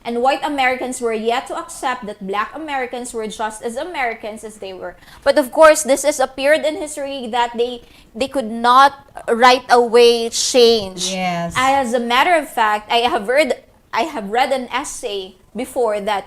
and white Americans were yet to accept that black Americans were just as Americans as they were. But of course, this is a period in history that they could not right away change. Yes. As a matter of fact, I have read an essay before that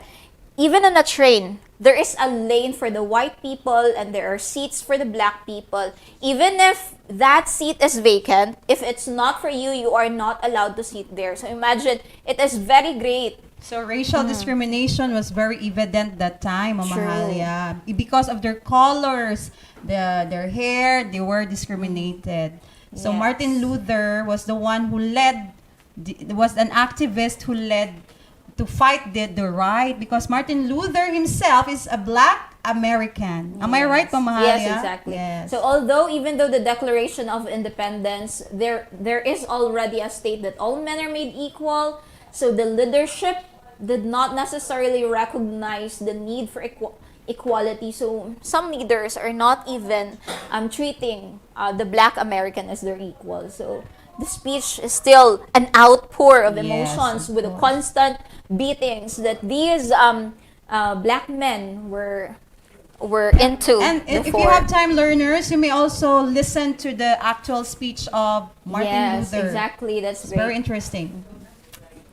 even on a train, there is a lane for the white people and there are seats for the black people. Even if that seat is vacant, if it's not for you, you are not allowed to sit there. So imagine, it is very great. So racial discrimination was very evident that time, Mamahalia. Because of their colors, their hair, they were discriminated. So Yes. Martin Luther was the one who was an activist who led to fight the right, because Martin Luther himself is a black American. Am I right, Mamahalia? Yes, exactly. Yes. So even though the Declaration of Independence, there is already a state that all men are made equal, so the leadership did not necessarily recognize the need for equality. So some leaders are not even treating the black American as their equal. So the speech is still an outpour of emotions with constant beatings that these black men were into. And if you before. have time, learners, you may also listen to the actual speech of Martin Luther. Yes, exactly. That's It's great. very interesting.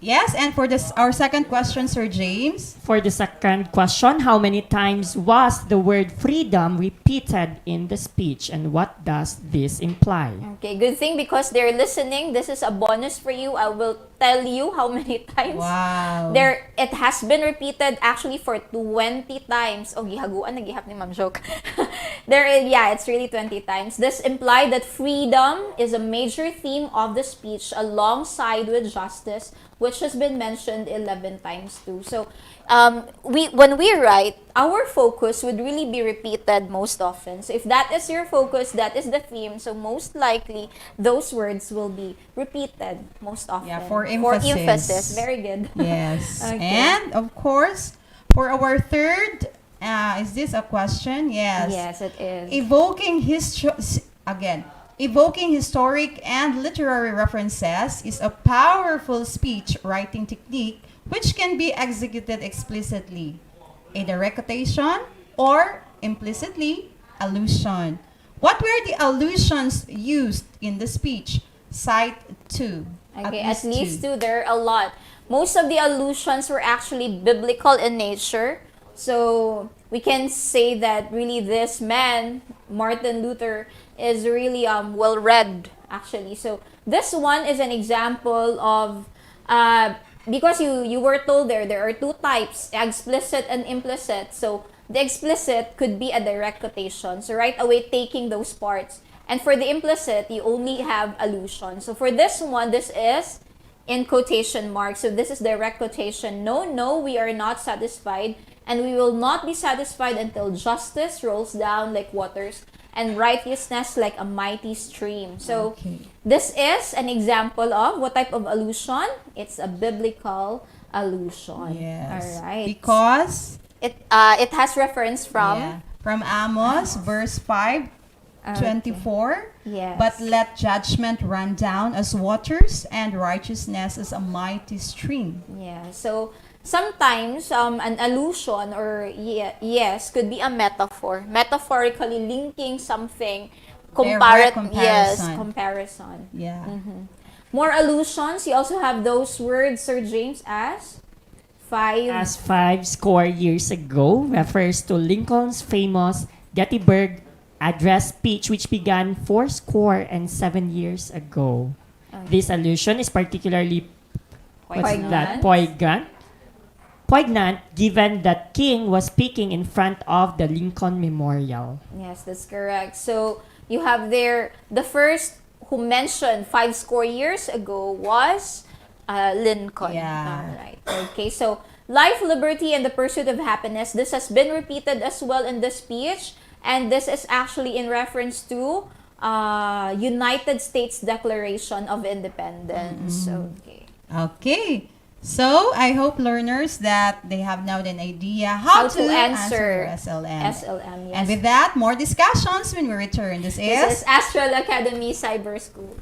Yes, and for our second question, Sir James. For the second question, how many times was the word freedom repeated in the speech, and what does this imply? Okay, good thing because they're listening. This is a bonus for you. I will tell you how many times. Wow. It has been repeated actually for 20 times. Oh, gihaguan, nagihap ni Ma'am Joke. It's really 20 times. This implied that freedom is a major theme of the speech alongside with justice, which has been mentioned 11 times too. So, when we write, our focus would really be repeated most often. So, if that is your focus, that is the theme, so most likely, those words will be repeated most often. Yeah, for emphasis. Very good. Yes. Okay. And, of course, for our third, is this a question? Yes. Yes, it is. Evoking historic and literary references is a powerful speech writing technique which can be executed explicitly, a direct quotation, or implicitly, allusion. What were the allusions used in the speech? Cite 2. Okay, at least two. There are a lot. Most of the allusions were actually biblical in nature. So we can say that really this man, Martin Luther, is really well read actually. So this one is an example of, because you were told there are two types, explicit and implicit. So the explicit could be a direct quotation, so right away taking those parts. And for the implicit, you only have allusion. So for this one, this is in quotation marks. So this is direct quotation. No, we are not satisfied, and we will not be satisfied until justice rolls down like waters and righteousness like a mighty stream. So this is an example of what type of allusion? It's a biblical allusion. Yes. All right. Because it has reference from from Amos verse 5:24. Yes. But let judgment run down as waters and righteousness as a mighty stream. Yeah. So sometimes an allusion or yes could be a metaphor, metaphorically linking something, Comparison. comparison. Yeah. More allusions. You also have those words, Sir James, as 5 score years ago refers to Lincoln's famous Gettysburg Address speech, which began 7 years ago. This allusion is particularly poignant given that King was speaking in front of the Lincoln Memorial. Yes, that's correct. So you have there the first who mentioned 5 score years ago was Lincoln. Yeah. All right. Okay. So life, liberty, and the pursuit of happiness. This has been repeated as well in the speech, and this is actually in reference to United States Declaration of Independence. Okay. Okay. So, I hope learners that they have now an idea how to answer SLM. SLM, yes. And with that, more discussions when we return. This is Astral Academy Cyber School.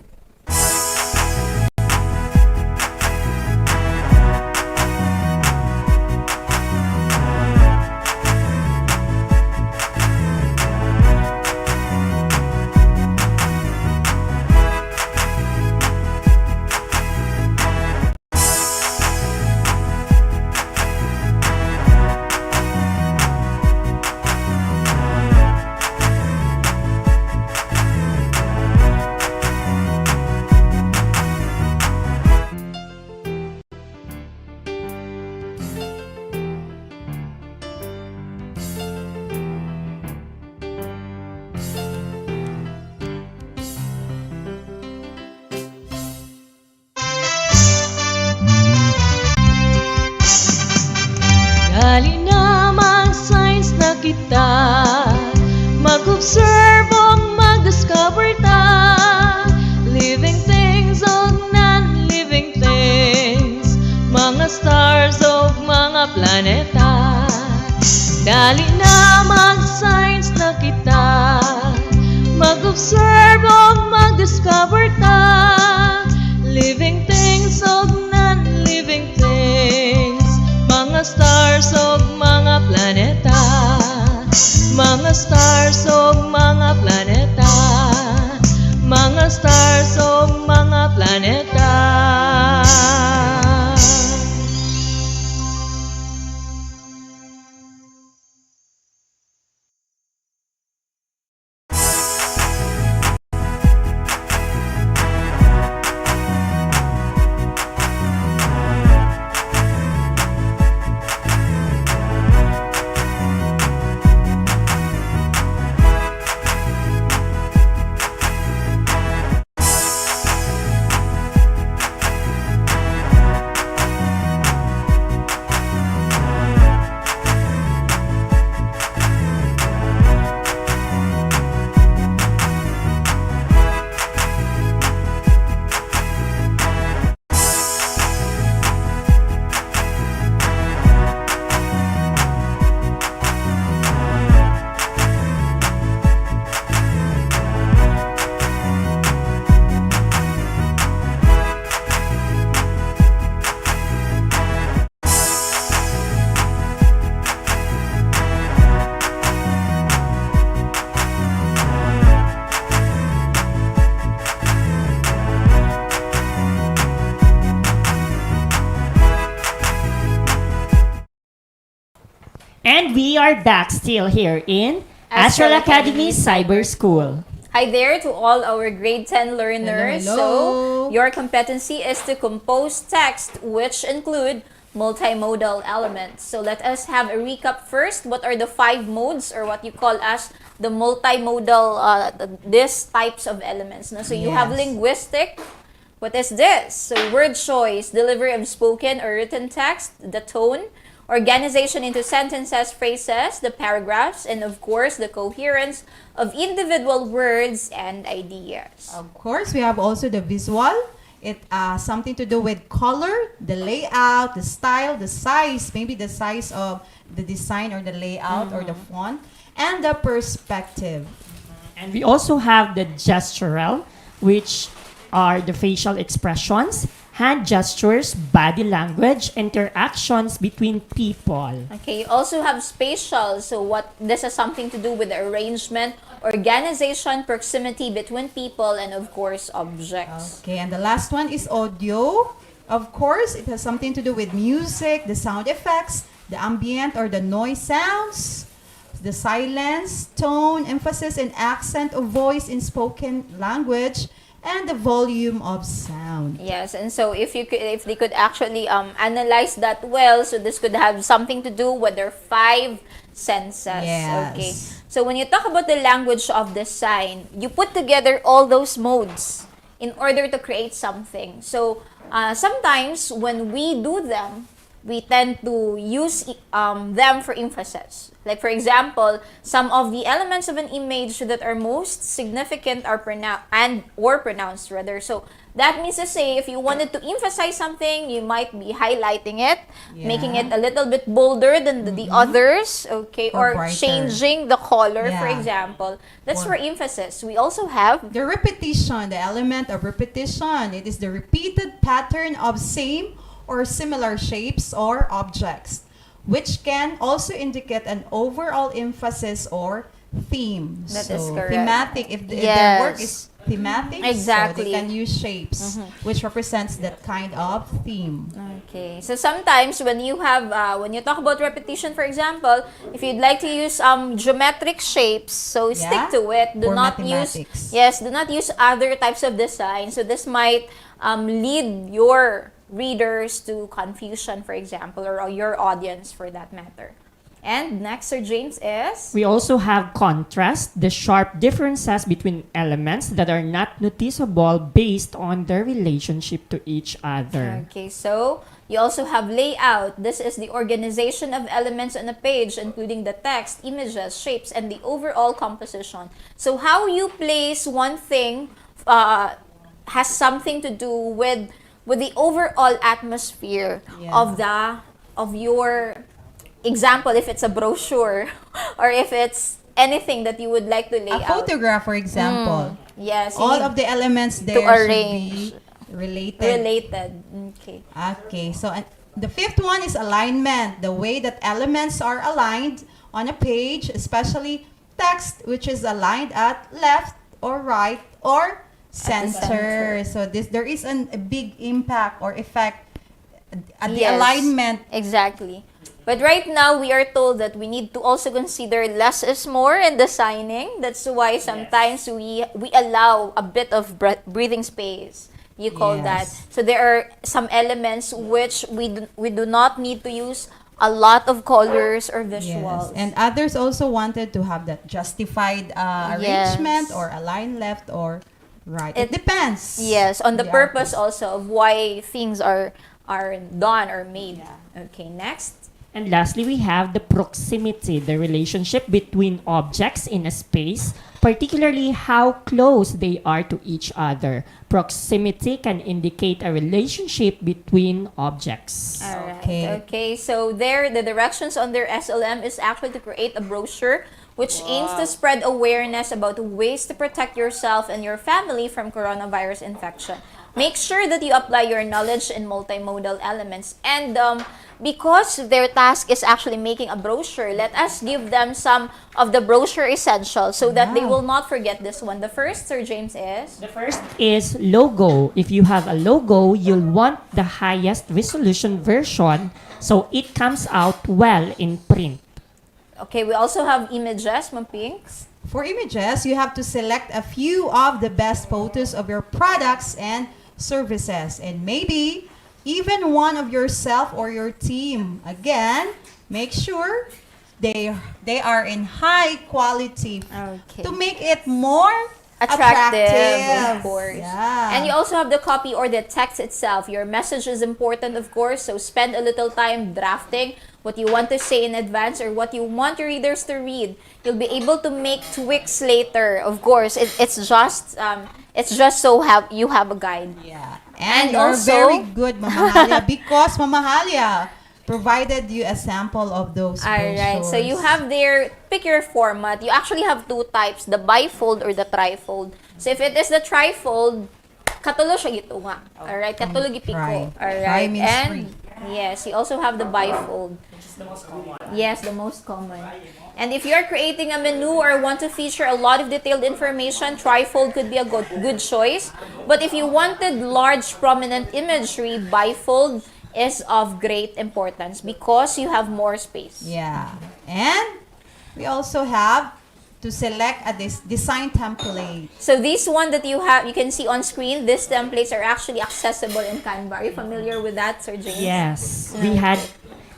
Dali na mag-science na kita, mag-observe o mag-discover ta, living things o non-living things, mga stars o mga planeta. Dali na mag-science na kita, mag-observe o mag-discover ta, living things o non-living things, mga stars o mga planeta, mga stars o mga planeta, mga stars o mga planeta. And we are back still here in Astral Academy Cyber School. Hi there to all our grade 10 learners. Hello, hello. So, your competency is to compose text which include multimodal elements. So, let us have a recap first. What are the 5 modes or what you call as the multimodal, these types of elements? No? So, you have Yes. linguistic. What is this? So, word choice, delivery of spoken or written text, the tone, organization into sentences, phrases, the paragraphs, and of course, the coherence of individual words and ideas. Of course, we have also the visual. It something to do with color, the layout, the style, the size, maybe the size of the design or the layout or the font, and the perspective. And we also have the gestural, which are the facial expressions, hand gestures, body language, interactions between people. Okay, you also have spatial. So what this has something to do with the arrangement, organization, proximity between people, and of course objects. Okay, and the last one is audio. Of course, it has something to do with music, the sound effects, the ambient or the noise sounds, the silence, tone, emphasis, and accent of voice in spoken language, and the volume of sound. Yes, and so if they could actually analyze that well, so this could have something to do with their 5 senses. Yes. Okay. So when you talk about the language of design, you put together all those modes in order to create something. So sometimes when we do them, we tend to use them for emphasis. Like for example, some of the elements of an image that are most significant are pronounced rather. So that means to say, if you wanted to emphasize something, you might be highlighting it, making it a little bit bolder than the others, okay, or brighter. changing the color, for Yeah. example. That's Or- for emphasis. We also have The repetition, the element of repetition, it is the repeated pattern of same or similar shapes or objects, which can also indicate an overall emphasis or theme. That so is correct. thematic, if their work Yes. is thematic, Exactly. so they can use shapes, which represents that kind of theme. Okay. So sometimes when you have when you talk about repetition, for example, if you'd like to use geometric shapes, so stick Yeah. to it. Do Or not mathematics. do not use other types of design. So this might lead your readers to confusion, for example, or your audience for that matter. And next, Sir James, is We also have contrast, the sharp differences between elements that are not noticeable based on their relationship to each other. okay. So you also have layout. This is the organization of elements on a page, including the text, images, shapes, and the overall composition. So how you place one thing has something to do with the overall atmosphere of your example, if it's a brochure or if it's anything that you would like to lay A out. photograph, for example. Yes, you All need of the elements there to should arrange. be related. related. Okay. Okay, so the 5th one is alignment, the way that elements are aligned on a page, especially text, which is aligned at left or right or center. So there is a big impact or effect at the Yes, alignment. Exactly. But right now, we are told that we need to also consider less is more in designing. That's why sometimes we allow a bit of breathing space. You call that. Yes. So there are some elements which we do not need to use a lot of colors or visuals. Yes. And others also wanted to have that justified arrangement or align left or right. It depends. Yes, on the The purpose artist. also of why things are done or made. Okay, next. And lastly, we have the proximity, the relationship between objects in a space, particularly how close they are to each other. Proximity can indicate a relationship between objects. All right. Okay. Okay. So there, the directions on their SLM is actually to create a brochure which aims to spread awareness about ways to protect yourself and your family from coronavirus infection. Make sure that you apply your knowledge in multimodal elements. And because their task is actually making a brochure, let us give them some of the brochure essentials so that they will not forget this one. The first, Sir James, is? The first is logo. If you have a logo, you'll want the highest resolution version so it comes out well in print. Okay, we also have images, Ma'am Pinks. For images, you have to select a few of the best photos of your products and services, and maybe even one of yourself or your team. Again, make sure they are in high quality Okay. to make it more Attractive, of course. Yeah. And you also have the copy or the text itself. Your message is important, of course, so spend a little time drafting what you want to say in advance or what you want your readers to read. You'll be able to make tweaks later. Of course, it's just so you have a guide. Yeah. And And you're also- very good, Mama Halia, because Mama Halia provided you a sample of those Alright, so you brochures. have there, pick your format. You actually have two types, the bifold or the trifold. So if it is the trifold, katulo siya gito nga. Alright, katulog ipiko. Try. Alright, Try means and free. yes, you also have the bifold. Yes, the most common. And if you're creating a menu or want to feature a lot of detailed information, trifold could be a good choice. But if you wanted large prominent imagery, bifold is of great importance because you have more space. Yeah. And we also have to select a design template. So this one that you can see on screen, these templates are actually accessible in Canva. Are you familiar with that, Sir James? Yes, we had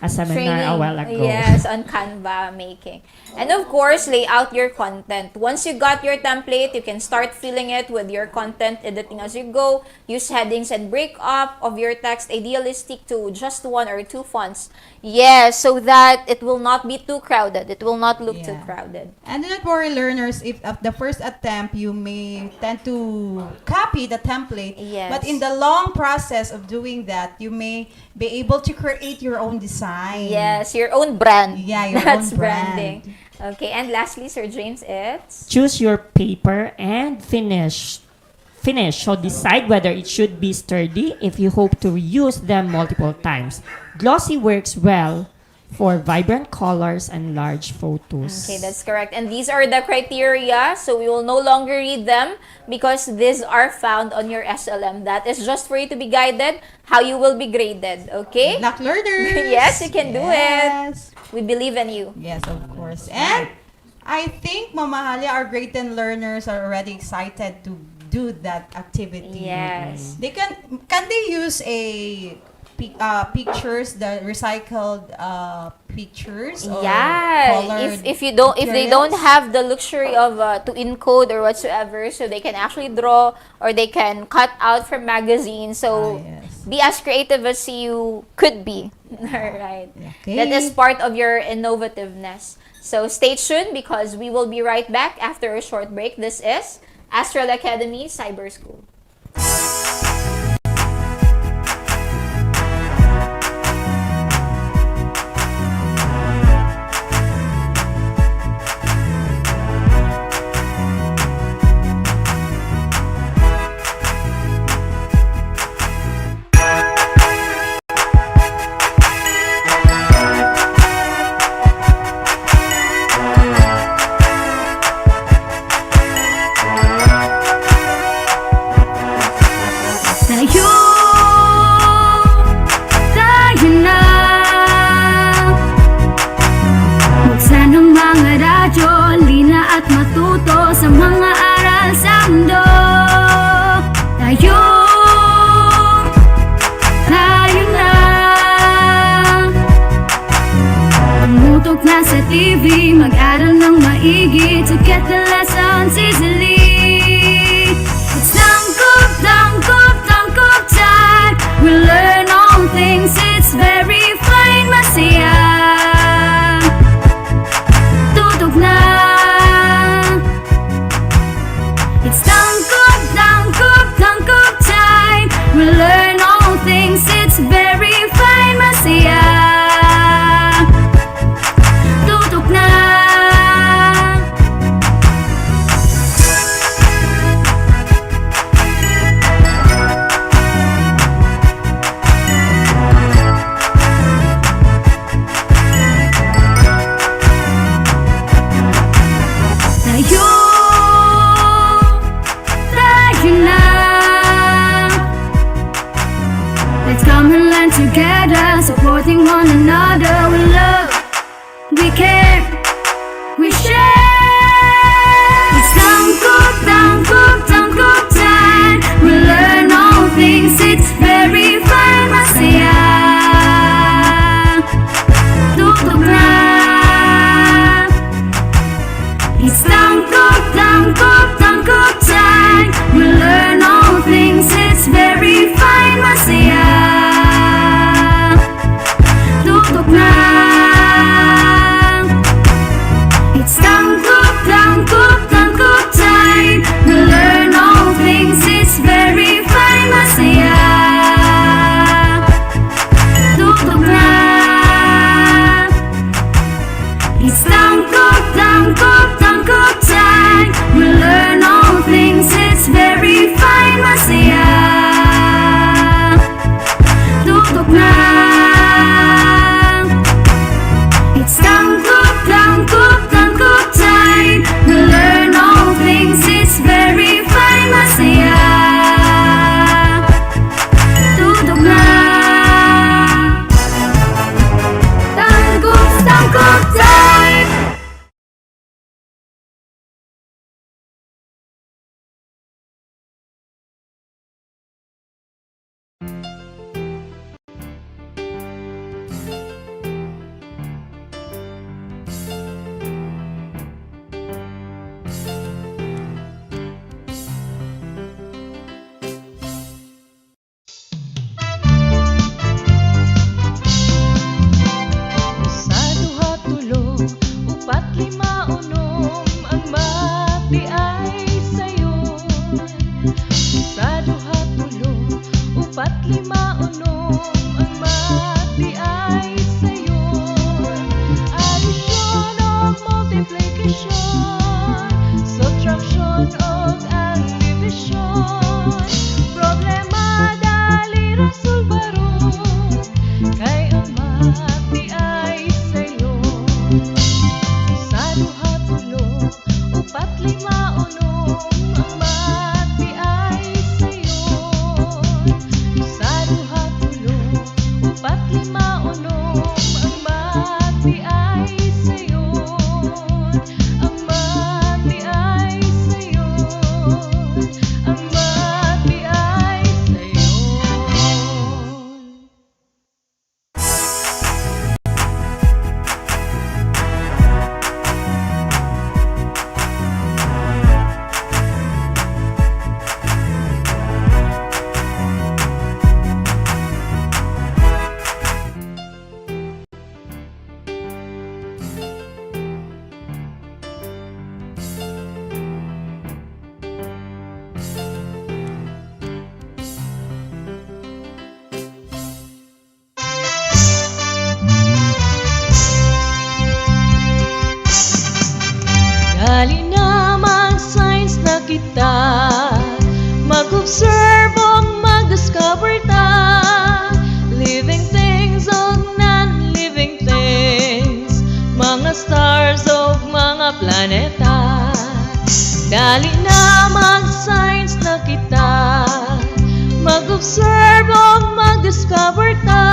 a seminar a while ago. Yes, on Canva making. And of course, lay out your content. Once you got your template, you can start filling it with your content, editing as you go. Use headings and break up of your text. Ideally, stick to just one or two fonts. Yes, so that it will not be too crowded. It will not look too Yeah. crowded. And do not worry, learners, if at the first attempt you may tend to copy the template. Yes. But in the long process of doing that, you may be able to create your own design. Yes, your own brand. Yeah, your That's own brand. branding. Okay, and lastly, Sir James, it's... Choose your paper and finish. So decide whether it should be sturdy if you hope to reuse them multiple times. Glossy works well for vibrant colors and large photos. Okay, that's correct. And these are the criteria, so we will no longer read them because these are found on your SLM. That is just for you to be guided how you will be graded, okay? Good luck, learners. Yes, you can do Yes. it. We believe in you. Yes, of course. And I think Mama Halia, our grade 10 learners are already excited to do that activity. Yes. They can they use a pictures, the recycled pictures? Or Yeah, colored if they don't materials? have the luxury of to encode or whatsoever, so they can actually draw or they can cut out from magazines. So yes. be as creative as you could be. All right. Okay. That is part of your innovativeness. So stay tuned because we will be right back after a short break. This is Astral Academy Cyber School. Tayo, tayo na. Buksan ang mga radyo, lina at matuto sa mga aral sa mundo. Tayo, tayo na. Tumutok na sa TV, mag-aral ng maigi to get the lessons easily. It's tangkop, tangkop, tangkop time. We learn all things, it's very fine, masaya. Tutok na. It's tangkop, tangkop, tangkop time. We learn all things, it's very fine, masaya. Tutok na. Tayo, tayo na. Let's come and learn together, supporting one another. We love, we care, we share. Dali na mag-science na kita, mag-observe o mag-discover ta, living things o non-living things, mga stars o mga planeta. Dali na mag-science na kita, mag-observe o mag-discover ta,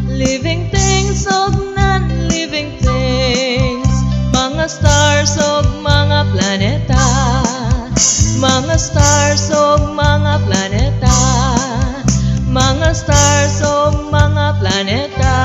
living things o non-living things, mga stars o mga planeta, mga stars o mga planeta, mga stars o mga planeta.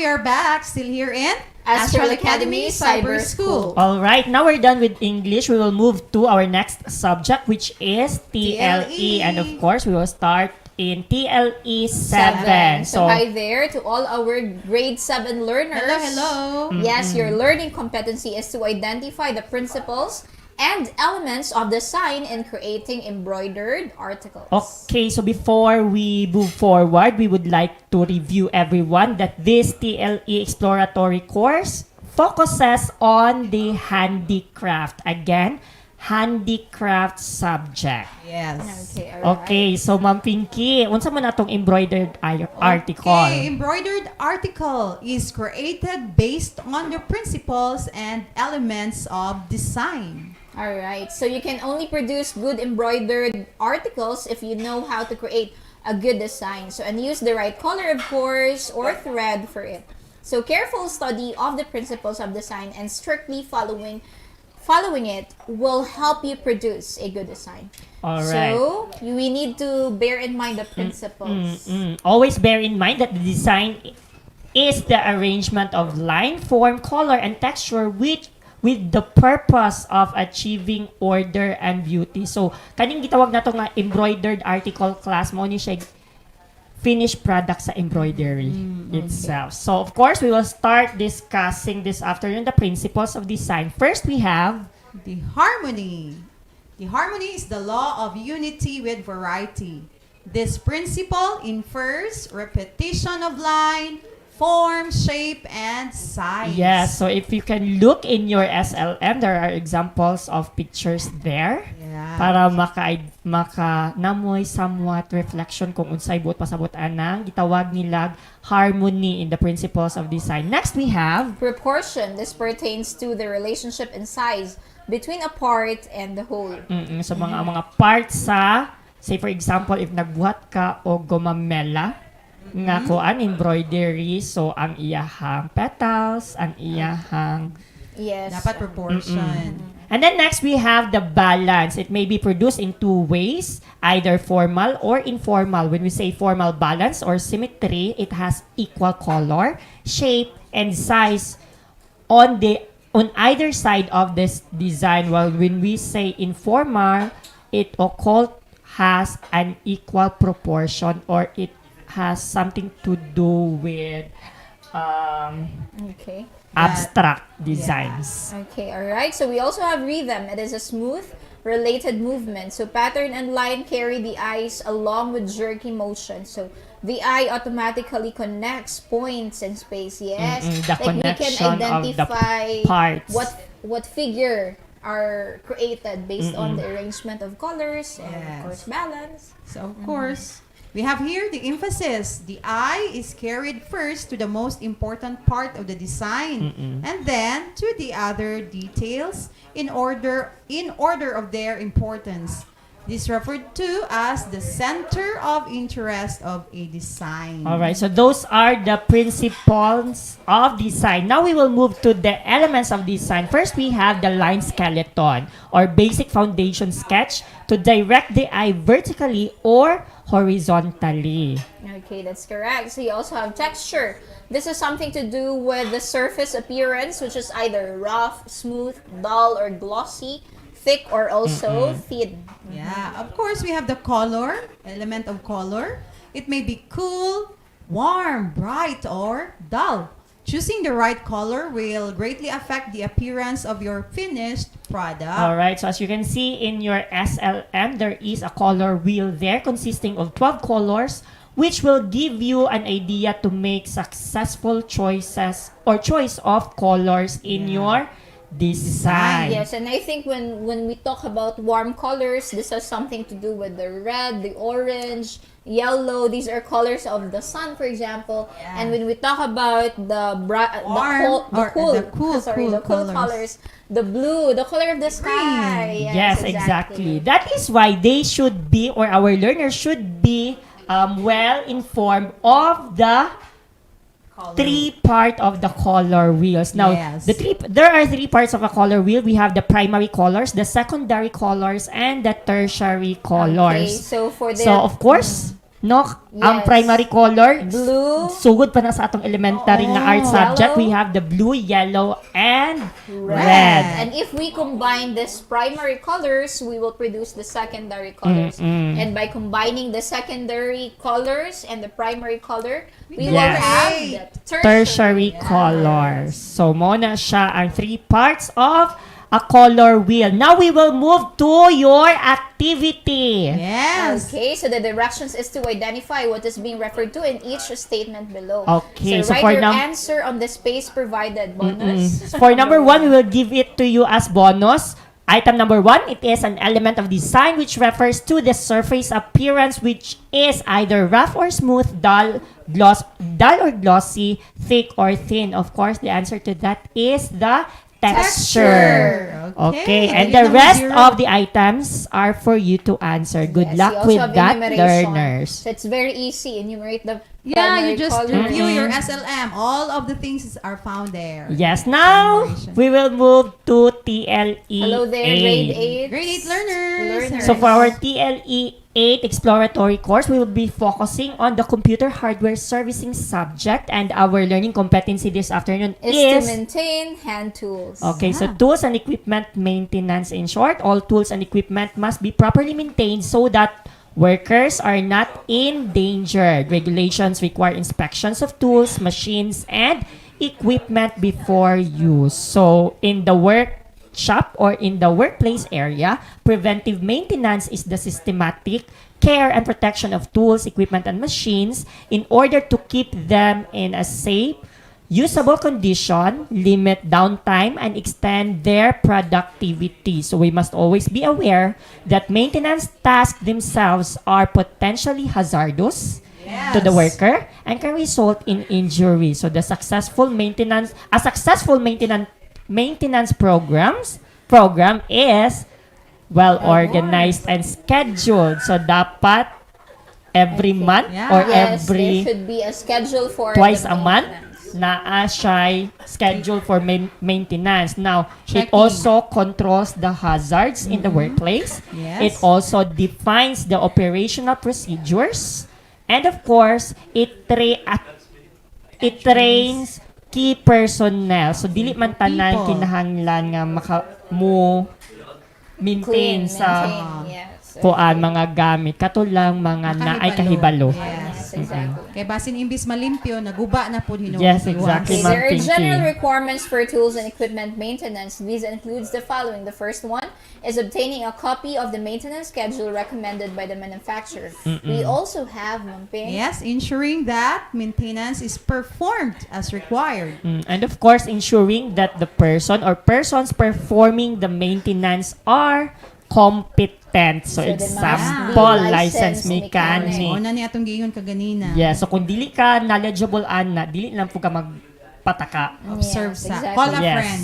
we are back, still here in Astral Academy Cyber School. All right, now we're done with English. We will move to our next subject, which is TLE. And of course, we will start in TLE 7. So hi there to all our grade 7 learners. Hello. Yes, your learning competency is to identify the principles and elements of the sign in creating embroidered articles. Okay, so before we move forward, we would like to review everyone that this TLE exploratory course focuses on the handicraft. Again, handicraft subject. Yes. Okay, alright. Okay, so Ma'am Pinky, unsa man atong embroidered article? Okay, embroidered article is created based on the principles and elements of design. Alright, so you can only produce good embroidered articles if you know how to create a good design. So, and use the right color, of course, or thread for it. So, careful study of the principles of design and strictly following it will help you produce a good design. Alright. So, we need to bear in mind the principles. Always bear in mind that the design is the arrangement of line, form, color, and texture with the purpose of achieving order and beauty. So, kaning gitawag nato nga embroidered article class mo ni siya finished product sa embroidery itself. So, of course, we will start discussing this afternoon the principles of design. First, we have the harmony. The harmony is the law of unity with variety. This principle infers repetition of line, form, shape, and size. Yes, so if you can look in your SLM, there are examples of pictures there. Yeah. Para maka namoy somewhat reflection kung unsay buot pasabot anang gitawag nilag harmony in the principles of design. Next we have Proportion. This pertains to the relationship in size between a part and the whole. so mga parts sa, say for example, if nagbuhat ka o gomamela, nga kuan embroidery, so ang iyahang petals, ang iyahang dapat proportion. And then next we have the balance. It may be produced in two ways, either formal or informal. When we say formal balance or symmetry, it has equal color, shape, and size on either side of this design. While when we say informal, it occult has an equal proportion, or it has something to do with abstract designs. Okay, alright. So we also have rhythm. It is a smooth, related movement. So pattern and line carry the eyes along with jerky motion. So the eye automatically connects points in space. Yes, the like we can connection identify of the parts. what figure are created based on the arrangement of colors and of course balance. So of course, we have here the emphasis. The eye is carried first to the most important part of the design and then to the other details in order of their importance. This is referred to as the center of interest of a design. Alright, so those are the principles of design. Now we will move to the elements of design. First, we have the line skeleton or basic foundation sketch to direct the eye vertically or horizontally. Okay, that's correct. So you also have texture. This is something to do with the surface appearance, which is either rough, smooth, dull, or glossy, thick, or also thin. Yeah, of course, we have the color, element of color. It may be cool, warm, bright, or dull. Choosing the right color will greatly affect the appearance of your finished product. Alright, so as you can see in your SLM, there is a color wheel there consisting of 12 colors, which will give you an idea to make successful choices or choice of colors in your design. Yes, and I think when we talk about warm colors, this has something to do with the red, the orange, yellow. These are colors of the sun, for example. And when we talk about the cool colors, the blue, the color of the sky. Yes, exactly. That is why they should be, or our learners should be well informed of the three part of the color wheels. Now, there are three parts of a color wheel. We have the primary colors, the secondary colors, and the tertiary colors. Okay, so for the of course, No, ang Yes. primary color, Blue. sugod pa na sa atong elementary nga art subject. Yellow. We have the blue, yellow, and red. And if we combine these primary colors, we will produce the secondary colors. And by combining the secondary colors and the primary color, we will Yes. have the Tertiary colors. So, mo na siya ang 3 parts of a color wheel. Now, we will move to your activity. Yes. Okay, so the directions is to identify what is being referred to in each statement below. Okay, so so write for your now- answer on the space provided. Bonus. For number 1, we will give it to you as bonus. Item number 1, it is an element of design which refers to the surface appearance, which is either rough or smooth, dull or glossy, thick or thin. Of course, the answer to that is the texture. Okay. And the Number rest 0. of the items are for you to answer. Good Yes, luck you also with have that, enumeration. learners. So it's very easy. Enumerate the Yeah, primary you just colors. review your SLM. All of the things are found there. Yes, now we will move to TLE Hello there, grade 8. Grade 8 learners. So for our TLE 8 exploratory course, we will be focusing on the computer hardware servicing subject, and our learning competency this afternoon Is is to maintain hand tools. okay, so tools and equipment maintenance. In short, all tools and equipment must be properly maintained so that workers are not endangered. Regulations require inspections of tools, machines, and equipment before use. So in the workshop or in the workplace area, preventive maintenance is the systematic care and protection of tools, equipment, and machines in order to keep them in a safe, usable condition, limit downtime, and extend their productivity. So we must always be aware that maintenance tasks themselves are potentially hazardous to the worker and can result in injury. So a successful maintenance program is well organized and scheduled. So dapat every month or Yes, every there should be a schedule for twice the a month maintenance. na siya schedule for maintenance. Now, it Checking. also controls the hazards in the workplace. Yes. It also defines the operational procedures. And of course, it trains key personnel. So, dili man tanan People. kinahanglan nga maintain Clean, sa maintain, yes. kuan mga gamit. Katulang mga naay kahibalo. Yes, exactly. Kay basin imbis malimpyo, naguba na po hinuha. Yes, exactly, Okay, Ma'am there are Pinky. general requirements for tools and equipment maintenance. These includes the following. The first one is obtaining a copy of the maintenance schedule recommended by the manufacturer. We also have, Mamping, Yes, ensuring that maintenance is performed as required. And of course, ensuring that the person or persons performing the maintenance are competent. So, So they must example, be licensed licensed mechanic. O na niya itong giyon kaganina. Yeah, so kung dili ka knowledgeable ana, dili lang po ka magpataka. Observe Yes, sa. exactly. Call a Yes. friend.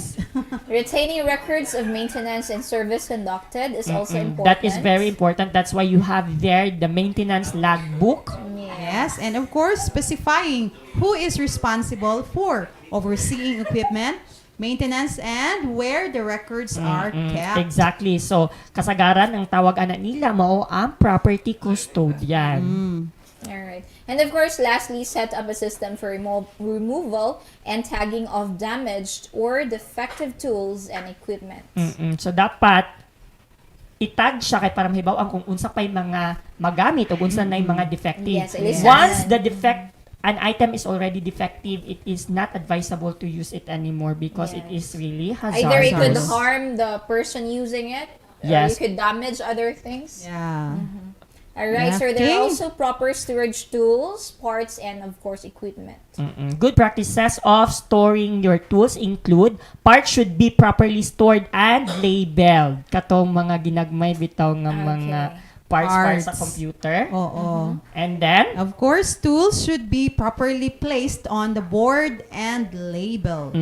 retaining records of maintenance and service conducted is also important. That is very important. That's why you have there the maintenance logbook. Yes, and of course, specifying who is responsible for overseeing equipment, maintenance, and where the records are kept. Exactly. So, kasagaran ang tawag ana nila mao ang property custodian. Alright. And of course, lastly, set up a system for removal and tagging of damaged or defective tools and equipment. So, dapat itag siya kay para mahibaw ang kung unsa pay mga magamit o unsa na mga defective. Yes, it is Once done. an item is already defective, it is not advisable to use it anymore because it is really hazardous. Either it could harm the person using it, or Yes. you could damage other things. Yeah. Alright, so there Okay. are also proper storage tools, parts, and of course, equipment. Good practices of storing your tools include parts should be properly stored and labeled. Katong mga ginagmay bitaw nga mga parts para sa Parts. computer. Oo. And then, Of course, tools should be properly placed on the board and labeled.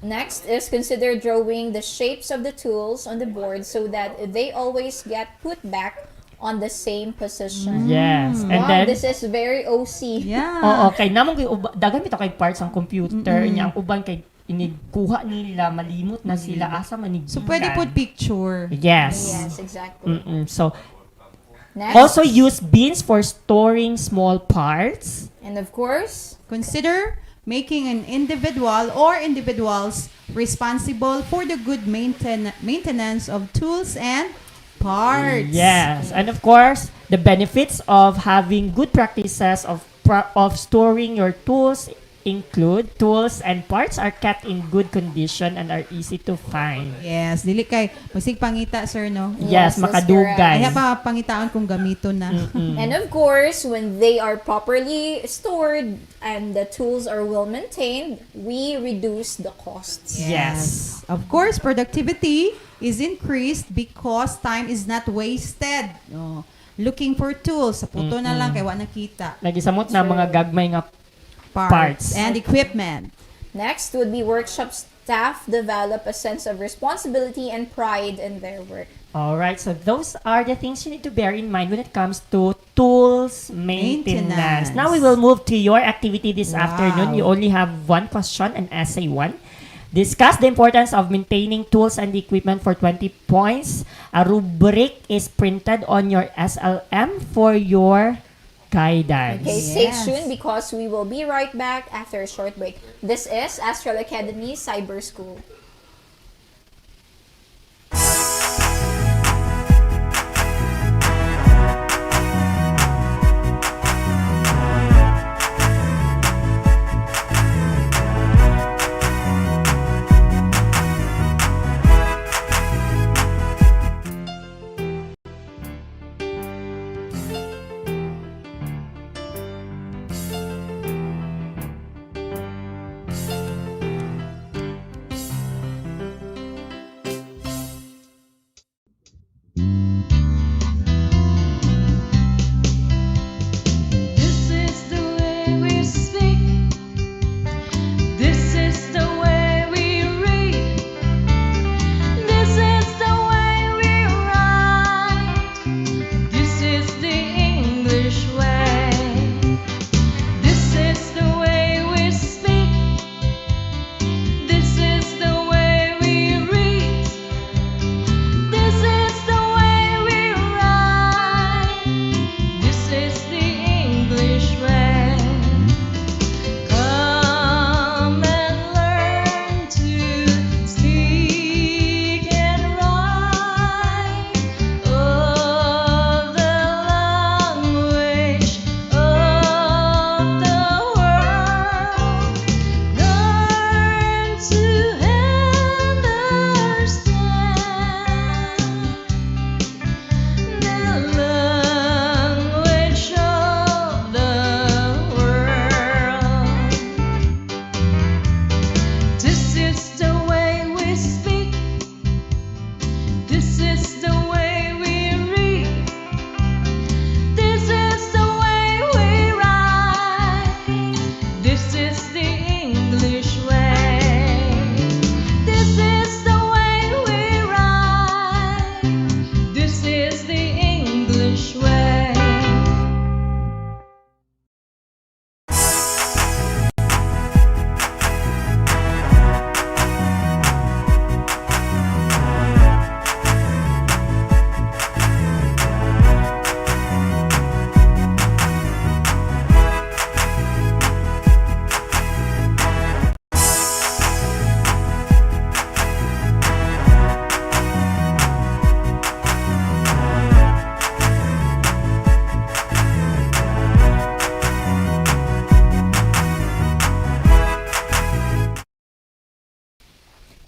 Next is consider drawing the shapes of the tools on the board so that they always get put back on the same position. yes. And Wow, then, this is very OC. Yeah. okay, namang dagan bitaw kay parts ang computer niya ang uban kay inigkuha nila malimot na sila asa manig. So, pwede put picture. Yes. Yes, exactly. So, Next. Also use bins for storing small parts. And of course, consider making an individual or individuals responsible for the good maintenance of tools and parts. Yes, and of course, the benefits of having good practices of storing your tools include tools and parts are kept in good condition and are easy to find. Yes, dili kay masig pangita sir no. Yes, that's makadugay. Ay pa pangitaon kung gamiton na. and of course, when they are properly stored and the tools are well maintained, we reduce the costs. Yes. Of course, productivity is increased because time is not wasted. No. Looking for tools, sa puto na lang kay wa nakita. Lagi samot na mga gagmay nga parts and equipment. Next would be workshop staff develop a sense of responsibility and pride in their work. Alright, so those are the things you need to bear in mind when it comes to tools maintenance. Now we will move to your activity this afternoon. You only have one question, an essay 1. Discuss the importance of maintaining tools and equipment for 20 points. A rubric is printed on your SLM for your guidance. Okay, stay tuned because we will be right back after a short break. This is Astral Academy Cyber School.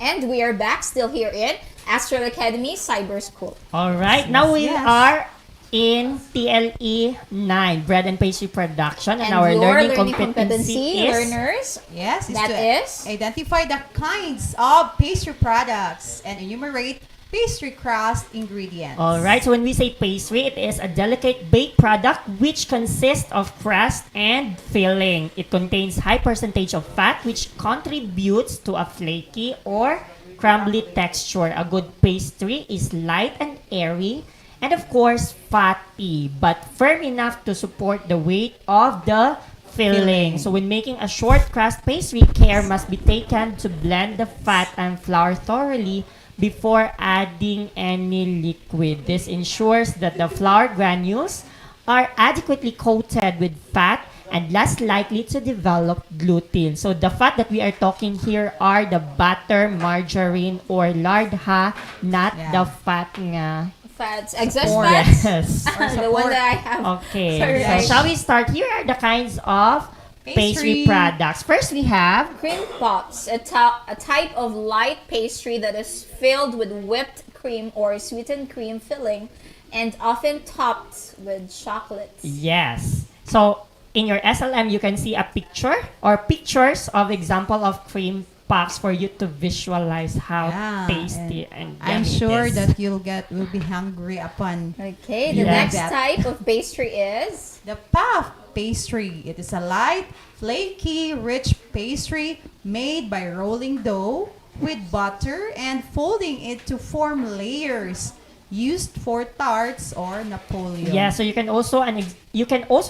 And we are back still here in Astral Academy Cyber School. All right, now we are in TLE 9, Bread and Pastry Production, and our your learning competency is learners. Yes, that is identify the kinds of pastry products and enumerate pastry crust ingredients. All right, so when we say pastry, it is a delicate baked product which consists of crust and filling. It contains high percentage of fat which contributes to a flaky or crumbly texture. A good pastry is light and airy and of course fatty but firm enough to support the weight of the filling. So when making a short crust pastry, care must be taken to blend the fat and flour thoroughly before adding any liquid. This ensures that the flour granules are adequately coated with fat and less likely to develop gluten. So the fat that we are talking here are the butter, margarine, or lard ha, not the fat nga. Fats, excess Or- fats. Yes. The one that I have. Okay, Sorry. so shall we start? Here are the kinds of pastry products. First, we have Cream puffs, a type of light pastry that is filled with whipped cream or sweetened cream filling and often topped with chocolate. yes. So in your SLM, you can see a picture or pictures of example of cream puffs for you to visualize how Yeah, tasty and I'm yummy it sure is. that will be hungry upon Okay, the Yes. next type of pastry is the puff pastry. It is a light, flaky, rich pastry made by rolling dough with butter and folding it to form layers used for tarts or Napoleon. Yeah, so you can also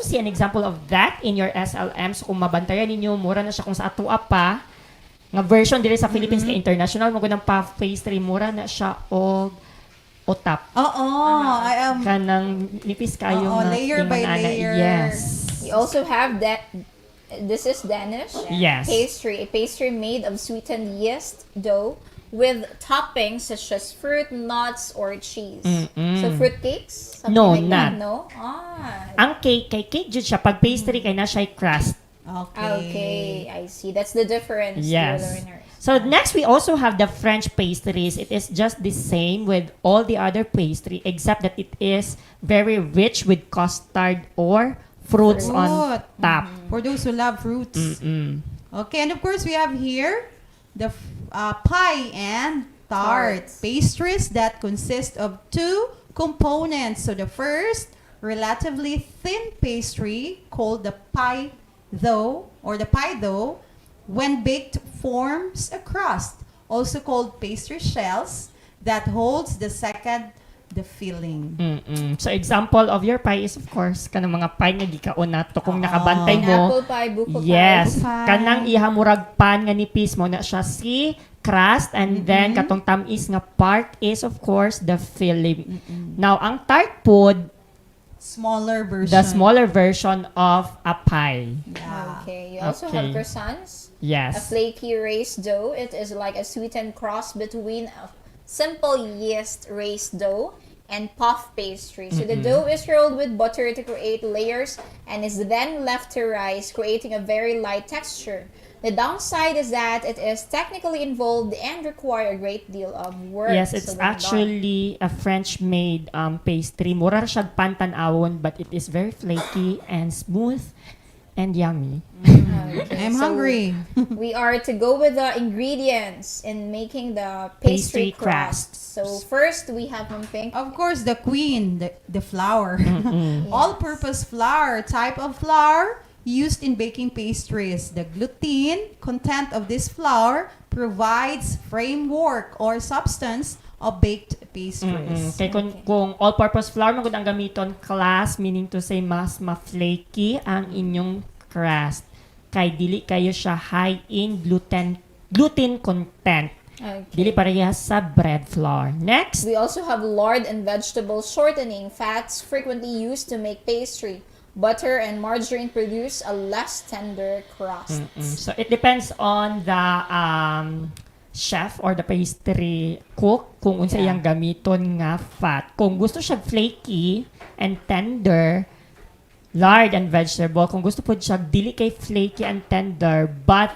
see an example of that in your SLM. So kung mabantayan ninyo, mura na siya kung sa atua pa. Nga version diri sa Philippines ka international mo ng puff pastry, mura na siya og otap. Oo, I am Kanang nipis kayo Oo, nga layer by ingon ana. layer. Yes. you also have that. This is Danish Yes. pastry, a pastry made of sweetened yeast dough with toppings such as fruit, nuts, or cheese. So fruit cakes? Something No, like not. that, no? Ah, Ang cake, kay cake jud siya. Pag pastry, kay na siya crust. okay, I see. That's the difference, dear Yes. learners. So next, we also have the French pastries. It is just the same with all the other pastry, except that it is very rich with custard or fruits on Fruit. top. For those who love fruits. Okay, and of course we have here the pie and tart pastries that consist of two components. So the first, relatively thin pastry called the pie dough, when baked forms a crust, also called pastry shells, that holds the filling. So example of your pie is of course kanang mga pie nga gikaon nato kung nakabantay mo. Pineapple pie, buko Yes, pie. kanang ihamurag pan nga nipis mo na siya si crust and then katong tamis nga part is of course the filling. Now ang tart pod, Smaller version. the smaller version of a pie. Okay, you also have Okay. croissants. A Yes. flaky raised dough. It is like a sweetened cross between a simple yeast raised dough and puff pastry. So the dough is rolled with butter to create layers and is then left to rise, creating a very light texture. The downside is that it is technically involved and require a great deal of work. Yes, it's So when done- actually a French-made pastry. Mura siya pantanawon, but it is very flaky and smooth and yummy. Okay, I'm so hungry. we are to go with the ingredients in making the pastry, Pastry crust. So first we have one thing. Of course, the queen, the flour. All-purpose flour, type of flour used in baking pastries. The gluten content of this flour provides framework or substance of baked pastries. Kay kung all-purpose flour magud ang gamiton class, meaning to say mas ma-flaky ang inyong crust. Kay dili kayo siya high in gluten content. Okay. Dili parehas sa bread flour. Next, We also have lard and vegetable shortening fats frequently used to make pastry. Butter and margarine produce a less tender crust. so it depends on the chef or the pastry cook kung unsa iyang gamiton nga fat. Kung gusto siya flaky and tender, lard and vegetable. Kung gusto po siya dili kay flaky and tender, but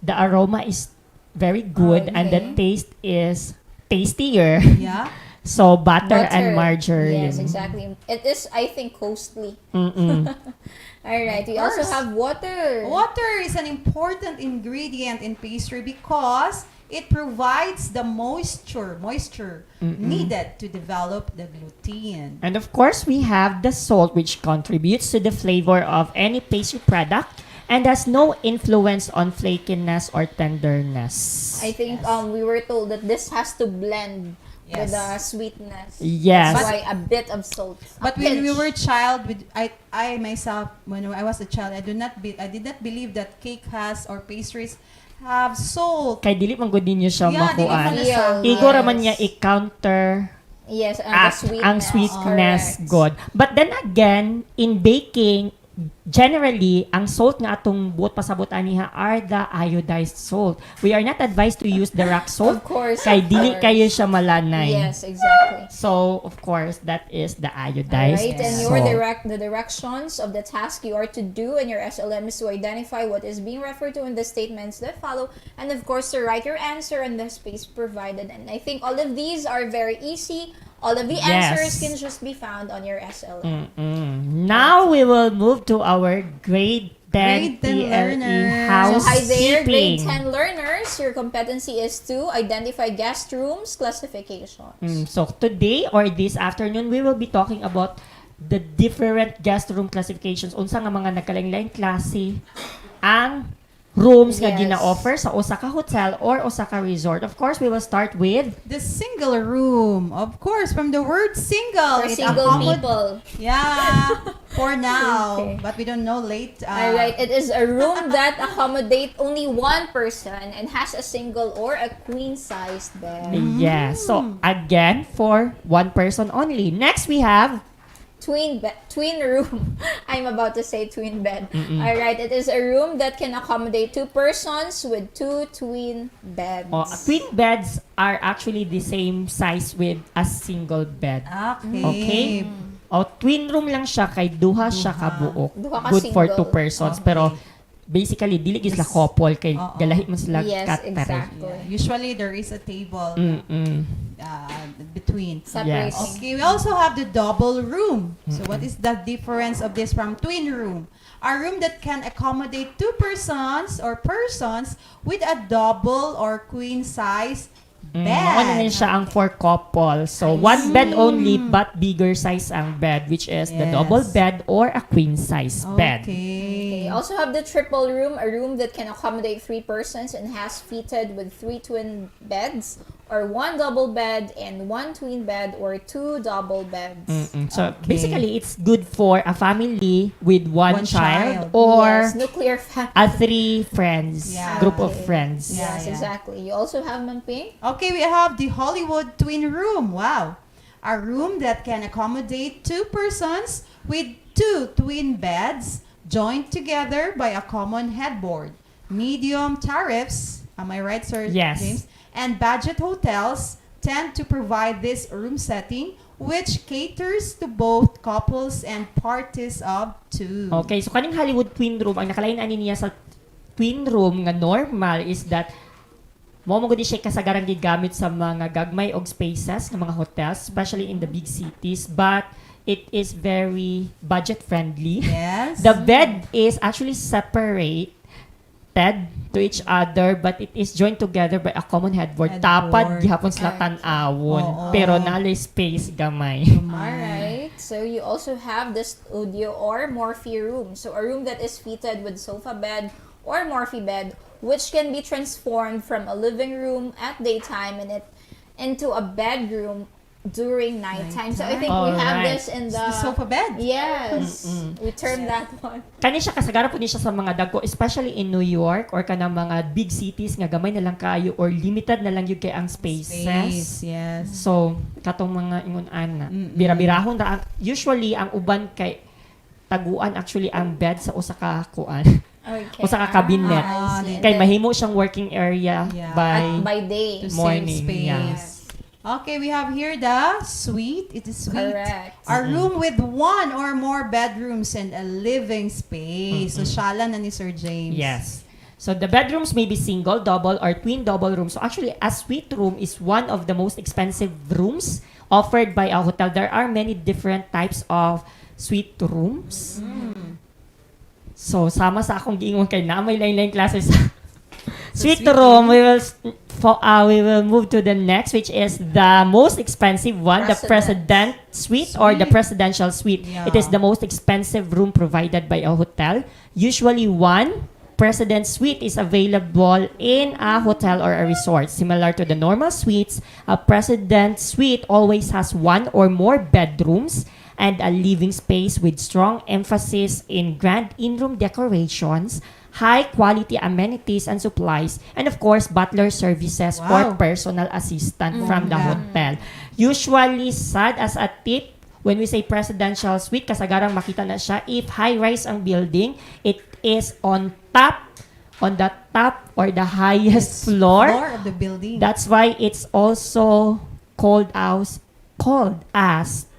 the aroma is very good and the taste is tastier. Yeah. So butter and margarine. Yes, exactly. It is, I think, costly. Alright, we also course. have water. Water is an important ingredient in pastry because it provides the moisture needed to develop the gluten. And of course, we have the salt, which contributes to the flavor of any pastry product and has no influence on flakiness or tenderness. I think we were told that this has to blend with the sweetness. Yes. That's why a bit of salt. But when we were child, I myself, when I was a child, I did not believe that cake has or pastries have salt. Kay dili man gud ninyo siya Yeah, dili makuan. malasang. Igo raman niya i-counter Yes, ang sweetness Correct. good. But then again, in baking, generally, ang salt nga atong buot pasabot aniha are the iodized salt. We are not advised to use the rock salt. Of course, Kay of dili course. kayo siya malanay. Yes, exactly. So, of course, that is the iodized Right, and salt. the directions of the task you are to do in your SLM is to identify what is being referred to in the statements that follow, and of course to write your answer in the space provided. And I think all of these are very easy. All of the answers can just be found on your SLM. Now we will move to our grade 10 Grade 10 PLE learners. So hi there, grade housekeeping. 10 learners. Your competency is to identify guest rooms classifications. So today or this afternoon, we will be talking about the different guest room classifications. Unsa nga mga nagkalain-lain klase ang rooms nga Yes. gina-offer sa Osaka Hotel or Osaka Resort. Of course, we will start with The single room. Of course, from the word single. For it single accommod- people. Yeah, for now. Okay. But we don't know late. Alright, it is a room that accommodate only one person and has a single or a queen-sized bed. yes. So again, for one person only. Next, we have Twin room. I'm about to say twin bed. Alright, it is a room that can accommodate two persons with two twin beds. twin beds are actually the same size with a single bed. Okay. Okay? Twin room lang siya kay duha siya ka buok. Duha ka Good for single. two persons. Pero basically, dili gid sila couple kay galahi man sila Yes, katare. exactly. Usually, there is a table between. Separating. Yes. Okay, we also have the double room. So what is the difference of this from twin room? A room that can accommodate two persons or persons with a double or queen size bed. Ano din siya ang for couple. So, one bed only but bigger size ang bed, which is the Yes. double bed or a queen size bed. Okay. We also have the triple room, a room that can accommodate three persons and has fitted with three twin beds, or one double bed and one twin bed, or two double beds. So, Okay. basically, it's good for a family with one One child child. or Yes, nuclear family. a three friends, Yeah. group of Okay. friends. Yeah. Yes, exactly. You also have Mamping. Okay, we have the Hollywood twin room. Wow. A room that can accommodate two persons with two twin beds joined together by a common headboard. Medium tariffs, am I right, Sir Yes. James? And budget hotels tend to provide this room setting which caters to both couples and parties of two. Okay, so kaning Hollywood twin room, ang nakalain ani niya sa twin room nga normal is that mo gud siya kasagaran gigamit sa mga gagmay og spaces ng mga hotels, especially in the big cities, but it is very budget friendly. Yes. The bed is actually separated to each other, but it is joined together by a common headboard. Tapad gihapon sila tan-awon, Oo. pero nalay space gamay. Alright, so you also have the studio or Morphe room. So a room that is fitted with sofa bed or Morphe bed, which can be transformed from a living room at daytime and it into a bedroom during nighttime. So I think we have Alright. this in The sofa bed. Yes, we term that one. Kani siya kasagaran po niya sa mga dagko, especially in New York or kanang mga big cities nga gamay na lang kayo or limited na lang yun kay ang spaces. Space, yes. So, katong mga ingon ana, bira-birahon ra usually ang uban kay taguan actually ang bed sa usa ka kuan. Okay. Usa ka cabinet. I see. Kay mahimo siyang working area Yeah. By day. To morning. save Yeah. space. Okay, we have here the suite. It is suite. Correct. A room with one or more bedrooms and a living space. So, shala na ni Sir James. Yes. So the bedrooms may be single, double, or twin double rooms. So actually, a suite room is one of the most expensive rooms offered by a hotel. There are many different types of suite rooms. So sama sa akong giingon kay na may lain-lain classes. Suite room, we will move to the next, which is the most expensive one, the President Suite or the Presidential Suite. Yeah. It is the most expensive room provided by a hotel. Usually one President Suite is available in a hotel or a resort. Similar to the normal suites, a President Suite always has one or more bedrooms and a living space with strong emphasis in grand in-room decorations, high-quality amenities and supplies, and of course, butler services or personal assistant from the hotel. Usually, sad as a tip, when we say presidential suite, kasagarang makita na siya, if high-rise ang building, it is on the top or the highest floor of the building. That's why it's also called as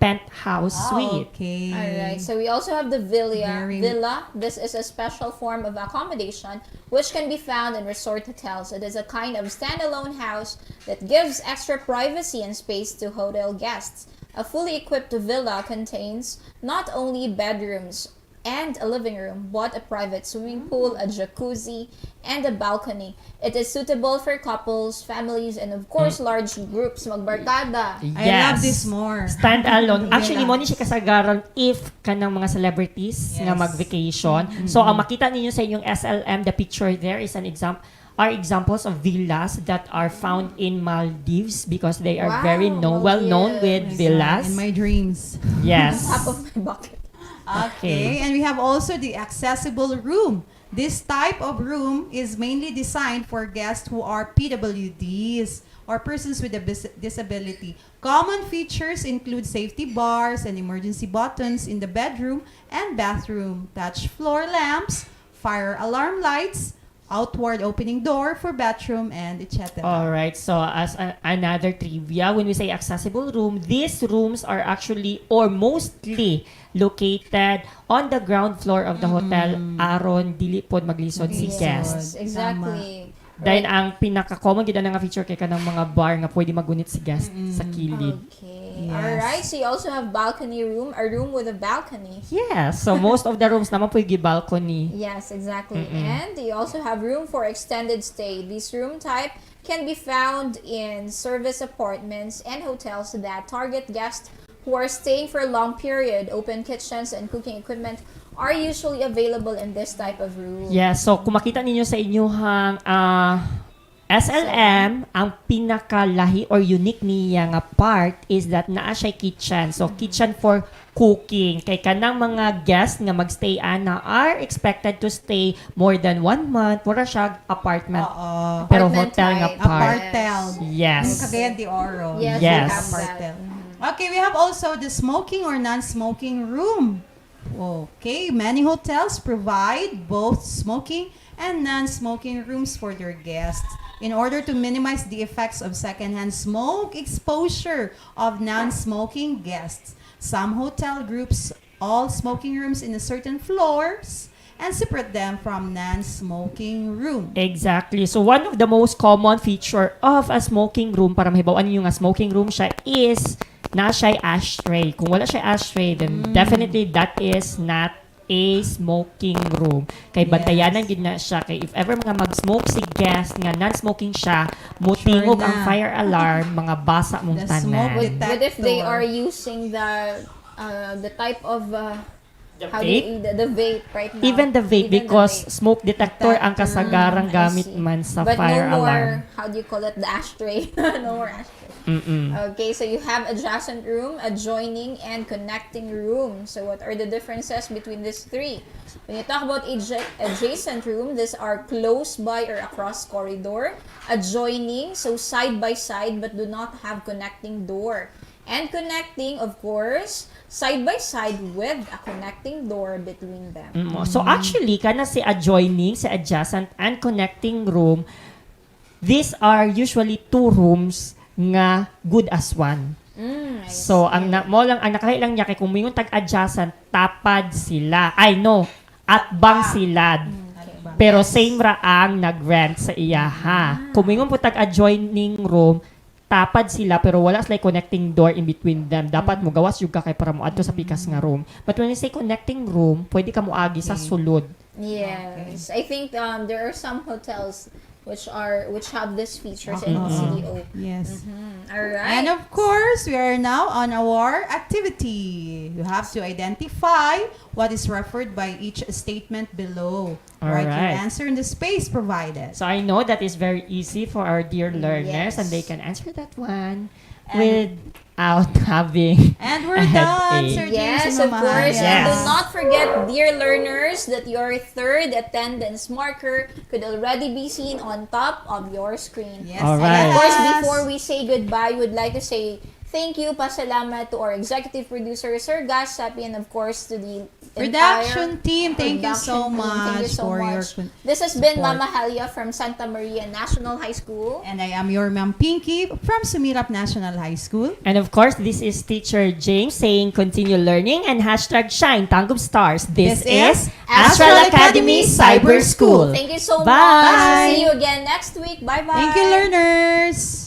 penthouse suite. Okay. Alright, so we also have the villa. This is a special form of accommodation which can be found in resort hotels. It is a kind of standalone house that gives extra privacy and space to hotel guests. A fully equipped villa contains not only bedrooms and a living room, but a private swimming pool, a jacuzzi, and a balcony. It is suitable for couples, families, and of course, large groups. Magbarkada. Yes. I love this more. Stand alone. Actually, mo ni siya kasagaran if kanang mga celebrities nga mag-vacation. So, ang makita ninyo sa inyong SLM, the picture there is an example. Are examples of villas that are found in Maldives because they are very well known with villas. In my dreams. Yes. Top of my bucket. Okay, and we have also the accessible room. This type of room is mainly designed for guests who are PWDs or persons with a disability. Common features include safety bars and emergency buttons in the bedroom and bathroom, touch floor lamps, fire alarm lights, outward opening door for bathroom, and etc. Alright, so as another trivia, when we say accessible room, these rooms are actually or mostly located on the ground floor of the hotel aron dili pod maglisod si guests. Exactly. Dahil ang pinaka-common gid nga feature kay kanang mga bar nga pwede magunit si guest sa kilid. Okay. Alright, so you also have balcony room, a room with a balcony. Yes, so most of the rooms naman pwede balcony. Yes, exactly. And you also have room for extended stay. This room type can be found in service apartments and hotels that target guests who are staying for a long period. Open kitchens and cooking equipment are usually available in this type of room. Yes, so kung makita ninyo sa inyong SLM, ang pinakalahi or unique niya nga part is that naa siya kitchen. So, kitchen for cooking. Kay kanang mga guests nga magstay ana are expected to stay more than 1 month. Wala siya apartment. Pero Apartment hotel nga type. part. Apartel. Yes. Cagayan de Oro. Yes, Yes. we have that. Apartel. Okay, we have also the smoking or non-smoking room. Okay, many hotels provide both smoking and non-smoking rooms for their guests. In order to minimize the effects of secondhand smoke exposure of non-smoking guests, some hotel groups all smoking rooms in a certain floors and separate them from non-smoking room. Exactly. So, one of the most common feature of a smoking room, para mahibawan niyo nga smoking room siya, is na siya ashtray. Kung wala siya ashtray, then definitely that is not a smoking room. Kay bantayanan gid na siya. Kay if ever mga mag-smoke si guest nga non-smoking siya, mutingog Sure ang na. fire alarm, mga basa mong The smoke tanan. But if they detector. are using the type of vape? The vape right now. Even the vape, Even the because vape. smoke detector ang kasagarang I gamit see. man sa But fire no more, alarm. how do you call it, the ashtray? No more ashtray. Okay, so you have adjacent room, adjoining, and connecting room. So what are the differences between these three? When you talk about adjacent room, these are close by or across corridor. Adjoining, so side by side but do not have connecting door. And connecting, of course, side by side with a connecting door between them. So actually, kana si adjoining, si adjacent, and connecting room, these are usually 2 rooms nga good as one. So, ang nakailang niya kay kung mingon tag-adjacent, tapad sila. Atbang sila. Pero same ra ang nag-rent sa iya, ha. Kung mingon po tag-adjoining room, tapad sila pero wala sila connecting door in between them. Dapat mo gawas yung kay para mo adto sa pikas nga room. But when you say connecting room, pwede ka mo agi sa sulod. Yes, I think there are some hotels which have this features in CDO. Yes. All right. And of course, we are now on our activity. You have to identify what is referred by each statement below. Write your Alright. answer in the space provided. So I know that is very easy for our dear learners Yes. and they can answer that one with out having And we're a done, headache. Sir James Yes, and of Mama course. Alia. And do Yes. not forget, dear learners, that your third attendance marker could already be seen on top of your screen. Yes, All And right. of course, yes. before we say goodbye, we would like to say thank you, pasalamat to our executive producer, Sir Gas Sapi, and of course to the Production entire team, thank you so production team. Thank you much so for your much. This has been support. Mama Halia from Santa Maria National High School. And I am your Ma'am Pinky from Sumirap National High School. And of course, this is Teacher James saying continue learning and hashtag shine Tanggap Stars. This is Astral Academy Cyber School. Thank you so Bye. much. See you again next week. Bye-bye. Thank you, learners.